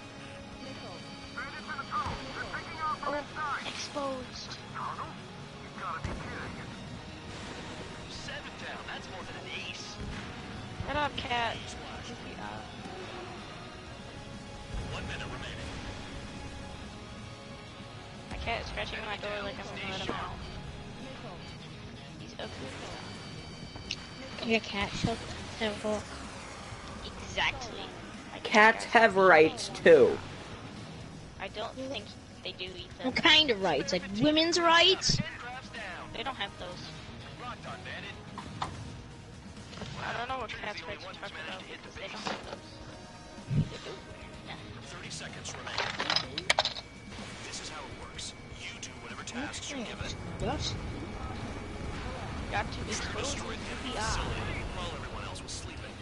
Exposed.
7 down. That's more than an ace.
Shut up, cat.
1 minute remaining.
My cat is scratching my door like I'm gonna let him out. He's okay.
Your cat should have.
Exactly.
Cats have rights too.
I don't think they do, Ethan.
What kind of rights? Like women's rights?
They don't have those. I don't know what cat's rights you're talking about because they don't have those.
30 seconds remaining. This is how it works. You do whatever tasks you're given.
What?
Got to expose
Destroy the
the
enemy
eye.
facility while everyone else was sleeping.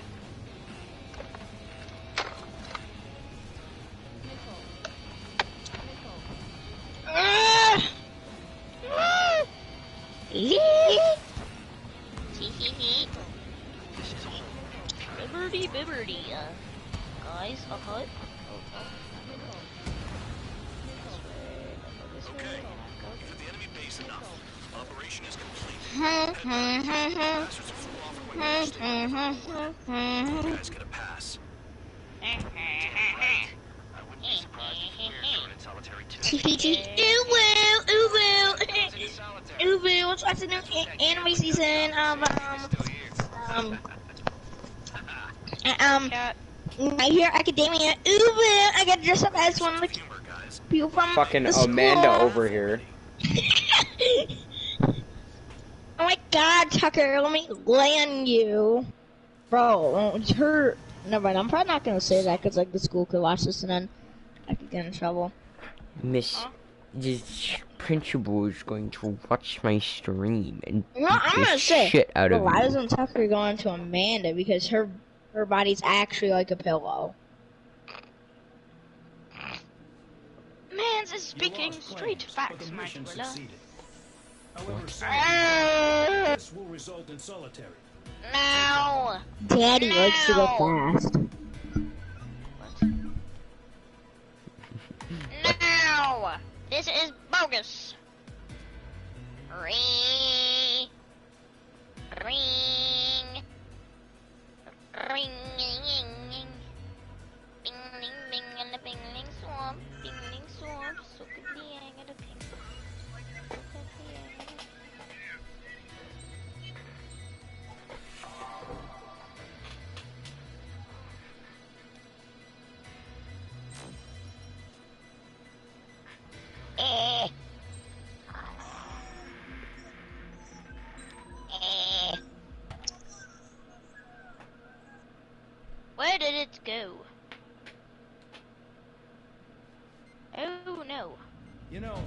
Liberty bibberty, guys,
Okay, you're at the enemy base enough. Operation is complete. You guys get a pass. I wouldn't be surprised if we're doing it solitary too.
TPT. Uwu. What's the new anime season of My Hero Academia. Uwu. I got to dress up as one of the people from
fucking
the school.
Amanda over here.
Oh my God, Tucker, let me land you. Bro, her... Never mind, I'm probably not gonna say that because like the school could watch this and then I could get in trouble.
Miss, this principal is going to watch my stream and
You know, I'm gonna say,
shit out of
why
you.
doesn't Tucker go into Amanda? Because her body's actually like a pillow.
Man's is speaking straight facts, my gorilla.
However, this will result in solitary.
No!
Daddy likes to go fast.
No! This is bogus! Ring! Ring! Ring! Bing, ling, bing, and a bing, ling, swamp. Bing, ling, swamp. So could be and a ping. So could be and a Where did it go? Oh no.
You know,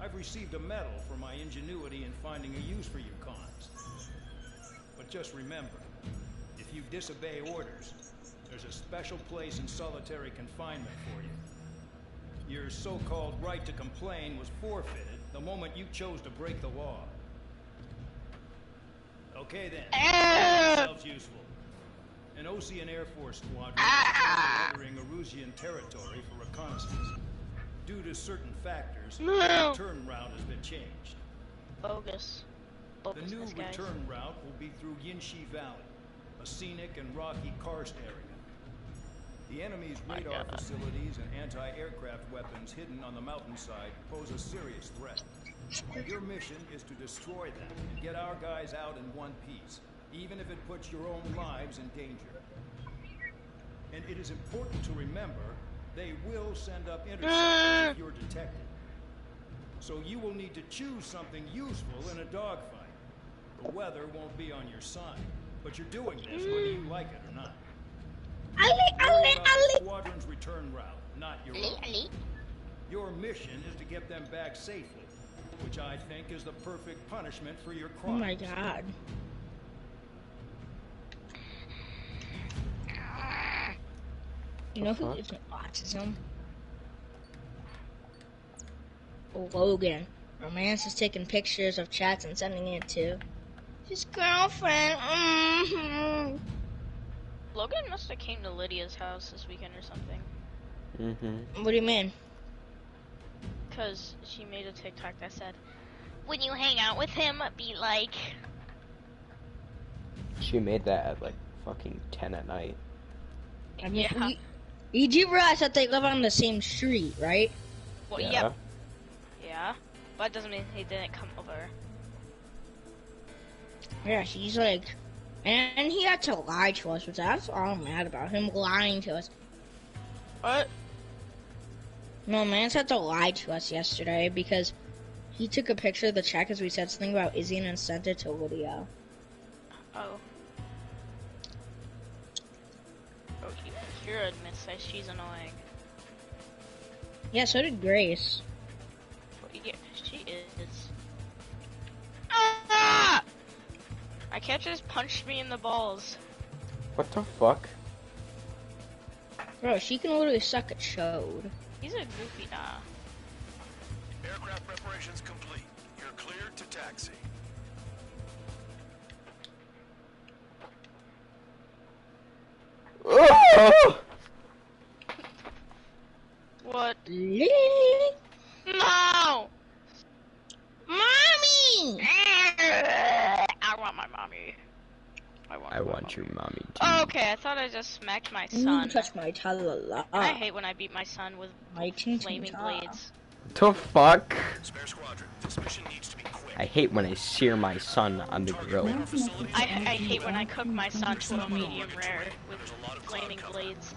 I've received a medal for my ingenuity in finding a use for you cons. But just remember, if you disobey orders, there's a special place in solitary confinement for you. Your so-called right to complain was forfeited the moment you chose to break the law. Okay then, make yourselves useful. An Osean Air Force squadron is entering Erusian territory for reconnaissance. Due to certain factors, the return route has been changed.
Bogus.
The new return route will be through Yinshi Valley, a scenic and rocky karst area. The enemy's radar facilities and anti-aircraft weapons hidden on the mountainside pose a serious threat. Your mission is to destroy them and get our guys out in one piece, even if it puts your own lives in danger. And it is important to remember, they will send up interceptors if you're detected. So you will need to choose something useful in a dogfight. The weather won't be on your side, but you're doing this whether you like it or not. The squadron's return route, not your own. Your mission is to get them back safely, which I think is the perfect punishment for your crimes.
Oh my God. You know who gives me autism? Logan. Romance is taking pictures of chats and sending it to his girlfriend.
Logan must have came to Lydia's house this weekend or something.
What do you mean?
Because she made a TikTok that said, when you hang out with him, be like...
She made that at like fucking 10 at night.
I mean, you do realize that they live on the same street, right?
Well, yeah. Yeah, but that doesn't mean he didn't come over.
Yeah, he's like... And he had to lie to us, which that's all I'm mad about, him lying to us.
What?
No, Mance had to lie to us yesterday because he took a picture of the check as we said something about Izzy and sent it to Lydia.
Oh. Oh, Kira admits that she's annoying.
Yeah, so did Grace.
Yeah, she is. Ah! My cat just punched me in the balls.
What the fuck?
Bro, she can literally suck a chode.
He's a goofy nah.
Aircraft preparations complete. You're cleared to taxi.
Oh! Airstream Mommy 2.
Oh, okay, I thought I just smacked my son.
You touch my talala.
I hate when I beat my son with
my
flaming blades.
The fuck?
Spare squadron, this mission needs to be quick.
I hate when I sear my son on the grill.
I hate when I cook my son to a medium rare with flaming blades.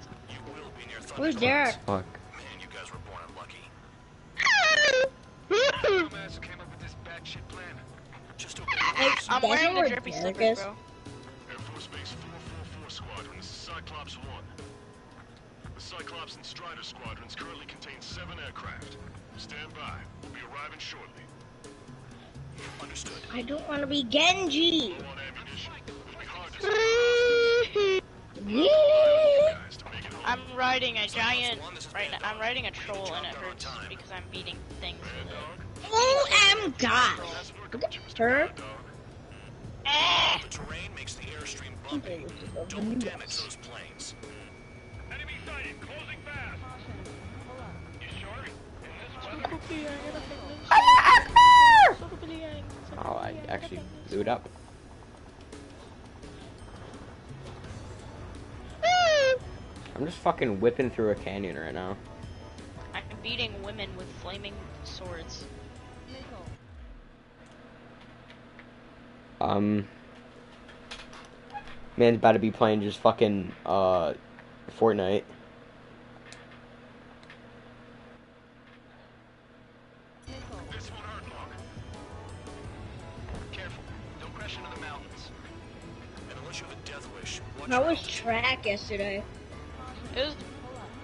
Where's Derek?
Fuck.
Man, you guys were born unlucky.
I'm wearing the drippy slippers, bro.
Air Force Base 444 Squadron, this is Cyclops 1. The Cyclops and Strider squadrons currently contain 7 aircraft. Stand by. We'll be arriving shortly.
Understood.
I don't want to be Genji.
I'm riding a giant right now. I'm riding a troll and it hurts because I'm beating things with it.
Oh, God. Look at her.
The terrain makes the airstream bumpy. Don't damage those planes.
Enemy sighted, closing fast. You sure?
Oh, I actually blew it up. I'm just fucking whipping through a canyon right now.
I'm beating women with flaming swords.
Man's about to be playing just fucking, Fortnite.
Careful. Don't crash into the mountains. And unless you have a death wish, watch
How was track yesterday?
It was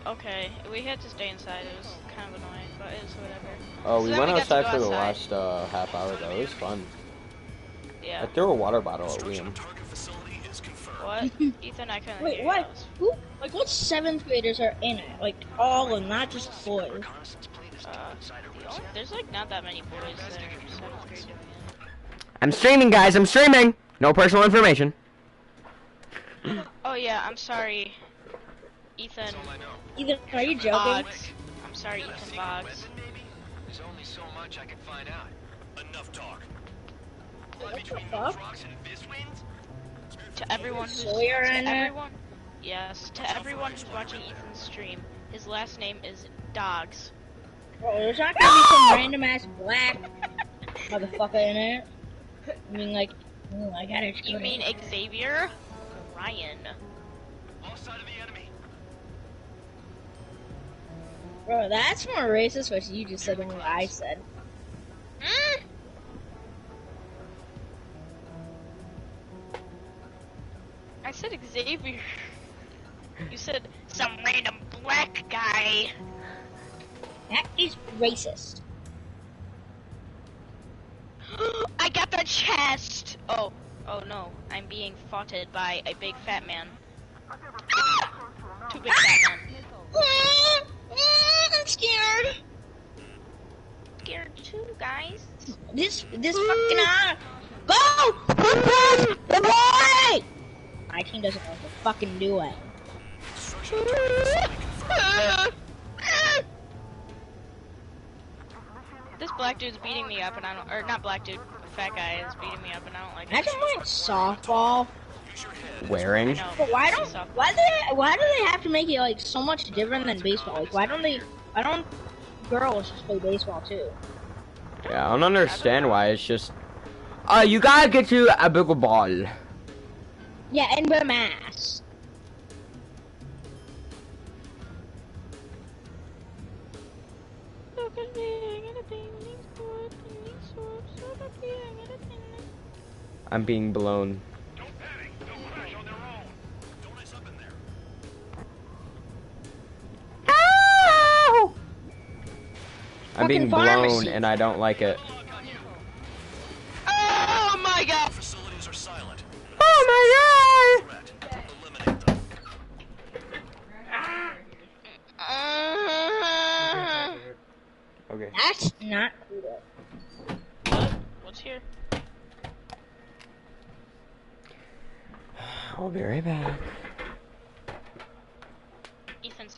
okay. We had to stay inside. It was kind of annoying, but it was whatever.
Oh,
So
we
then
went
got to
outside
go
for the
outside.
last, half hour though. It was fun.
Yeah.
I threw a water bottle at Liam.
What? Ethan, I couldn't
Wait,
hear
what?
you.
Who? Like, what 7th graders are in it? Like, all of them, not just boys.
There's like not that many boys that are 7th grade doing it.
I'm streaming, guys. I'm streaming. No personal information.
Oh yeah, I'm sorry, Ethan.
Ethan, are you joking?
Boggs. I'm sorry, Ethan Boggs.
There's only so much I can find out. Enough talk.
What the fuck?
To everyone who's
Sawyer in it?
everyone, yes, to everyone who's watching Ethan's stream, his last name is Dogs.
Bro, there's not gonna be some random ass black motherfucker in it. I mean, like, ooh, I gotta.
You mean Xavier? Ryan.
Bro, that's more racist what you just said than what I said.
I said Xavier. You said some random black guy.
That is racist.
I got the chest! Oh no. I'm being foughted by a big fat man. Two big fat men.
I'm scared.
Scared too, guys.
This fucking Go! The boy! My team doesn't know what to fucking do it.
This black dude's beating me up and I don't, or not black dude, fat guy is beating me up and I don't like it.
Imagine playing softball.
Wearing?
But why do they have to make it like so much different than baseball? Like why don't girls just play baseball too?
Yeah, I don't understand why. It's just, you gotta get to a bigger ball.
Yeah, and wear masks.
I'm being blown. I'm being blown and I don't like it.
Oh my god!
Facilities are silent.
Oh my god! Okay.
That's not cool.
What? What's here?
I'll be right back.
Ethan's.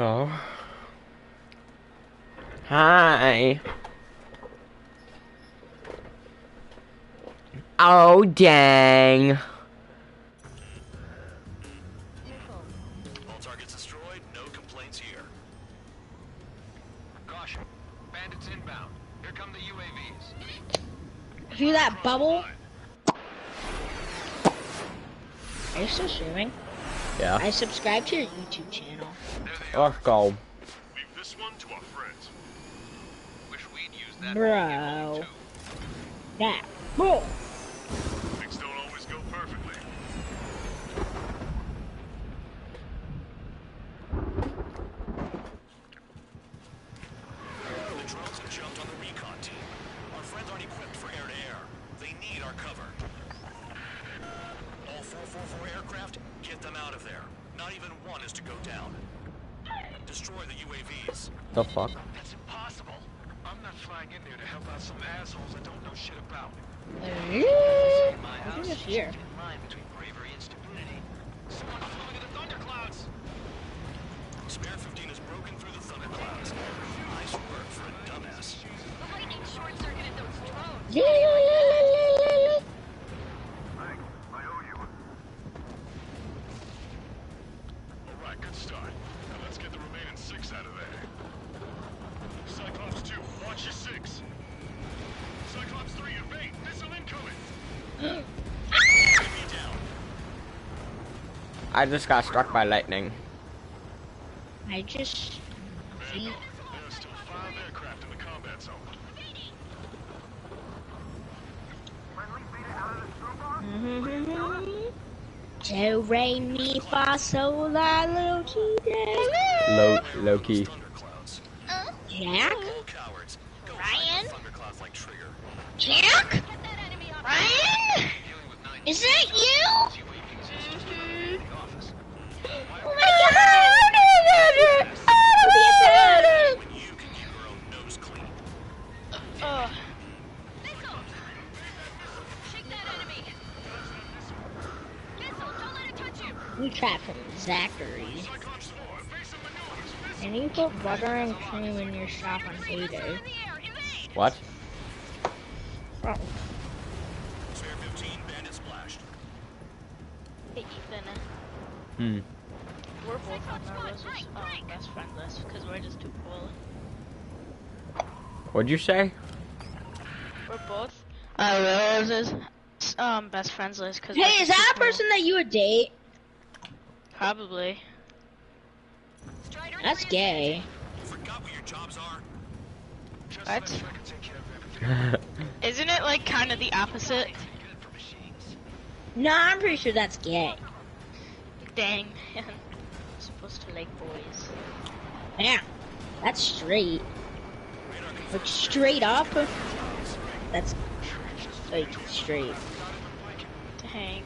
Oh. Hi. Oh, dang.
All targets destroyed, no complaints here.
Caution. Bandits inbound. Here come the UAVs.
Hear that bubble? Are you still streaming?
Yeah.
I subscribe to your YouTube channel.
Let's go.
Leave this one to our friends.
Wish we'd use that.
Bro. That. Bro.
Things don't always go perfectly.
The drones have jumped on the recon team. Our friends aren't equipped for air-to-air. They need our cover. All 444 aircraft, get them out of there. Not even one is to go down. Destroy the UAVs.
The fuck?
That's impossible. I'm not flying in there to help out some assholes I don't know shit about.
Who's just here?
Line between bravery and stupidity. Someone flew into the thunderclouds.
Spare 15 has broken through the thunderclouds. Nice work for a dumbass.
The lightning short-circuited those drones.
Thanks. I owe you. Alright, good start. Now let's get the remaining 6 out of there. Cyclops 2, watch your 6. Cyclops 3, evade. Missile incoming.
Enemy down.
I just got struck by lightning.
I just see.
There are still 5 aircraft in the combat zone.
Do, re, mi, fa, sol, la, lo, ti, de.
Loki.
Jack?
Cowards. Go
Ryan?
thunderclouds like Trigger.
Jack? Ryan? Is that you? Oh my god! Oh,
When you can keep your own nose clean.
Shake that enemy. Missile, don't let it touch you.
We trapped from Zachary. And you put butter and cream in your shop on payday.
What?
Oh.
Spare 15, bandit splashed.
Hey, Ethan.
Hmm.
We're both on Narwhal's best friend list because we're just too cool.
What'd you say?
We're both Narwhal's best friends list because.
Hey, is that a person that you would date?
Probably.
That's gay.
You forgot what your jobs are?
What? Isn't it like kind of the opposite?
No, I'm pretty sure that's gay.
Dang, man. I'm supposed to like boys.
Yeah, that's straight. Like straight up. That's like straight.
Dang.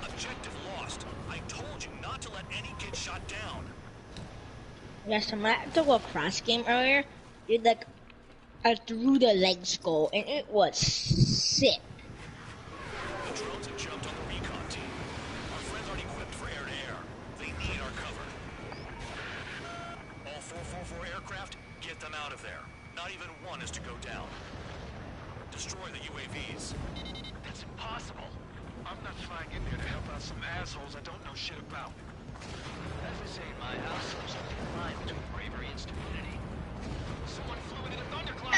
Objective lost. I told you not to let any get shot down.
Yes, I'm at the lacrosse game earlier. Did like a through the legs goal, and it was sick.
The drones have jumped on the recon team. Our friends aren't equipped for air-to-air. They need our cover. All 444 aircraft, get them out of there. Not even one is to go down. Destroy the UAVs.
That's impossible. I'm not flying in there to help out some assholes I don't know shit about. As I say in my house, there's a thin line between bravery and stupidity. Someone flew into the thundercloud.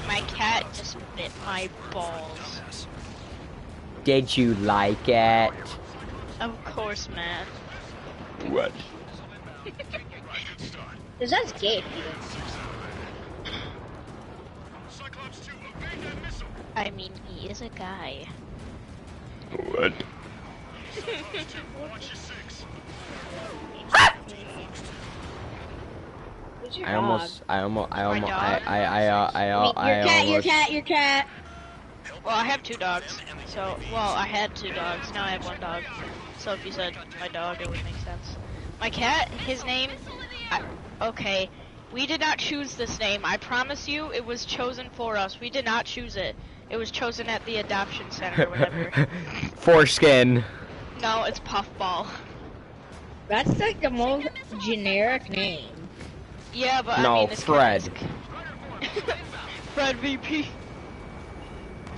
My cat just bit my balls.
Did you like it?
Of course, man.
What?
Cause that's gay.
I mean, he is a guy.
What?
Who's your
I
dog?
almost.
Your cat.
Well, I have 2 dogs. So, well, I had 2 dogs. Now I have 1 dog. So if you said my dog, it would make sense. My cat, his name. Okay, we did not choose this name. I promise you, it was chosen for us. We did not choose it. It was chosen at the adoption center or whatever.
Foreskin.
No, it's Puffball.
That's like the most generic name.
Yeah, but
No,
I mean, it's
Fred.
Fred VP.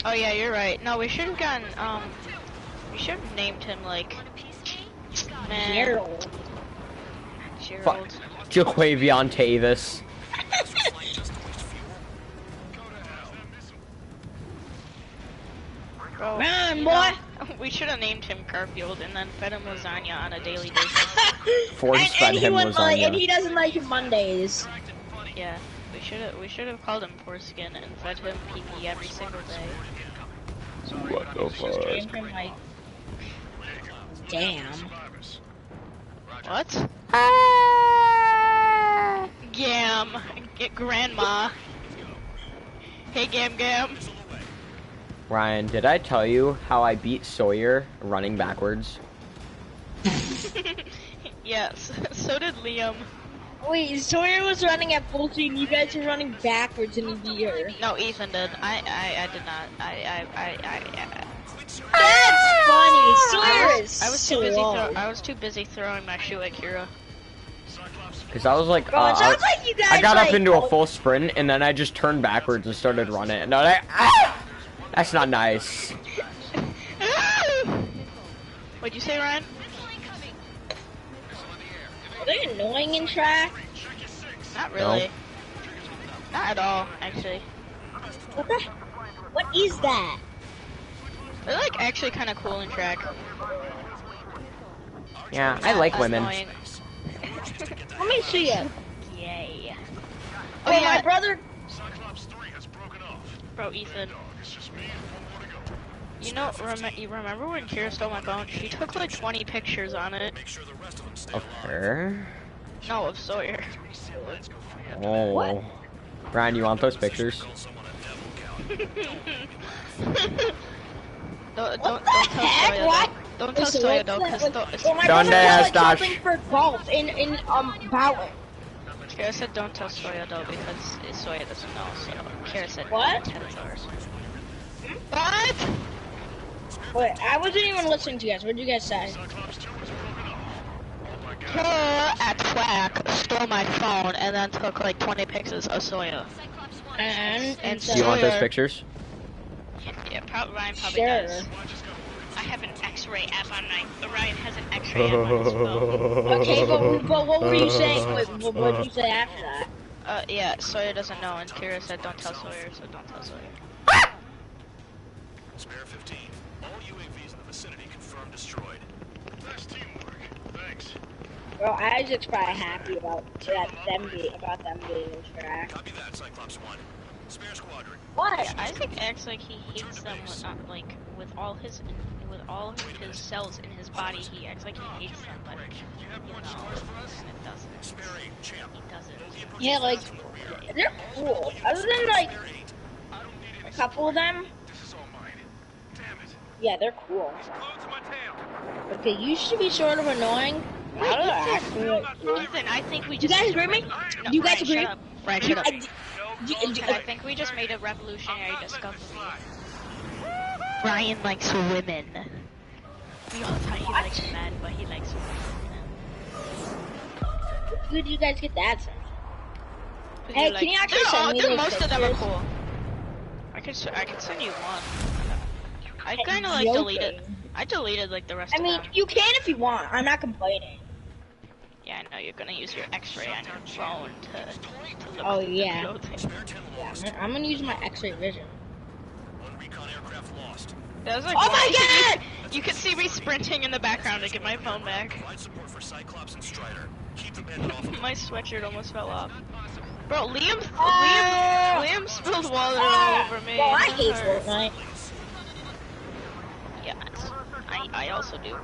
Oh yeah, you're right. No, we should have gotten, we should have named him like, man.
Gerald.
Gerald.
Jaquavion Tavis.
Bro,
Run, boy!
We should have named him Garfield and then fed him lasagna on a daily basis.
Force fed him lasagna.
And he doesn't like Mondays.
Yeah, we should have called him Foreskin and fed him pee every single day.
What the fuck?
Named him like, damn.
What? Gam. Get grandma. Hey, Gam Gam.
Ryan, did I tell you how I beat Sawyer running backwards?
Yes, so did Liam.
Wait, Sawyer was running at full speed and you guys were running backwards and he beat her.
No, Ethan did. I did not.
That's funny. Sawyer is
I was too busy throwing my shoe at Kira.
Cause I was like,
Bro, it sounds like you guys
I got up
like-
into a full sprint and then I just turned backwards and started running. No, that's not nice.
What'd you say, Ryan?
Are they annoying in track?
Not really. Not at all, actually.
What is that?
They're like actually kind of cool in track.
Yeah, I like women.
Annoying.
Let me see you.
Yay.
Oh, yeah. My brother.
Bro, Ethan. You know, you remember when Kira stole my phone? She took like 20 pictures on it.
Of her?
No, of Sawyer.
Oh.
What?
Ryan, you want those pictures?
Don't tell Sawyer.
What?
Don't tell Sawyer though, because
my brother was like jumping for golf in Bowling.
Kira said don't tell Sawyer though because Sawyer doesn't know. So Kira said
what?
What?
Wait, I wasn't even listening to you guys. What did you guys say?
Kira at track stole my phone and then took like 20 pictures of Sawyer. And
Do you want those pictures?
Yeah, Ryan probably does. I have an X-ray app on my. Ryan has an X-ray app on his phone.
Okay, but what were you saying? Wait, what did you say after that?
Yeah, Sawyer doesn't know, and Kira said don't tell Sawyer, so don't tell Sawyer.
Spare 15. All UAVs in the vicinity confirmed destroyed.
Nice teamwork. Thanks.
Bro, Isaac's probably happy about them being in track.
Copy that, Cyclops 1. Spare squadron.
What?
Yeah, Isaac acts like he hates them with all his cells in his body. He acts like he hates them, but and it doesn't. He doesn't.
Yeah, like they're cool. Other than like a couple of them. Yeah, they're cool. But they used to be sort of annoying.
Ethan, I think we just.
You guys agree with me?
No,
Do you guys agree?
Ryan, shut up.
I
think we just made a revolutionary discovery. Ryan likes women. We all thought he likes men, but he likes women.
Where did you guys get that from? Hey,
Like,
can you actually send me those
most of them are
pictures?
cool. I can send you one. I kind of like deleted. I deleted like the rest
I
of
mean,
them.
you can if you want. I'm not complaining.
Yeah, I know you're gonna use your X-ray on your phone to look
Oh
at the
yeah.
clothing.
Yeah, I'm gonna use my X-ray vision.
That was like
Oh my
God! You could see me sprinting in the background to get my phone back. My sweatshirt almost fell off. Bro, Liam spilled water all over me.
Well, I
It
hate
hurt.
Fortnite.
Yeah, I also do.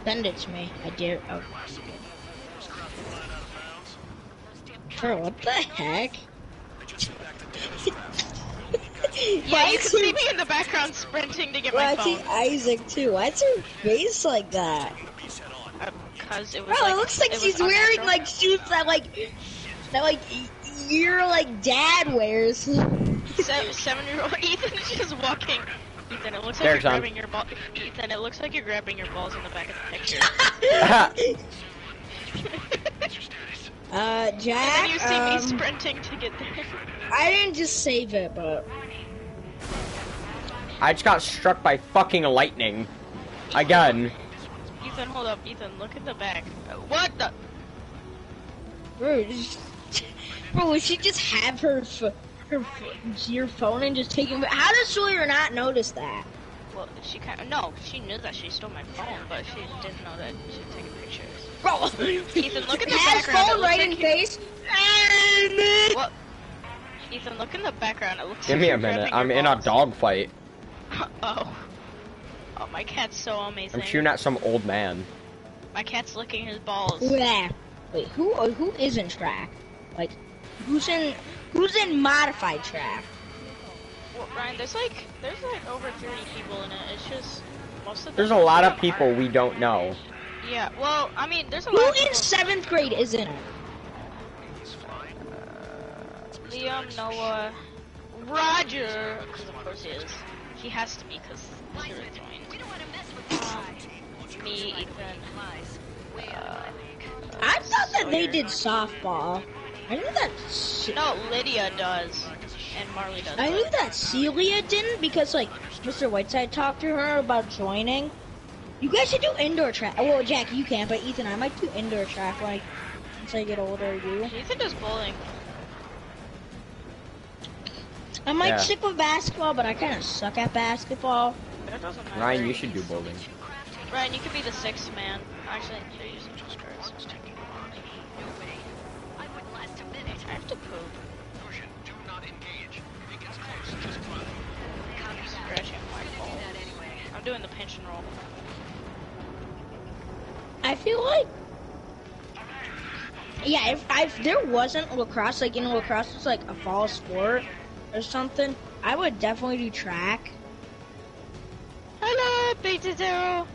Send it to me. I dare. Oh. Bro, what the heck?
Yeah, you can see me in the background sprinting to get my
I
phone.
see Isaac too. Why's her face like that?
Because it was
Bro,
like,
it looks like
it
she's
was
wearing
unnatural.
like shoes that like your like dad wears.
7-year-old Ethan's just walking. Ethan, it looks like
There's
you're
some.
grabbing your ball. Ethan, it looks like you're grabbing your balls in the back of the picture.
Jack.
And then you see me sprinting to get there.
I didn't just save it, but
I just got struck by fucking lightning. Again.
Ethan, hold up. Ethan, look at the back. What the?
bro, would she just have your phone and just take it? How does Sawyer not notice that?
Well, she no, she knew that she stole my phone, but she didn't know that she was taking pictures.
Bro,
Ethan, look at the
has
background.
phone right in face.
What? Ethan, look in the background. It looks
Give
like
me
you're
a minute.
grabbing
I'm
your
in a
balls.
dog fight.
Oh, my cat's so amazing.
I'm shooting at some old man.
My cat's licking his balls.
Yeah. Wait, who is in track? Like, who's in modified track?
Well, Ryan, there's like over 30 people in it. It's just most of them.
There's a lot of people we don't know.
Yeah. Well, I mean, there's a
Who
lot of
in
people.
7th grade is in it?
Liam, Noah, Roger, because of course he is. He has to be because he joined. Me, Ethan.
I thought that they did softball. I knew that.
No, Lydia does, and Marley does.
I knew that Celia didn't because like Mr. Whiteside talked to her about joining. You guys should do indoor track. Well, Jack, you can't, but Ethan, I might do indoor track like once I get older. You?
Ethan does bowling.
I might
Yeah.
stick with basketball, but I kind of suck at basketball.
That doesn't matter.
Ryan, you should do bowling.
Ryan, you could be the 6th man. Actually, here, use some cards. I have to poop. Scratching my ball. I'm doing the pinch and roll.
I feel like, yeah, if there wasn't lacrosse, like in lacrosse, it's like a fall sport or something, I would definitely do track.
Hello, Beta Zero.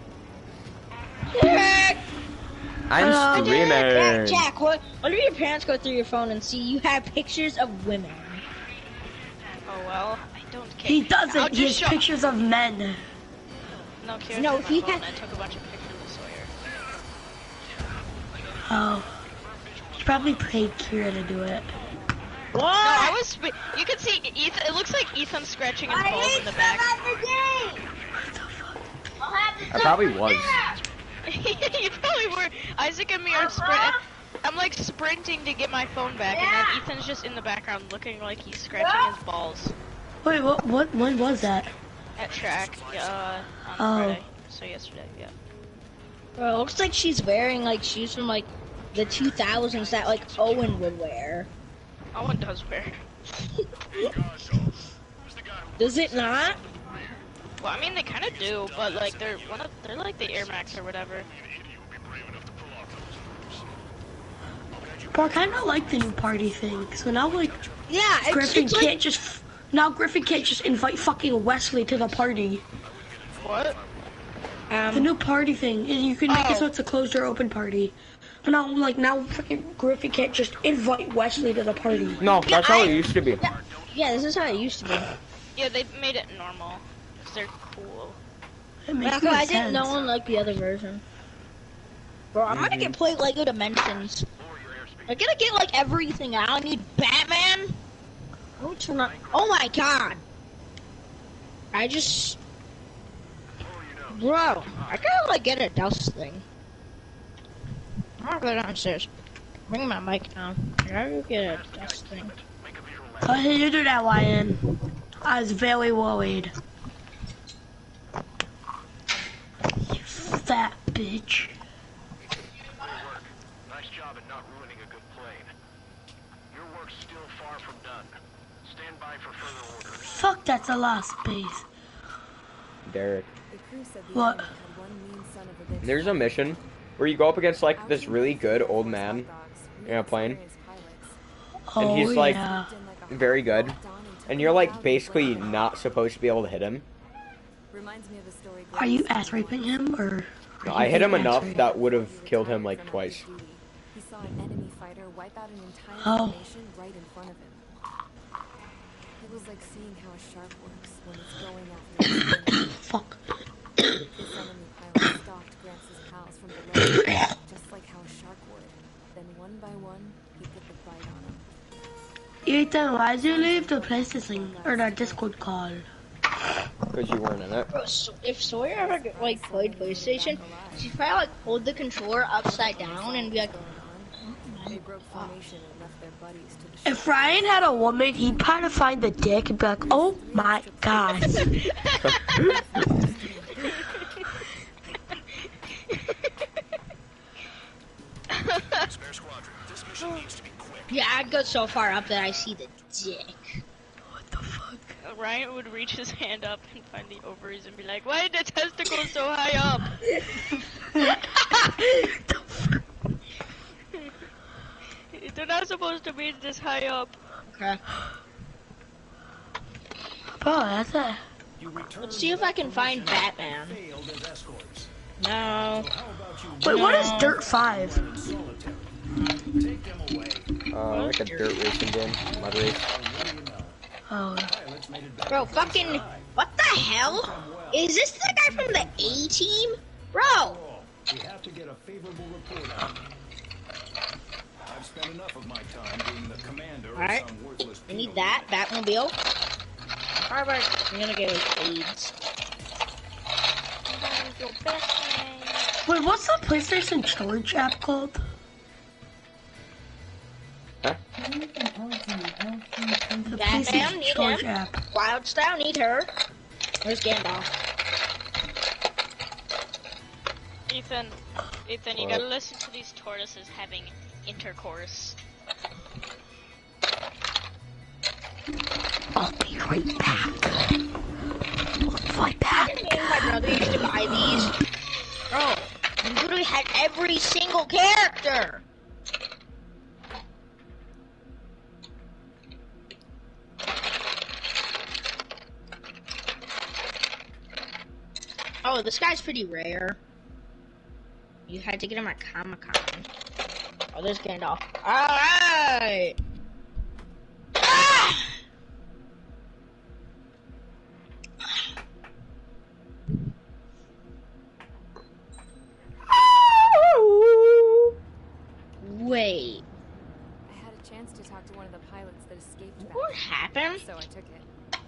I'm streaming.
Jack, what if your parents go through your phone and see you have pictures of women?
Oh well, I don't care.
He doesn't. He has pictures of men.
No, Kira
No,
took
he
my phone
had-
and took a bunch of pictures of Sawyer.
Oh. He probably paid Kira to do it.
What? No, I was. You can see Ethan. It looks like Ethan scratching his balls in the back.
I probably was.
You probably were. Isaac and me are sprinting. I'm like sprinting to get my phone back, and then Ethan's just in the background looking like he's scratching his balls
Wait, when was that?
at track. On
Oh.
Friday. So yesterday, yeah.
Bro, it looks like she's wearing like shoes from like the 2000s that like Owen would wear.
Owen does wear.
Does it not?
Well, I mean they kind of do, but like they're like the Air Max or whatever.
But I kind of like the new party thing. So now like,
yeah,
Griffin
it's
can't
like...
just Griffin can't just invite fucking Wesley to the party.
What?
The new party thing is you can make it so it's a closed or open party. But now fucking Griffin can't just invite Wesley to the party.
No, that's how it used to be.
Yeah, this is how it used to be.
Yeah, they made it normal. 'Cause they're cool.
It makes
I
more
didn't
sense.
know one like the other version. Bro, I'm gonna get play Lego Dimensions. I'm gonna get like everything out. I need Batman. Oh my god! I just, bro, I gotta like get a dust thing. I'm gonna go downstairs. Bring my mic down. I gotta get a dust thing.
Why did you do that, YN? I was very worried. You fat bitch.
Nice job at not ruining a good plane. Your work's still far from done. Stand by for further orders.
Fuck, that's a lot of space.
Derek.
What?
There's a mission where you go up against like this really good old man in a plane. And he's like
yeah.
very good. And you're like basically not supposed to be able to hit him.
Are you ass raping him or?
No, I hit him enough that would have killed him like twice.
He saw an enemy fighter wipe out an entire
Oh.
nation right in front of him. It was like seeing how a shark works when it's going after its
Fuck.
This enemy pilot stalked Gramps' pals from below, just like how a shark would. Then one by one, he put the bite on them.
Ethan, why did you leave the PlayStation or the Discord call?
Because you weren't in it.
Bro, so if Sawyer ever like played PlayStation, she'd probably like hold the controller upside down and be like,
They broke formation and left their buddies to the
If Ryan had a woman, he'd probably find the dick and be like, oh my god.
Spare squadron, this mission needs to be quick.
yeah, I'd go so far up that I see the dick.
Ryan would reach his hand up and find the ovaries and be like, why are the testicles so high up? They're not supposed to be this high up.
Okay.
Bro, that's it.
Let's see if I can find Batman. No.
Wait, what is Dirt 5?
Like a dirt racing game, mud race.
Oh.
Bro, fucking, what the hell? Is this the guy from the A-Team? Bro!
We have to get a favorable report on you. I've spent enough of my time being the commander
Alright,
of some worthless
we need that, Batmobile. Alright, I'm gonna get like AIDS.
Wait, what's the PlayStation storage app called? The
Batman,
PlayStation
need
storage
him.
app.
Wildstyle, need her. Where's Gandalf?
Ethan, you gotta listen to these tortoises having intercourse.
I'll be right back. I'll be back.
My brother used to buy these. Bro, you literally had every single character. Oh, this guy's pretty rare. You had to get him at Comic-Con. Oh, there's Gandalf. Alright! Ah! Wait.
I had a chance to talk to one of the pilots that escaped back.
What happened?
So I took it.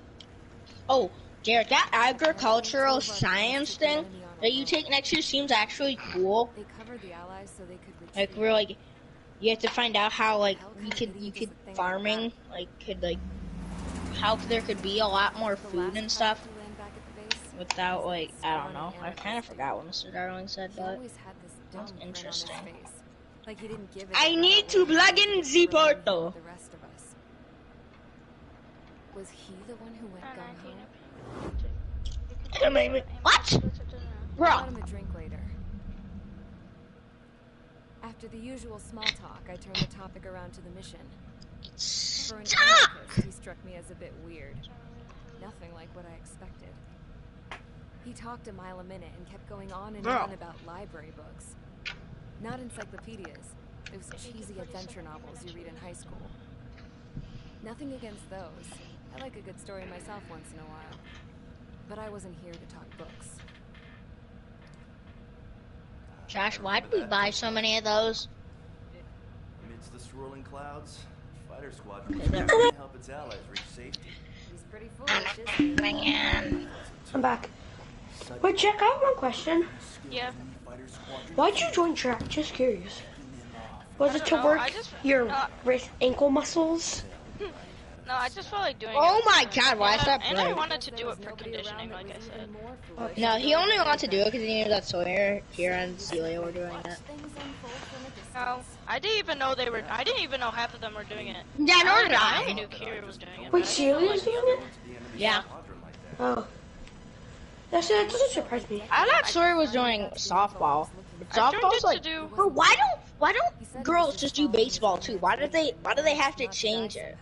Oh, Jared, that agricultural science thing that you take next year seems actually cool.
They covered the allies so they could
Like, we're like, you have to find out how, like, you could farming, like, could, like, how there could be a lot more food and stuff without, like, I don't know. I kind of forgot what Mr. Darling said, but that's interesting.
Like he didn't give it
I need to plug in the portal.
The rest of us. Was he the one who went gung-ho?
What? Bro.
I got him a drink later. After the usual small talk, I turned the topic around to the mission. For an anarchist, he struck me as a bit weird. Nothing like what I expected. He talked a mile a minute and kept going on and on about library books. Not encyclopedias, those cheesy adventure novels you read in high school. Nothing against those. I like a good story myself once in a while. But I wasn't here to talk books.
Josh, why did we buy so many of those?
Amidst the swirling clouds, fighter squadron was trying to help its allies reach safety.
He's pretty foolish, isn't he?
I'm back. Wait, Jack, I have one question.
Yeah.
Why'd you join track? Just curious. Was it to work your wrist ankle muscles?
No, I just felt like doing it.
Oh my god, why is that
And I
bright?
wanted to do it for conditioning, like I said.
No, he only wanted to do it because he knew that Sawyer, Kira, and Celia were doing it.
No, I didn't even know they were. I didn't even know half of them were doing it.
Yeah, nor did
I
I.
only knew Kira was doing it.
Wait, Celia's doing it?
Yeah.
Oh. That doesn't surprise me.
I thought Sawyer was doing softball. But softball's like, bro, why don't girls just do baseball too? Why do they have to change it?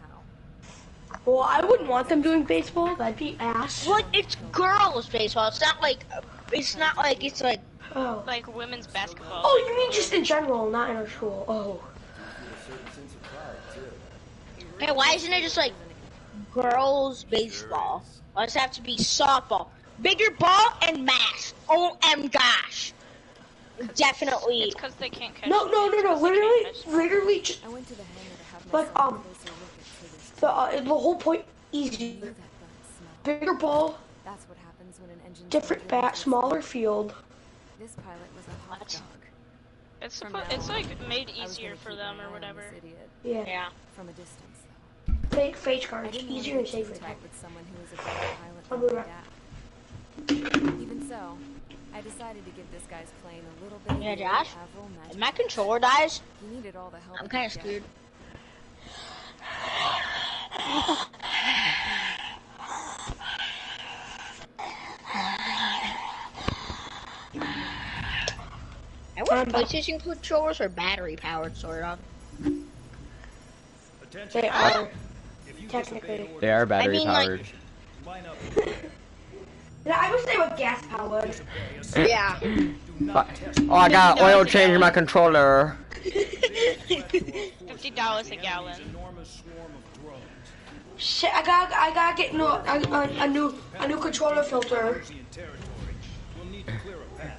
Well, I wouldn't want them doing baseball. That'd be ass.
Well, it's girls baseball. It's not like it's like
Oh.
Like women's basketball.
Oh, you mean just in general, not in our school. Oh.
hey, why isn't it just like girls baseball. Why does it have to be softball? Bigger ball and mass. OM gosh. Definitely.
It's because they can't catch.
No. Literally just like the whole point easy. Bigger ball.
That's what happens when an engine.
Different bat, smaller field.
This pilot was a hot dog.
It's like made easier for them or whatever.
Yeah.
From a distance.
Fake cards, easier and safer.
With someone who was a better pilot than my dad. Even so, I decided to give this guy's plane a little bit.
Yeah, Josh. If my controller dies,
he needed all the help.
I'm kind of screwed. I want PlayStation controllers are battery powered, sort of.
They are technically.
They are battery powered.
I wish they were gas powered.
Yeah.
Oh, I got oil change in my controller.
$50 a gallon.
Shit, I gotta get a new controller filter.
We'll need to clear a path.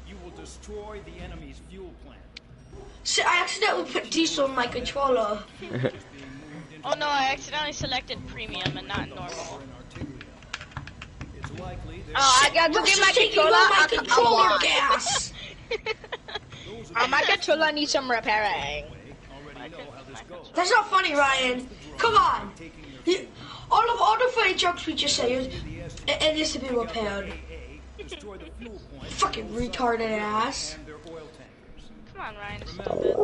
You will destroy the enemy's fuel plant.
Shit, I accidentally put diesel in my controller.
Oh no, I accidentally selected premium and not normal.
Oh, I got to get my controller.
Gas.
My controller needs some repairing.
That's not funny, Ryan. Come on. All the funny jokes we just say, it needs to be repaired. Fucking retarded ass.
Come on, Ryan. Stop it.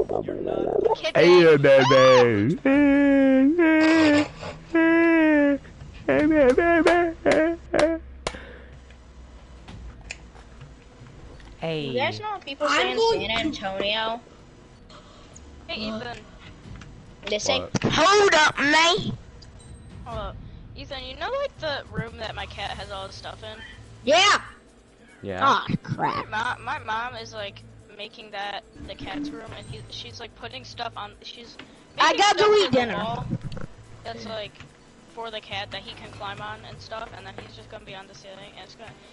Hey, baby.
Hey. You guys know what people say in San Antonio?
Hey, Ethan.
They say, hold up, mate.
Hold up. Ethan, you know like the room that my cat has all his stuff in?
Yeah.
Yeah.
Ah, crap.
My mom is like making that the cat's room, and she's like putting stuff on.
I got to eat dinner.
That's like for the cat that he can climb on and stuff, and then he's just gonna be on the ceiling. And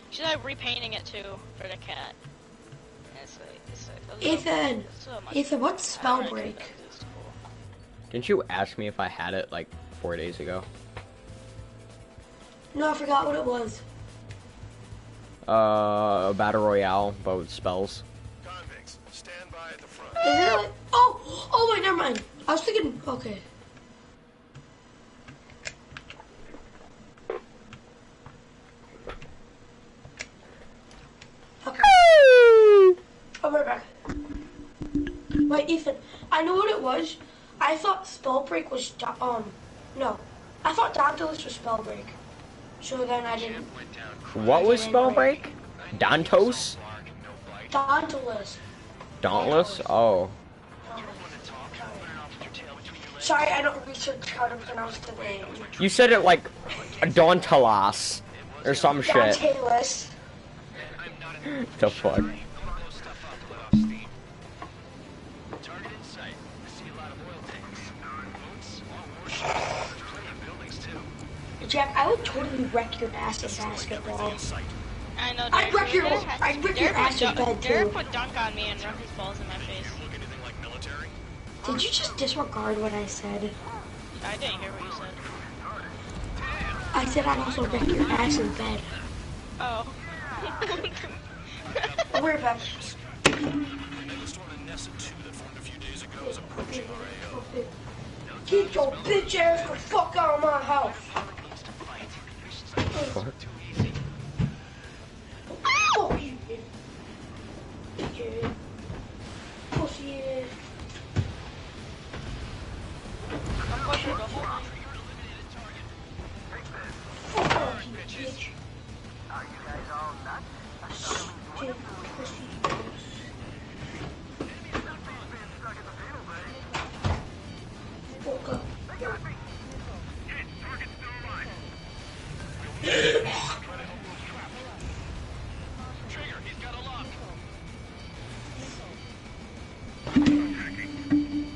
she's like repainting it too for the cat.
Ethan, what's spell break?
Didn't you ask me if I had it like 4 days ago?
No, I forgot what it was.
A battle royale, but with spells.
Convicts, stand by at the front.
Is it like, oh wait, never mind. I was thinking, okay. I'll be right back. Wait, Ethan, I know what it was. I thought spell break was no. I thought Dauntless was spell break. So then I didn't.
What was spell break? Dantos?
Dauntless.
Dauntless? Oh.
Sorry, I don't research how to pronounce the name.
You said it like Dauntalas or some shit.
Dauntless.
The fuck?
Jack, I would totally wreck your ass in basketball.
I know.
I'd wreck your ass in bed too.
Derek would dunk on me and rub his balls in my face.
Did you just disregard what I said?
I didn't hear what you said.
I said I'd also wreck your ass in bed.
Oh.
We're back. Keep your bitch ass the fuck out of my house.
Fuck.
Oh, you bitch. Pussy ass. Fuck off, you bitch.
Are you guys all nuts?
Stupid pussy. Fuck up.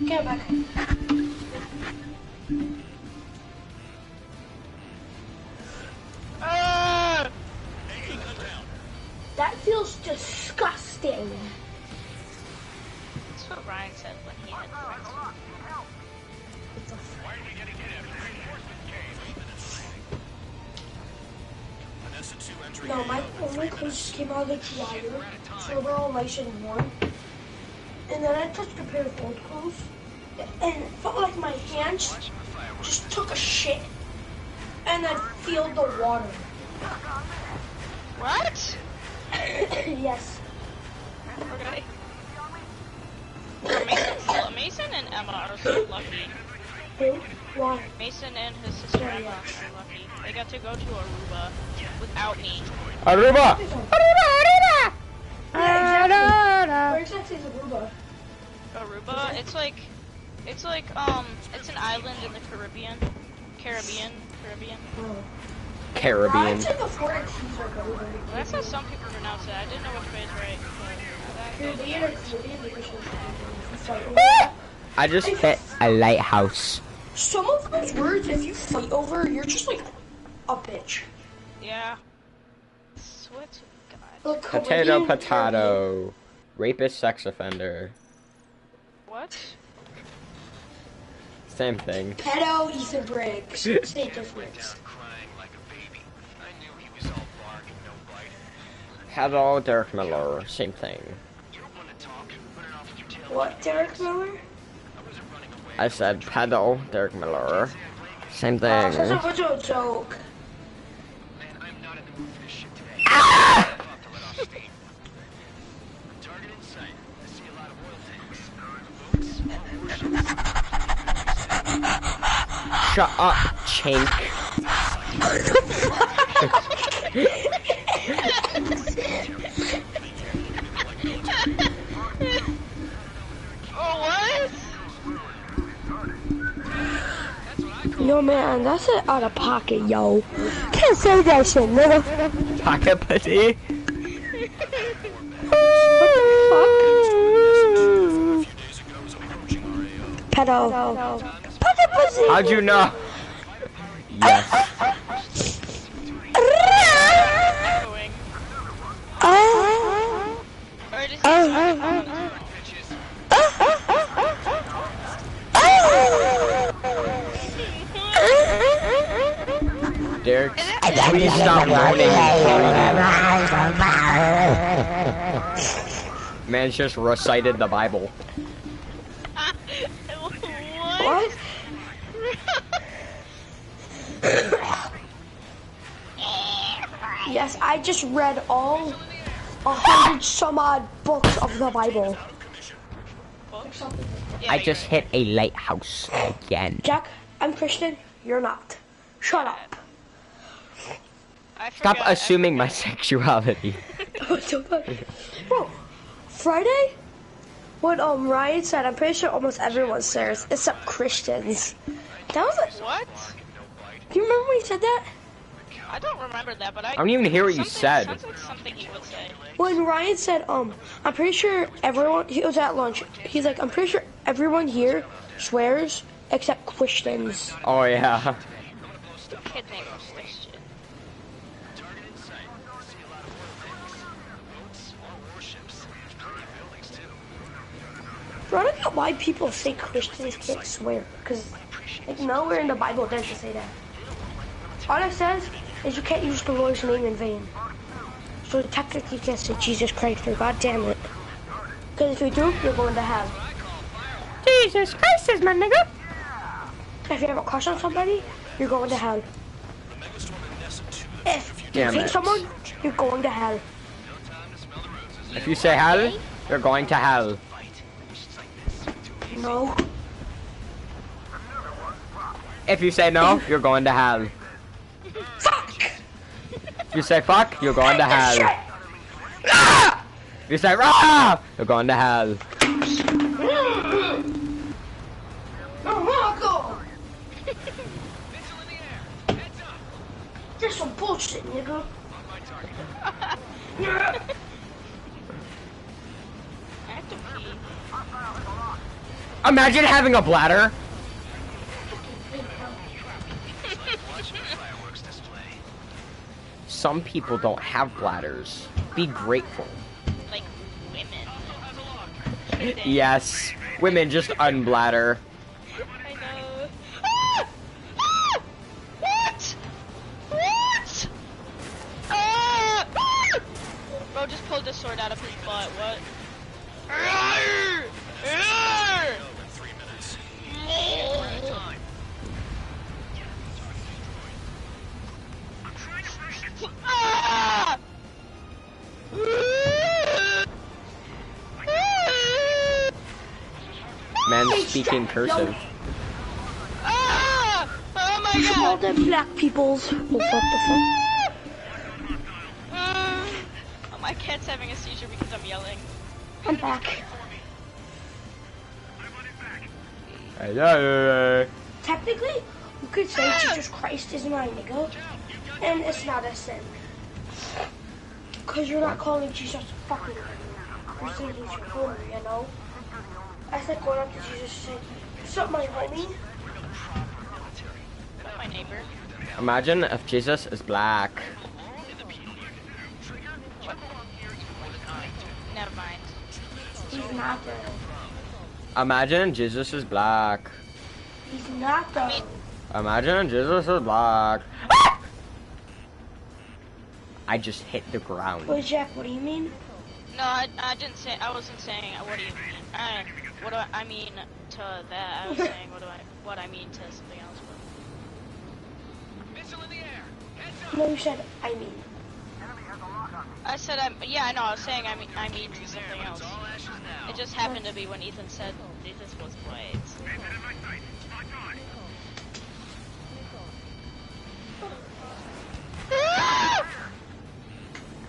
Get back. That feels disgusting.
That's what Ryan said when he had friends.
No, my only clothes just came out of the dryer, so they're all nice and warm. And then I touched a pair of old clothes, and it felt like my hands just took a shit, and I feel the water.
What?
Yes.
Okay. Well, Mason and Emma are so lucky.
Who? Why?
Mason and his sister Emma are lucky. They got to go to Aruba without me.
Aruba!
Yeah, exactly. Where exactly is Aruba?
Aruba? It's like, it's an island in the Caribbean.
Caribbean.
I'd say the foreign seas are Aruba.
Well, that's how some people pronounce it. I didn't know which way is right.
Caribbean or Caribbean because
I just hit a lighthouse.
some of those words, if you fight over, you're just like a bitch.
Yeah. Swear to God.
Like,
Potato,
Caribbean,
potato. Rapist, sex offender.
What?
Same thing.
Pedo, Ethan Briggs. Same difference.
Hello, Derek Miller. Same thing.
What, Derek Miller?
I said pedo, Derek Miller. Same thing.
That's a bunch of joke.
Shut up, chink.
Oh, what?
Yo, man, that's it out of pocket, yo. Can't say that shit, nigga.
Pocket pussy.
What the fuck? Pedo. Pocket pussy.
How'd you know? Yes. Derek, please stop moaning. Man's just recited the Bible.
What? Yes, I just read all 100 some odd books of the Bible.
I just hit a lighthouse again.
Jack, I'm Christian. You're not. Shut up.
Stop assuming my sexuality.
Bro, Friday? When Ryan said, I'm pretty sure almost everyone swears, except Christians. That was a...
What?
Do you remember when he said that?
I don't remember that, but I
don't even hear what you said.
Sounds like something he would say.
When Ryan said, I'm pretty sure everyone, he was at lunch, he's like, I'm pretty sure everyone here swears except Christians.
Oh yeah.
Kid named Christian.
Bro, I don't know why people say Christians can't swear, because like, nowhere in the Bible does it say that. All it says is you can't use the Lord's name in vain. So technically you can't say Jesus Christ or God damn it. Because if you do, you're going to hell. Jesus Christ is my nigga. If you have a crush on somebody, you're going to hell. If you hate someone, you're going to hell.
If you say hell, you're going to hell.
No.
If you say no, you're going to hell.
Fuck!
If you say fuck, you're going to hell. Ah! If you say rah, you're going to hell.
Oh, Marco! That's some bullshit, nigga.
Imagine having a bladder. Some people don't have bladders. Be grateful.
Like women.
Yes. Women just unbladder.
I know. Ah! Ah! What? What? Ah! Ah! Bro just pulled the sword out of his butt. What? Arr! Arr!
3 minutes.
Ah!
Man speaking cursive.
Ah! Oh my god!
All the black peoples. What the fuck?
Oh, my cat's having a seizure because I'm yelling.
I'm back. Technically, you could say Jesus Christ is my nigga, and it's not a sin. Because you're not calling Jesus fucking you're saying he's your homie, you know? That's like going up to Jesus and saying, what's up, my homie?
My neighbor.
Imagine if Jesus is black.
Never mind.
He's not though.
Imagine Jesus is black.
He's not though.
Imagine Jesus is black. I just hit the ground.
Wait, Jack, what do you mean?
No, I didn't say. I wasn't saying. What do you mean? What do I mean to that? I was saying what I mean to something else.
No, you said I mean.
I said yeah, I know. I was saying I mean to something else. It just happened to be when Ethan said Jesus was white.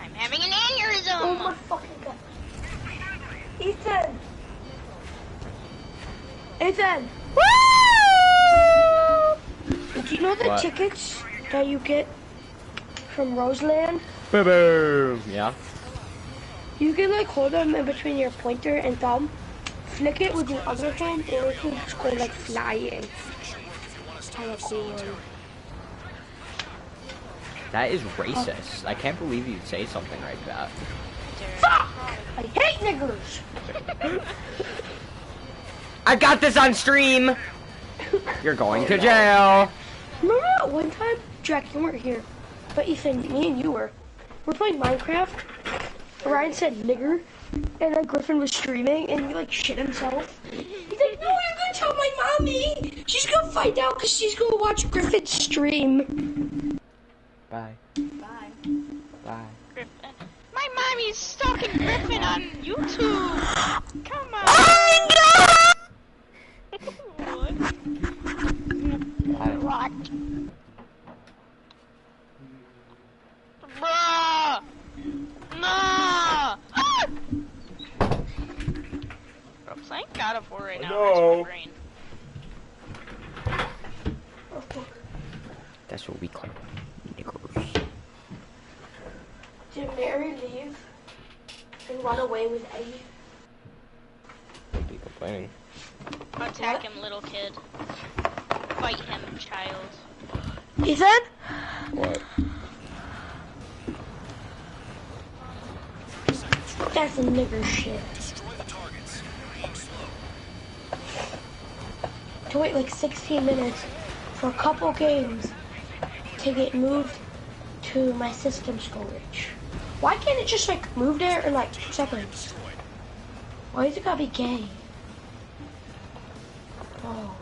I'm having an aneurysm!
Oh my fucking god. Ethan! Ethan! Woo! Do you know the tickets that you get from Roseland?
Boom, boom. Yeah.
You can like hold them in between your pointer and thumb, flick it with your other hand, and it can just go like flying. Kind of cool.
That is racist. I can't believe you'd say something like that.
Fuck! I hate niggers!
I got this on stream! You're going to jail!
Remember that one time? Jack, you weren't here. But Ethan, me and you were. We're playing Minecraft. Ryan said nigger. And then Griffin was streaming and he like shit himself. He's like, no, you're gonna tell my mommy! She's gonna find out because she's gonna watch Griffin's stream.
Bye.
Bye.
Bye.
Griffin. My mommy's stalking Griffin on YouTube. Come on. What? Bruh! No! Ah! I'm playing God of War right now.
No.
My brain.
That's what we call niggers.
Did Mary leave and run away with Eddie?
Don't be complaining.
Attack him, little kid. Fight him, child.
Ethan?
What?
That's a nigger shit. To wait like 16 minutes for a couple games to get moved to my system storage. Why can't it just like move there in like 2 seconds? Why is it gotta be gay? Oh.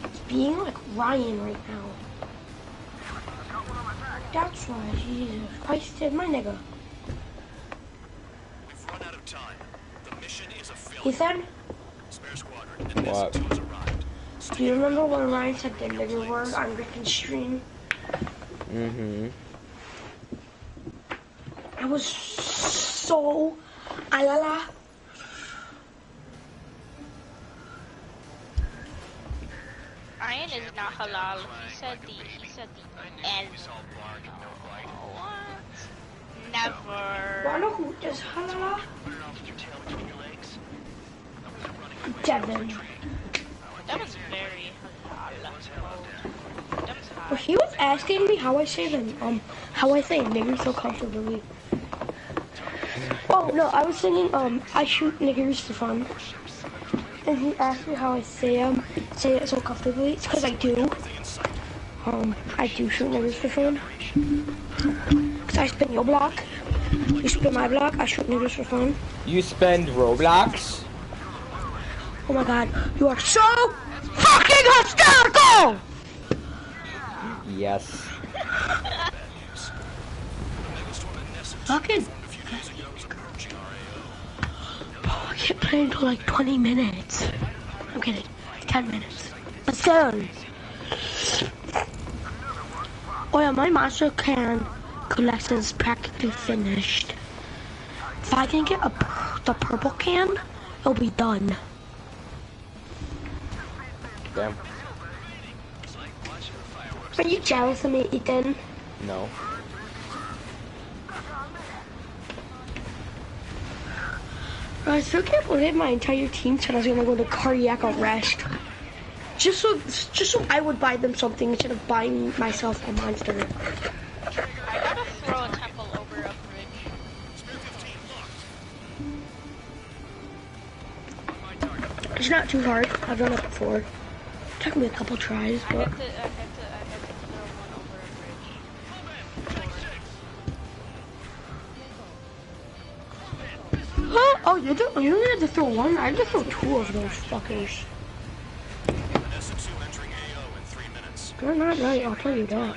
It's being like Ryan right now. That's why, Jesus Christ, is my nigga.
We've run out of time. The mission is a failure.
Ethan?
Spare squadron and
What?
S2 has arrived.
Do you remember when Ryan said the nigger word on Rickon's stream?
Mm-hmm.
I was so alala.
Ryan is not halal. He said the L. What? Never.
Wanna who does halala? Devin.
That was very halal.
Well, he was asking me how I say nigger so comfortably. Oh no, I was singing I shoot niggers for fun. And he asked me how I say it so comfortably. It's because I do. I do shoot niggers for fun. Cause I spin your block. You spin my block, I shoot niggers for fun.
You spend Roblox?
Oh my god, you are so fucking hysterical!
Yes.
Fucking. Oh, I can't play until like 20 minutes. I'm kidding. 10 minutes. Let's go. Oh yeah, my monster can collection is practically finished. If I can get the purple can, it'll be done.
Damn.
Are you jealous of me, Ethan?
No.
I still can't believe my entire team said I was gonna go to cardiac arrest. Just so I would buy them something instead of buying myself a monster.
I gotta throw a temple over a bridge.
It's not too hard. I've done it before. It took me a couple tries, but.
I have to throw one over a bridge.
Huh? Oh, you only had to throw one? I had to throw two of those fuckers. They're not right, I'll tell you that.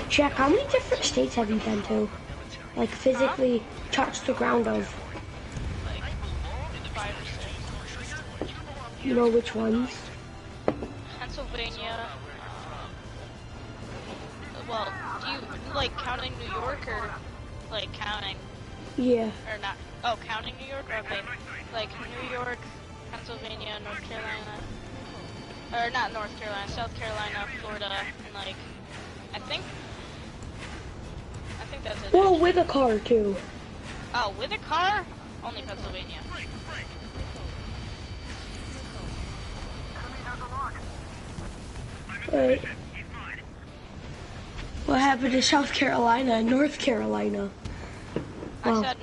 Jack, how many different states have you been to? Like, physically touched the ground of?
Like 5 or 6.
You know which ones?
Pennsylvania. Well, do you like counting New York or like counting?
Yeah.
Or not? Oh, counting New York? Okay. Like New York, Pennsylvania, North Carolina. Or not North Carolina, South Carolina, Florida, and like, I think that's it.
Well, with a car too.
Oh, with a car? Only Pennsylvania.
Wait. What happened to South Carolina and North Carolina?
I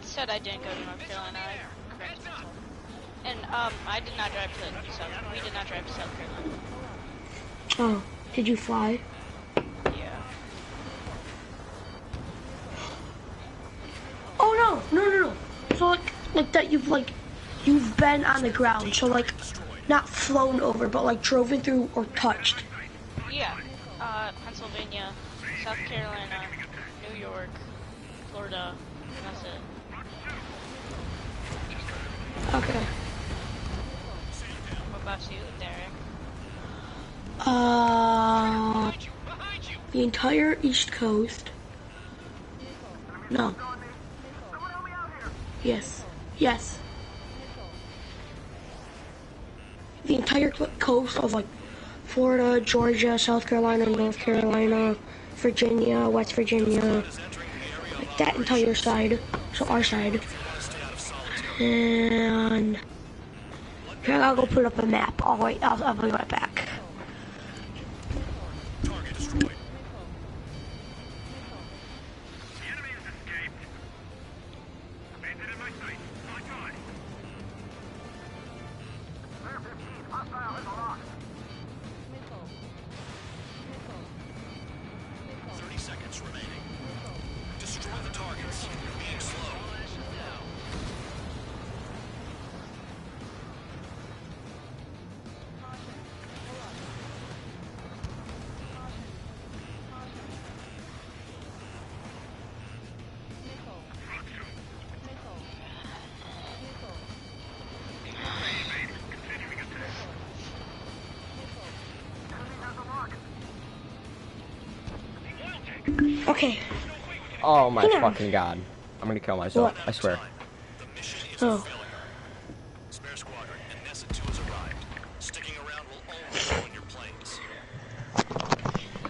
said I didn't go to North Carolina. I corrected myself. And I did not drive to South. We did not drive to South Carolina.
Oh, did you fly?
Yeah.
Oh no. So like that you've been on the ground. So like not flown over, but like driven through or touched.
Yeah. Pennsylvania, South Carolina, New York, Florida. That's it.
Okay.
What about you, Derek?
The entire East Coast. No. Yes. The entire coast of like Florida, Georgia, South Carolina, North Carolina, Virginia, West Virginia, like that entire side, so our side. And here, I'll go put up a map. I'll be right back. Okay.
Oh my fucking god. I'm gonna kill myself. What? I swear.
Oh.
Spare squadron, and Nessa 2 has arrived. Sticking around will always ruin your planes.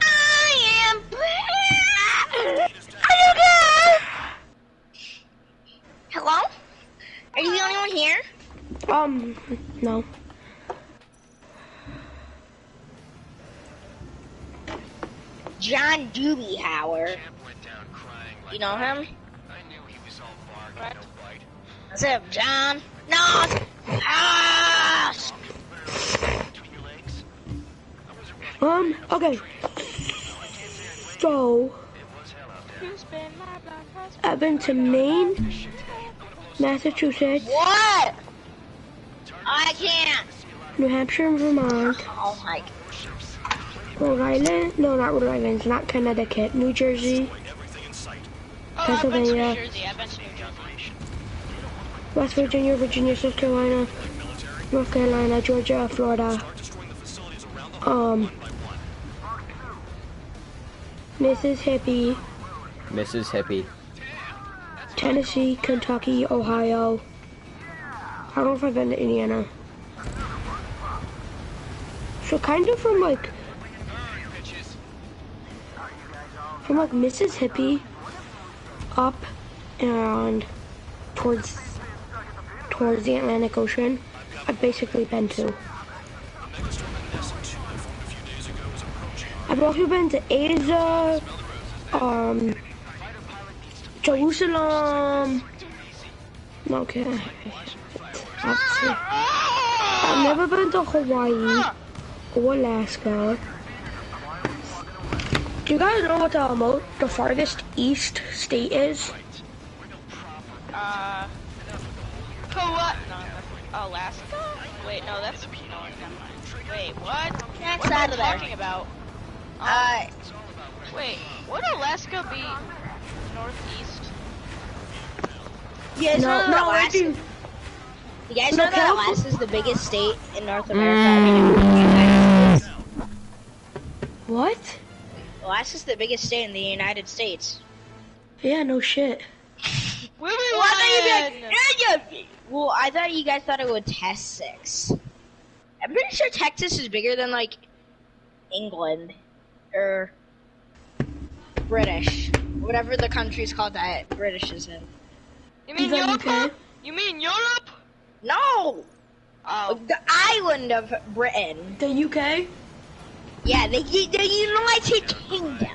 I am back! Are you good? Hello? Are you the only one here?
No.
John Doobie-Hauer. You know him? What? What's up, John? No! Ah!
Okay. So, I've been to Maine, Massachusetts.
What? I can't.
New Hampshire and Vermont.
Oh my.
Rhode Island? No, not Rhode Island. It's not Connecticut. New Jersey. Pennsylvania.
I've been to New Jersey. I've been to New Jersey.
West Virginia, Virginia, South Carolina, North Carolina, Georgia, Florida. Mississippi. Tennessee, Kentucky, Ohio. I don't know if I've been to Indiana. So kind of from like Mississippi up and towards the Atlantic Ocean, I've basically been to. I've also been to Asia, Jerusalem. Okay. I've never been to Hawaii or Alaska. Do you guys know what the farthest east state is?
What? No, Alaska? Wait, no, that's no, never mind. Wait, what?
That's
what
out
am
of
I
there.
talking about? Wait, would Alaska be northeast?
You guys know that Alaska? You guys know that Alaska is the biggest state in North America? I mean, in the United States.
What?
Alaska's the biggest state in the United States.
Yeah, no shit.
Well, I thought you guys thought it would test 6. I'm pretty sure Texas is bigger than like England or British, whatever the country's called that British is in.
You mean Europe? You mean Europe?
No.
Oh.
The island of Britain.
The UK?
Yeah, the United Kingdom.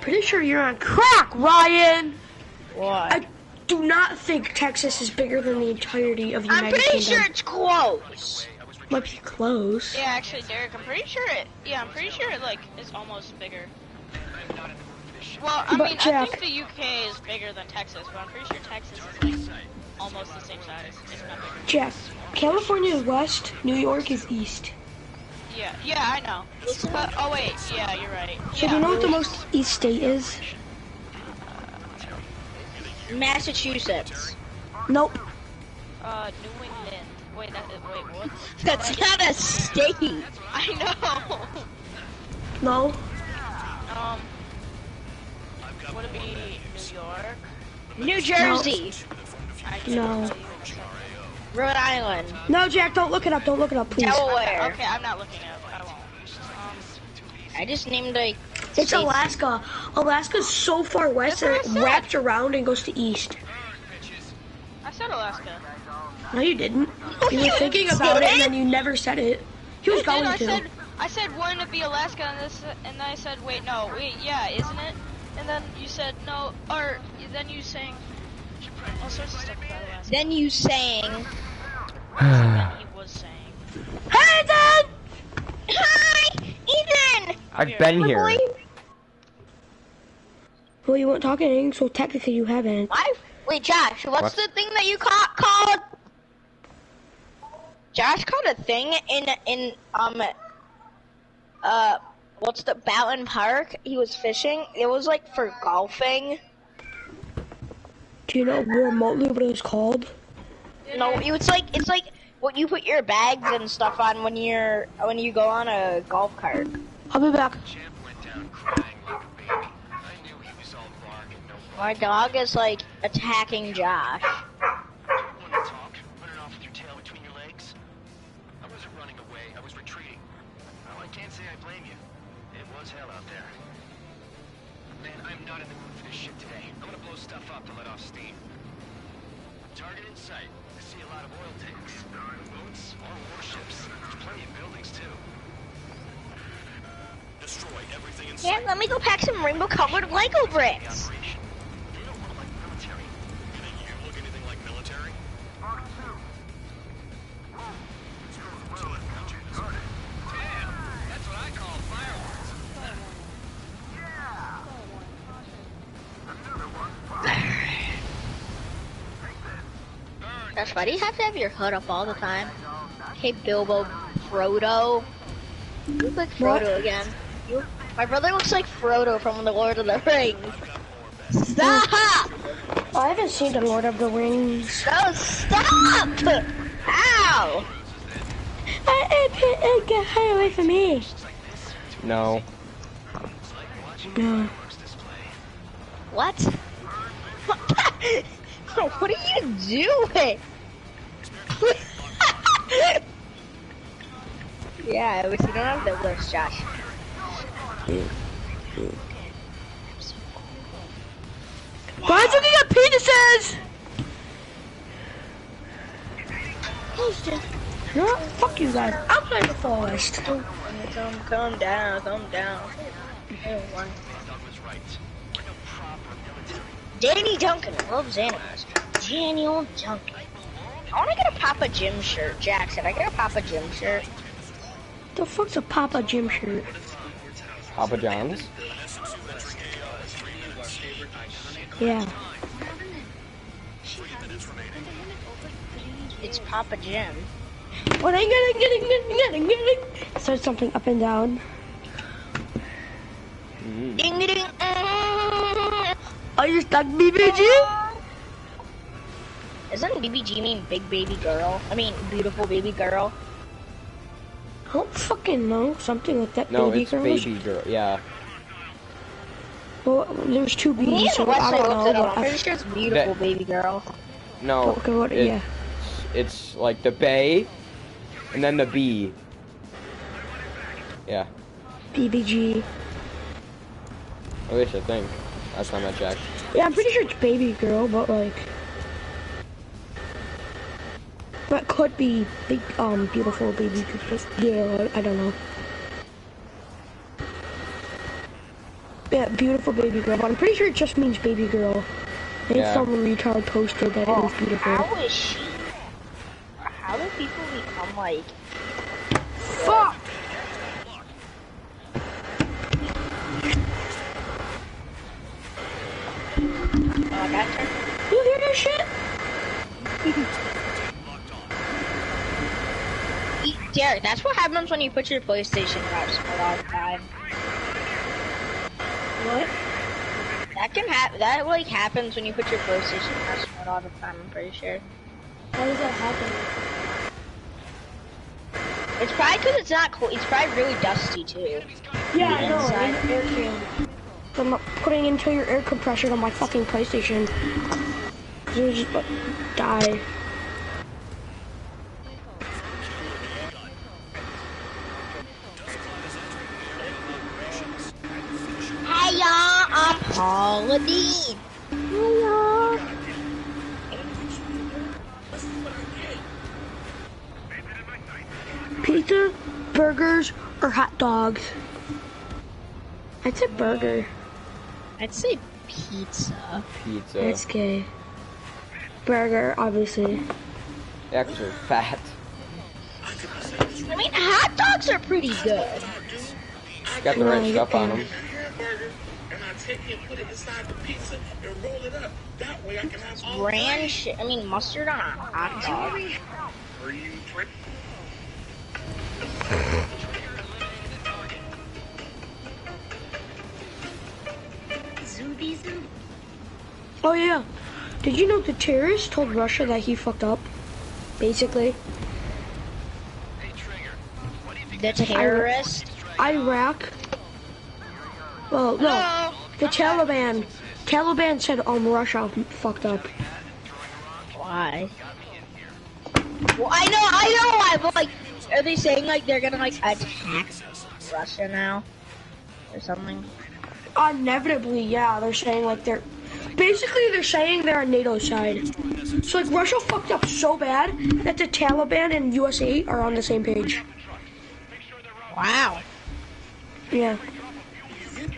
Pretty sure you're on crack, Ryan.
What?
I do not think Texas is bigger than the entirety of the United Kingdom.
I'm pretty sure it's close.
Might be close.
Yeah, actually, Derek, I'm pretty sure it like is almost bigger. Well, I mean,
Jack,
I think the UK is bigger than Texas, but I'm pretty sure Texas is like almost the same size. It's not bigger.
Jack, California is west, New York is east.
Yeah, I know. But, oh wait, yeah, you're right.
So do you know what the most east state is?
Massachusetts.
Nope.
New England. Wait, what?
That's not a state.
I know.
No.
Would it be New York?
New Jersey.
No.
Rhode Island.
No, Jack, don't look it up. Don't look it up, please.
Delaware.
Okay, I'm not looking it up. I won't.
I just named like.
It's Alaska. Alaska's so far west that it wraps around and goes to east.
I said Alaska.
No, you didn't. You were thinking about it and then you never said it. He was going to.
I said wouldn't it be Alaska and then I said wait, yeah, isn't it? And then you said no, or then you sang all sorts of stuff about Alaska.
Then you sang.
Then he was saying.
Hey, Ethan!
Hi, Ethan.
I've been here.
Well, you weren't talking, so technically you haven't.
Wait, Josh, what's the thing that you called? Josh caught a thing in what's the Bowden Park? He was fishing. It was like for golfing.
Do you know remotely what it was called?
No, it's like what you put your bags and stuff on when you go on a golf cart.
I'll be back.
My dog is like attacking Josh.
Target in sight. I see a lot of oil tanks. Boats, more warships. There's plenty of buildings too. Destroy
Yeah, let me go pack some rainbow-colored Lego bricks. That's why do you have to have your hood up all the time? Hey, Bilbo, Frodo. You look like Frodo again. My brother looks like Frodo from The Lord of the Rings. Stop!
Oh, I haven't seen The Lord of the Rings.
No, stop! Ow!
Get away from me.
No.
No.
What? What are you doing? Yeah, but you don't have the lips, Josh.
Guys looking at penises! No, fuck you guys. I'm playing the forest.
Calm down, calm down. Danny Duncan loves animals. Daniel Duncan. I wanna get a Papa Jim shirt. Jackson, I get a Papa Jim shirt.
The fuck's a Papa Jim shirt?
Papa John's?
Yeah.
It's Papa Jim.
What I'm getting. Start something up and down.
Ding ding.
Are you stuck, BBG?
Doesn't BBG mean big baby girl? I mean, beautiful baby girl.
I don't fucking know. Something like that.
No,
baby
it's
girl.
baby girl. Yeah.
Well, there's two B's, so I don't know. But
I'm pretty sure it's beautiful baby girl.
No.
Okay, what? Yeah.
It's like the bay, and then the B. Yeah.
BBG.
At least I think. Last time I checked.
Yeah, I'm pretty sure it's baby girl, but like. But could be big, beautiful baby girl. I don't know. Yeah, beautiful baby girl, but I'm pretty sure it just means baby girl. I think some retard posted that it was beautiful.
How is she? How do people become like...
Fuck!
Oh, that's her.
You hear that shit?
Derek, that's what happens when you put your PlayStation out all the time.
What?
That can happen. That like happens when you put your PlayStation password all the time. I'm pretty sure.
How does that happen?
It's probably because it's not cool. It's probably really dusty too.
Yeah, I know. Air can. I'm not putting into your air compressor on my fucking PlayStation. Cause it'll just die.
Hiya, I'm Paula Dean.
Hiya. Pizza, burgers, or hot dogs? I'd say burger.
I'd say pizza.
Pizza.
That's gay. Burger, obviously.
Extra fat.
I mean, hot dogs are pretty good.
Got the right stuff on them.
Ranch, I mean mustard on a hot dog.
Oh yeah. Did you know the terrorists told Russia that he fucked up? Basically.
The terrorist?
Iraq. Well, no. The Taliban. Taliban said Russia fucked up.
Why? Well, I know why, but like, are they saying like they're gonna like attack Russia now? Or something?
Inevitably, yeah. They're saying like they're saying they're on NATO's side. So like Russia fucked up so bad that the Taliban and USA are on the same page.
Wow.
Yeah.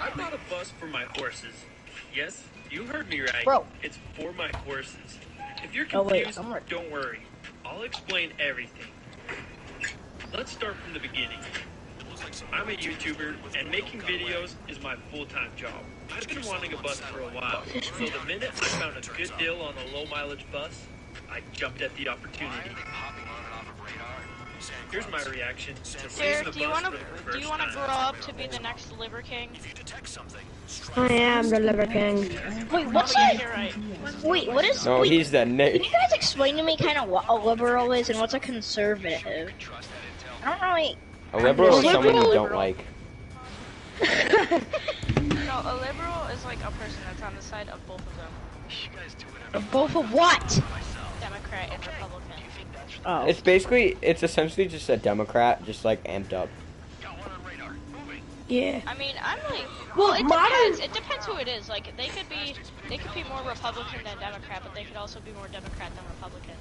I'm not a bus for my horses. Yes, you heard me right.
Bro.
It's for my horses. If you're
Oh, wait,
confused, don't worry. I'll explain everything. Let's start from the beginning. I'm a YouTuber, and making videos is my full-time job. I've been wanting a bus for a while, so the minute I found a good deal on a low-mileage bus, I jumped at the opportunity. Here's my reaction to
Derek,
the
do you
bus
wanna
for the
do you
first
wanna
time.
grow up to be the next Liver King?
I am the Liver King.
Wait, what's
Yeah,
a...
you're right.
Wait, what is...
No,
wait,
he's the
can
Nick.
you guys explain to me kind of what a liberal is and what's a conservative? I don't really...
A liberal is someone you
liberal.
don't like.
No, a liberal is like a person that's on the side of both of them.
Both of what?
Democrat and Republican.
Oh.
It's essentially just a Democrat, just like amped up.
Yeah.
I mean, I'm like,
Well,
well,
modern-
it depends who it is. Like, they could be more Republican than Democrat, but they could also be more Democrat than Republican.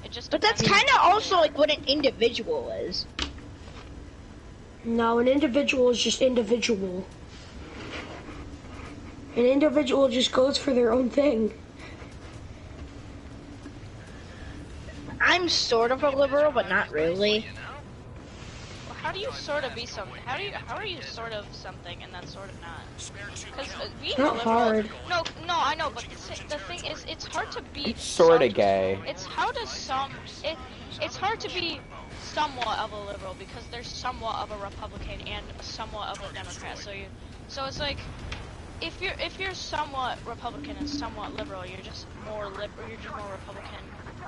It just
But that's
depends.
kind of also like what an individual is.
No, an individual is just individual. An individual just goes for their own thing.
I'm sort of a liberal, but not really.
How do you sort of be something? How are you sort of something and then sort of not? Because being
Not
a liberal,
hard.
No, I know, but the thing is, it's hard to be.
It's sorta gay.
It's hard to be somewhat of a liberal because there's somewhat of a Republican and somewhat of a Democrat. So it's like if you're somewhat Republican and somewhat liberal, you're just more Republican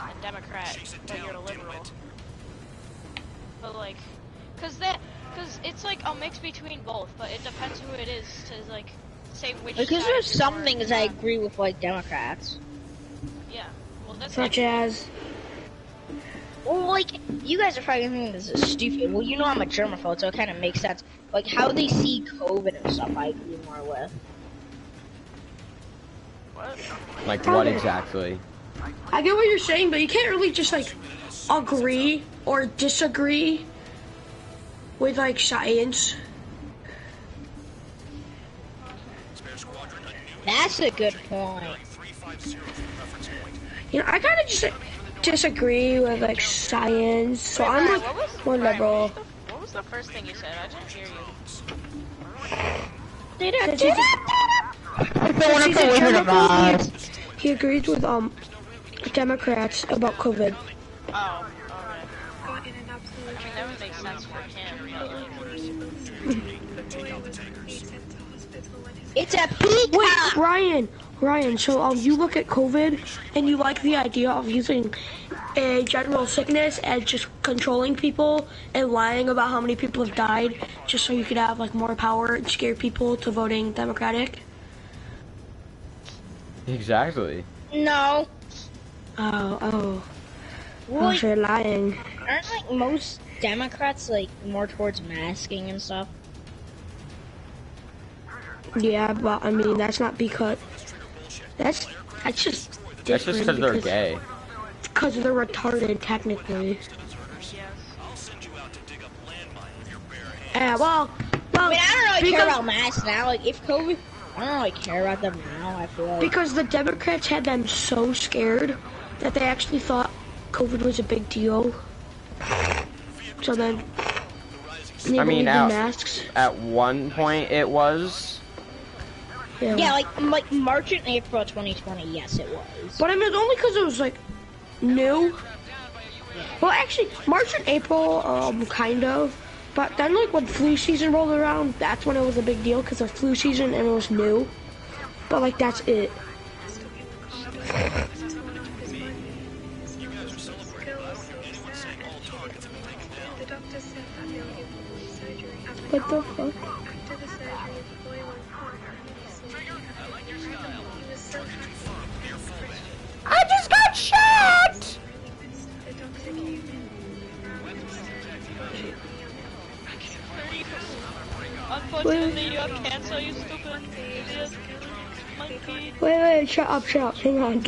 and Democrat, but you're a liberal. But like, cause it's like a mix between both, but it depends who it is to like say which.
Because
side
there's
you're
some
more-
things I agree with, like Democrats.
Yeah, well that's
Such as.
Well, like, you guys are probably thinking this is stupid. Well, you know I'm a germaphobe, so it kind of makes sense. Like, how they see COVID and stuff, I agree more with.
Like what exactly?
I get what you're saying, but you can't really just like agree or disagree with like science.
That's a good point.
You know, I kind of just like, disagree with like science, so I'm
Brian,
like more liberal.
What was the first thing you said? I didn't hear you.
He agrees with Democrats about COVID.
Oh, alright. I mean, that would make sense for him, but like...
It's a peacock!
Wait, Ryan, so you look at COVID and you like the idea of using a general sickness as just controlling people and lying about how many people have died just so you could have like more power and scare people to voting Democratic?
Exactly.
No.
Oh,
Well,
you're lying.
aren't like most Democrats like more towards masking and stuff?
Yeah, but I mean that's not because that's just
That's just because they're gay.
Because they're retarded, technically. Yeah, well,
I mean, I don't really care
because-
about masks now. Like, if COVID, I don't really care about them now. I feel like
Because the Democrats had them so scared that they actually thought COVID was a big deal. So then, they
I mean,
believed in masks.
at one point it was.
yeah, like March and April 2020. Yes, it was.
But I mean, only because it was like new. Well, actually, March and April, kind of. But then, like when flu season rolled around, that's when it was a big deal because of flu season and it was new. But like that's it. What the fuck?
I just got shot!
Unfortunately, you have cancer, you stupid idiot. Monkey.
Wait, shut up, hang on.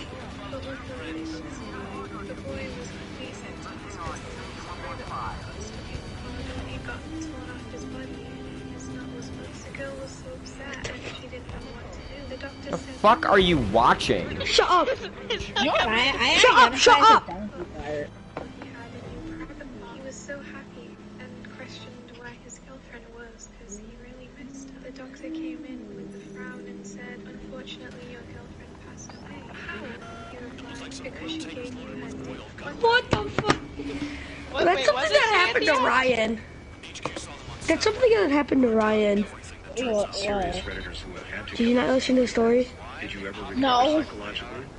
The fuck are you watching?
Shut up!
Shut up!
Shut up!
He was so happy and questioned where his girlfriend was because he really missed her. The doctor came in with a frown and said, unfortunately, your girlfriend passed away. How? He replied, because she gave you her dick.
What the fuck? That's something that happened to Ryan. That's something that happened to Ryan. Did you not listen to the story?
No.
Well,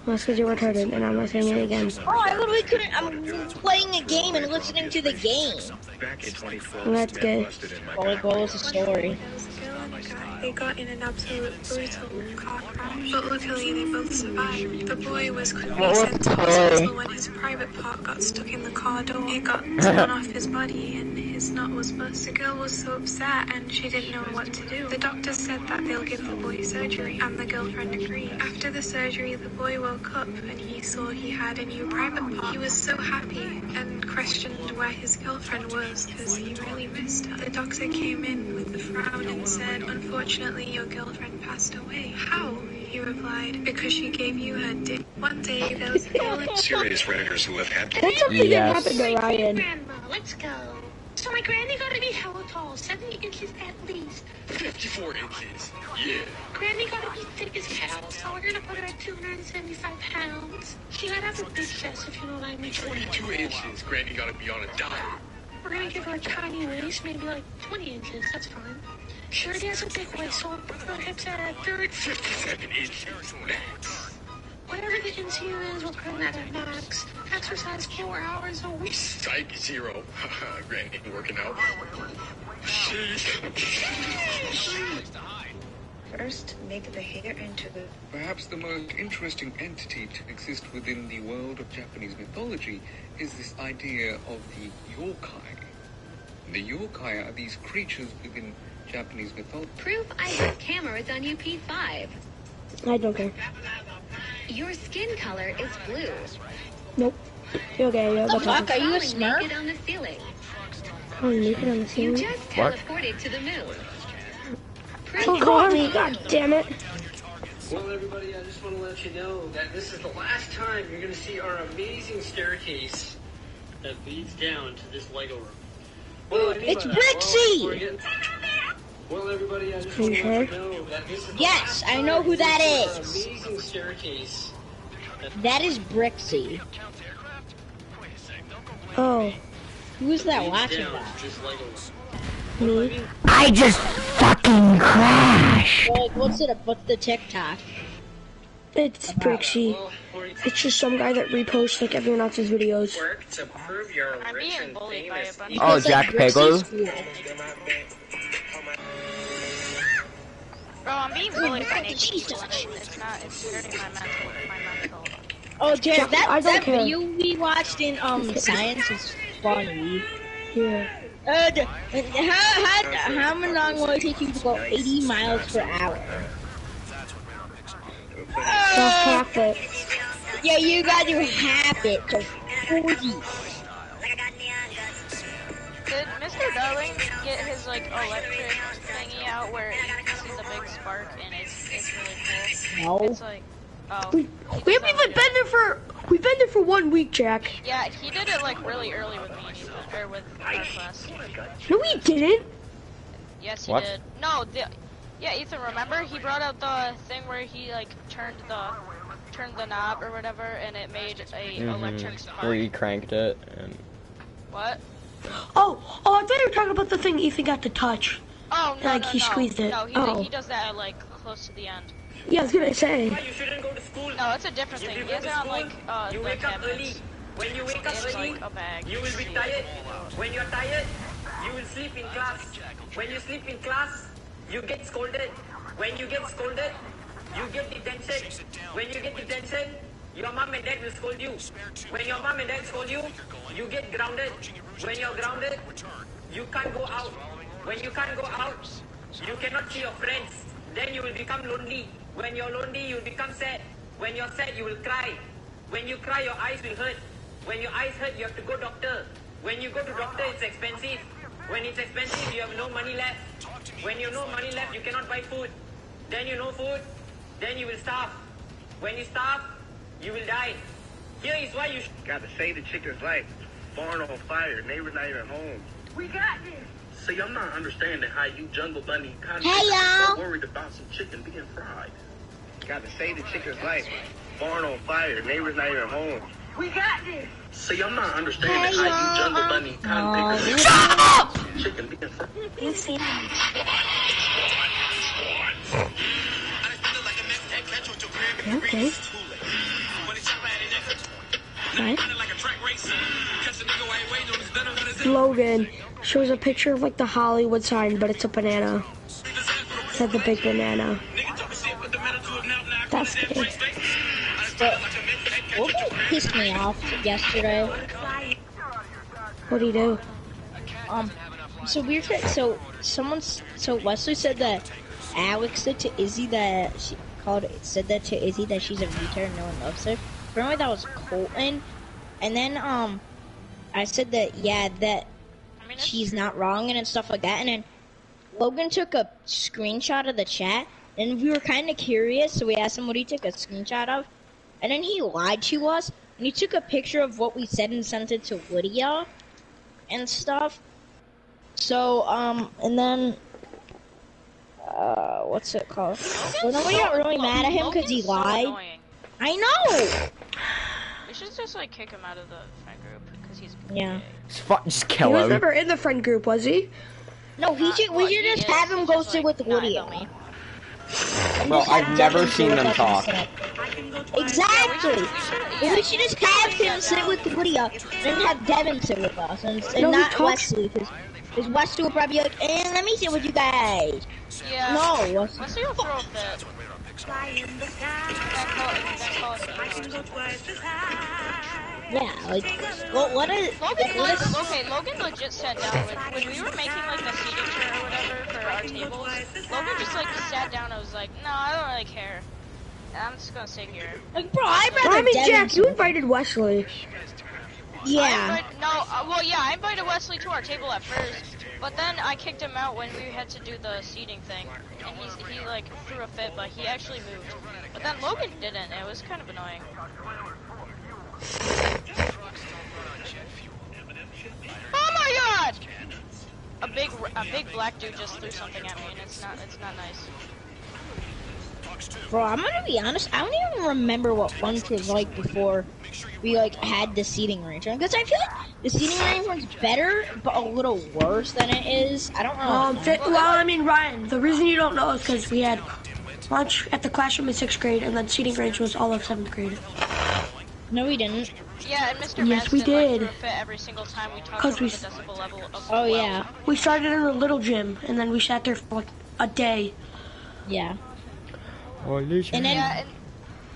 that's because you're retarded, and I'm not saying it again.
Oh, I literally couldn't. I'm playing a game and listening to the game.
Well, that's good.
What was the story?
They got in an absolute brutal car crash, but luckily they both survived. The boy was quickly sent to hospital when his private part got stuck in the car door. It got torn off his body and his nut was burst. The girl was so upset and she didn't know what to do. The doctor said that they'll give the boy surgery and the girlfriend agreed. After the surgery, the boy woke up and he saw he had a new private part. He was so happy and questioned where his girlfriend was because he really missed her. The doctor came in with a frown and said, unfortunately, your girlfriend passed away. How? He replied, because she gave you her dick. One day, there was a girl in...
Serious predators who have had...
That's something that happened to Ryan.
Grandma, let's go. So my granny gotta be hella tall, 70 inches at least.
54 inches. Yeah.
Granny gotta be thick as hell, so we're gonna put her at 275 pounds. She gotta have a big chest, if you know what I mean.
22 inches. Granny gotta be on a diet.
We're gonna give her a tiny waist, maybe like 20 inches, that's fine. She already has a big waist, so we'll put her hips at 57 inches max. Whatever the NCU is, we'll put her at max. Exercise 4 hours a week.
Psych 0. Granny working out.
First, make the hair into the...
Perhaps the most interesting entity to exist within the world of Japanese mythology is this idea of the yokai. The yokai are these creatures within Japanese mythology.
Proof I have cameras on UP5.
I don't care.
Your skin color is blue.
Nope. You're okay, you're
The fuck? Are you a
Falling
Smurf?
naked on the ceiling.
Oh, naked on the
You
ceiling?
just teleported to the moon.
Oh, call me, god damn it.
Well, everybody, I just want to let you know that this is the last time you're going to see our amazing staircase that leads down to this Lego room. Well,
It's Brixie!
Well, everybody, I just
Are
want
you
to let
sure?
you know that this is the
Yes,
last
I
time
know who that
this
is.
amazing staircase.
That is Brixie.
Oh.
Who's that
leads
watching
down
that?
to this Lego room.
Me?
I just fucking crashed. What's the TikTok?
It's Brixie. It's just some guy that reposts like everyone else's videos.
Work to prove you're rich and famous.
Oh, Jack Peggle.
Bro, I'm being bullied by naked people. It's hurting my mental.
Oh, Jared,
I don't
that
care.
video we watched in Science is funny.
Yeah.
How long will it take you to go 80 miles per hour?
That's half it.
Yeah, you gotta do half it to 40.
Did Mr. Darling get his like electric thingy out where you can see the big spark and it's really cool?
No.
It's like, oh.
We haven't even been there for. We've been there for 1 week, Jack.
Yeah, he did it like really early with me, or with our class.
No, we didn't.
Yes, he
What?
did. No, yeah, Ethan, remember? He brought out the thing where he like turned the knob or whatever, and it made a electric spark.
Where you cranked it and...
What?
Oh, I thought you were talking about the thing Ethan got to touch.
Oh, no,
Like
no,
he
no.
squeezed it.
No,
Oh.
he does that like close to the end.
Yeah, I was gonna say.
You shouldn't go to school.
No, it's a different thing.
You
He
go
has
to
it on
school,
like
you
the
wake up
cabinets.
early. When you wake up
It's
early,
like a bag.
you will be tired. When you're tired, you will sleep in class. When you sleep in class, you get scolded. When you get scolded, you get detention. When you get detention, your mom and dad will scold you. When your mom and dad scold you, you get grounded. When you're grounded, you can't go out. When you can't go out, you cannot see your friends. Then you will become lonely. When you're lonely, you will become sad. When you're sad, you will cry. When you cry, your eyes will hurt. When your eyes hurt, you have to go doctor. When you go to doctor, it's expensive. When it's expensive, you have no money left. When you no money left, you cannot buy food. Then you no food, then you will starve. When you starve, you will die. Here is why you
gotta save the chicken's life. Barn on fire, neighbors not even home.
We got this.
See, I'm not understanding how you Jungle Bunny kind
Hey, y'all.
so worried about some chicken being fried. Gotta save the chicken's life. Barn on fire, neighbors not even home.
We got this.
See, I'm not understanding how you Jungle Bunny kind of
Shut up!
chicken being fried.
You see
Okay. Right. Logan shows a picture of like the Hollywood sign, but it's a banana. It's like the big banana. That's good.
Logan pissed me off yesterday.
What do you do?
So weird. So Wesley said that Alex said to Izzy that said that to Izzy that she's a retard and no one loves her. Apparently that was Colton. And then I said that that she's not wrong and stuff like that. And then Logan took a screenshot of the chat, and we were kind of curious, so we asked him what he took a screenshot of. And then he lied to us, and he took a picture of what we said and sent it to Lydia and stuff. So and then what's it called? Well, nobody got really mad at him because he lied.
So
I know.
We should just like kick him out of the friend group because he's
Just kill
He was
him.
never in the friend group, was he?
No, we should just have him go sit with Lydia.
Well, I've never seen them talk.
Exactly. Well, we should just have him sit with Lydia and have Devin sit with us, and not Wesley, because Wesley will probably be like, let me sit with you guys.
Yeah.
No.
Wesley will throw a fit.
Yeah, like, what is...
Logan legit sat down when we were making like the seating chair or whatever for our tables. Logan just like sat down and was like, no, I don't really care. I'm just gonna sit here.
Like, bro, I'd rather
I mean, Jack, you invited Wesley.
Yeah.
I invited Wesley to our table at first, but then I kicked him out when we had to do the seating thing, and he like threw a fit, but he actually moved. But then Logan didn't. It was kind of annoying. Oh my God! A big black dude just threw something at me, and it's not nice.
Bro, I'm gonna be honest, I don't even remember what lunch was like before we like had the seating arrangement, because I feel like the seating arrangement's better, but a little worse than it is. I don't know.
Well, I mean, Ryan, the reason you don't know is because we had lunch at the classroom in 6th grade, and then seating arrangement was all of 7th grade.
No, we didn't.
Yeah, and Mr.
Yes, we did.
Like, threw a fit every single time we talked about the decibel level of
Oh, yeah.
We started in a little gym, and then we sat there for like a day.
Yeah.
And then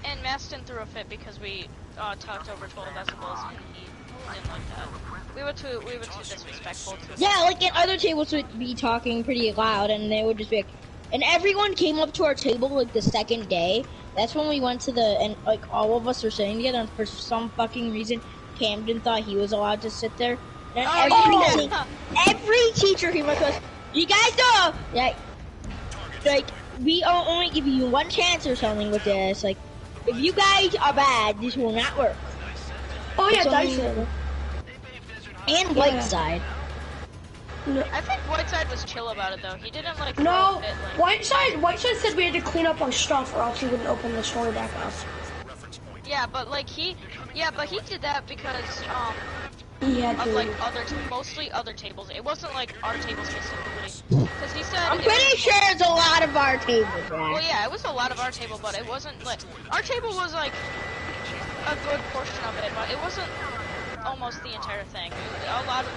and Maston threw a fit because we talked over 12 decibels, and he didn't like that. We were too disrespectful to him.
Yeah, like in other tables would be talking pretty loud, and they would just be like, and everyone came up to our table like the second day. That's when we went to and like all of us were sitting together, and for some fucking reason, Camden thought he was allowed to sit there. Then every teacher came up to us, you guys know, like we only give you one chance or something with this. Like, if you guys are bad, this will not work.
Oh yeah, Dyson.
And Whiteside.
No.
I think Whiteside was chill about it though. He didn't like.
No,
throw a fit, like...
Whiteside said we had to clean up our stuff, or else he wouldn't open the store back up.
Yeah, but like he did that because
he had
of
to.
like mostly other tables. It wasn't like our table specifically. Because he said.
I'm pretty sure it's a lot of our table.
Well, yeah, it was a lot of our table, but it wasn't like our table was like a good portion of it, but it wasn't almost the entire thing. A lot of.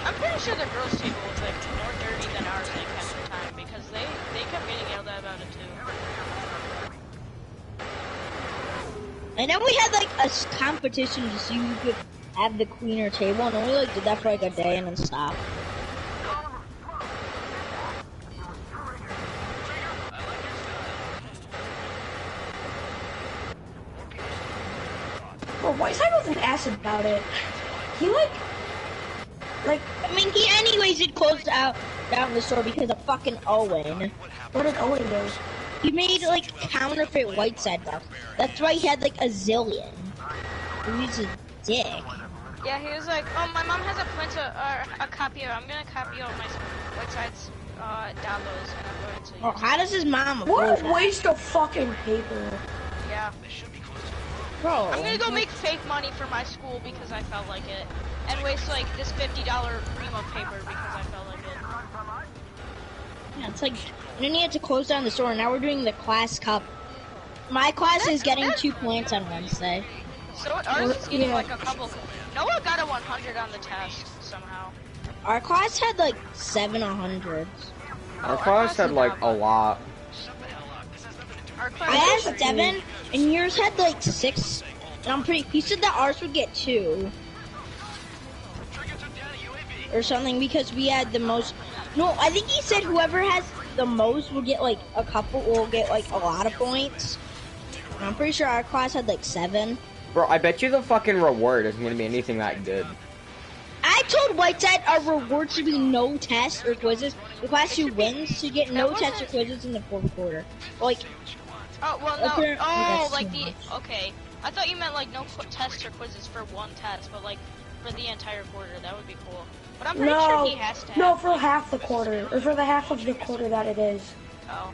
I'm pretty sure the girls' table was like more dirty than ours like half the time because they kept getting yelled at about it too.
And then we had like a competition to see who could have the cleaner table, and then we like did that for like a day and then stopped.
Well, Whiteside wasn't asked about it. He like.
I mean, he anyways it closed out down the store because of fucking Owen.
What did Owen do?
He made like counterfeit Whiteside buff. That's why he had like a zillion. He's a dick.
Yeah, he was like, oh, my mom has a printer or a copier. I'm gonna copy all my Whiteside's downloads, and I'm going to.
Oh, how does his mom?
What a waste of fucking paper.
Yeah.
Bro,
I'm gonna go make fake money for my school because I felt like it, and waste like this $50 ream of paper because I felt like it.
Yeah, it's like, and then you had to close down the store, and now we're doing the class cup. My class is getting 2 points on Wednesday.
So ours is getting like a couple. Noah got a 100 on the test somehow.
Our class had like 7 100s.
Our class had like a lot.
I had 7, and yours had like 6. And I'm pretty. He said that ours would get 2 or something because we had the most. No, I think he said whoever has the most will get like a couple. Will get like a lot of points. And I'm pretty sure our class had like 7.
Bro, I bet you the fucking reward isn't gonna be anything that good.
I told Whiteside our reward should be no tests or quizzes. The class who wins should get no tests or quizzes in the 4th quarter. Like.
Oh well, no. Oh, like the. Okay, I thought you meant like no tests or quizzes for one test, but like for the entire quarter. That would be cool. But I'm pretty sure he has to have.
No, for half the quarter, or for the half of the quarter that it is.
Oh.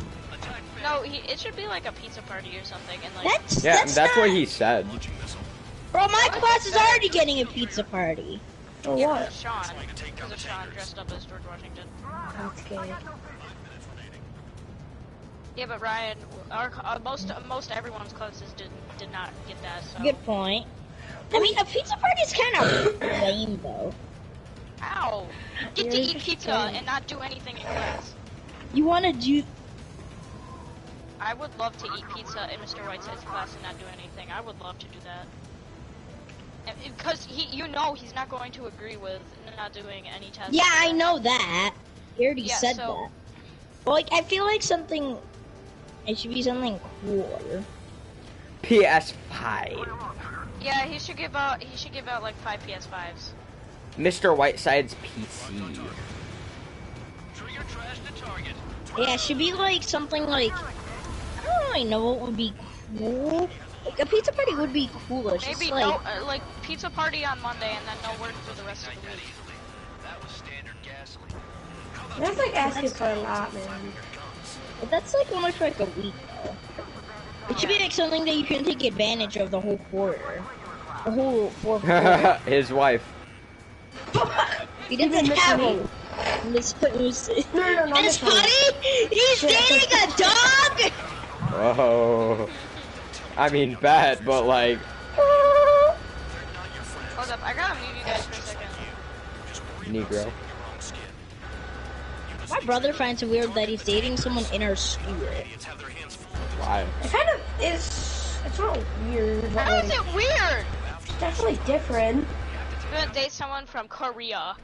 No, it should be like a pizza party or something, and like.
That's what he said.
Bro, my class is already getting a pizza party.
For
yeah,
what?
Sean. Because of Sean dressed up as George Washington.
That's gay.
Yeah, but Ryan, most everyone's classes did not get that. So.
Good point. I mean, a pizza party is kind of lame, though.
Ow! You get to eat pizza and not do anything in class.
You want to do?
I would love to eat pizza in Mr. Whiteside's class and not do anything. I would love to do that. Because he's not going to agree with not doing any tests.
Yeah, I know that. He already said that. Well, like, I feel like something. It should be something cooler.
PS5.
Yeah, he should give out like 5 PS5s.
Mr. Whiteside's PC.
Yeah, it should be like something like. I don't really know what would be cool. Like, a pizza party would be cool. It's
maybe
just like,
no, like pizza party on Monday and then no work for the rest of the week.
That's like asking for a lot, man.
But that's like only for like a week, though. It should be like something that you can take advantage of the whole quarter. The whole 4th quarter.
His wife.
He doesn't have one. Miss Pussy. Miss Putty? He's dating a dog?
Oh. I mean, bad, but like.
Hold up, I gotta mute you guys for a second.
Negro.
My brother finds it weird that he's dating someone in our school.
Why?
It kind of is. It's not weird.
How is it weird?
It's definitely different.
You're gonna date someone from Korea.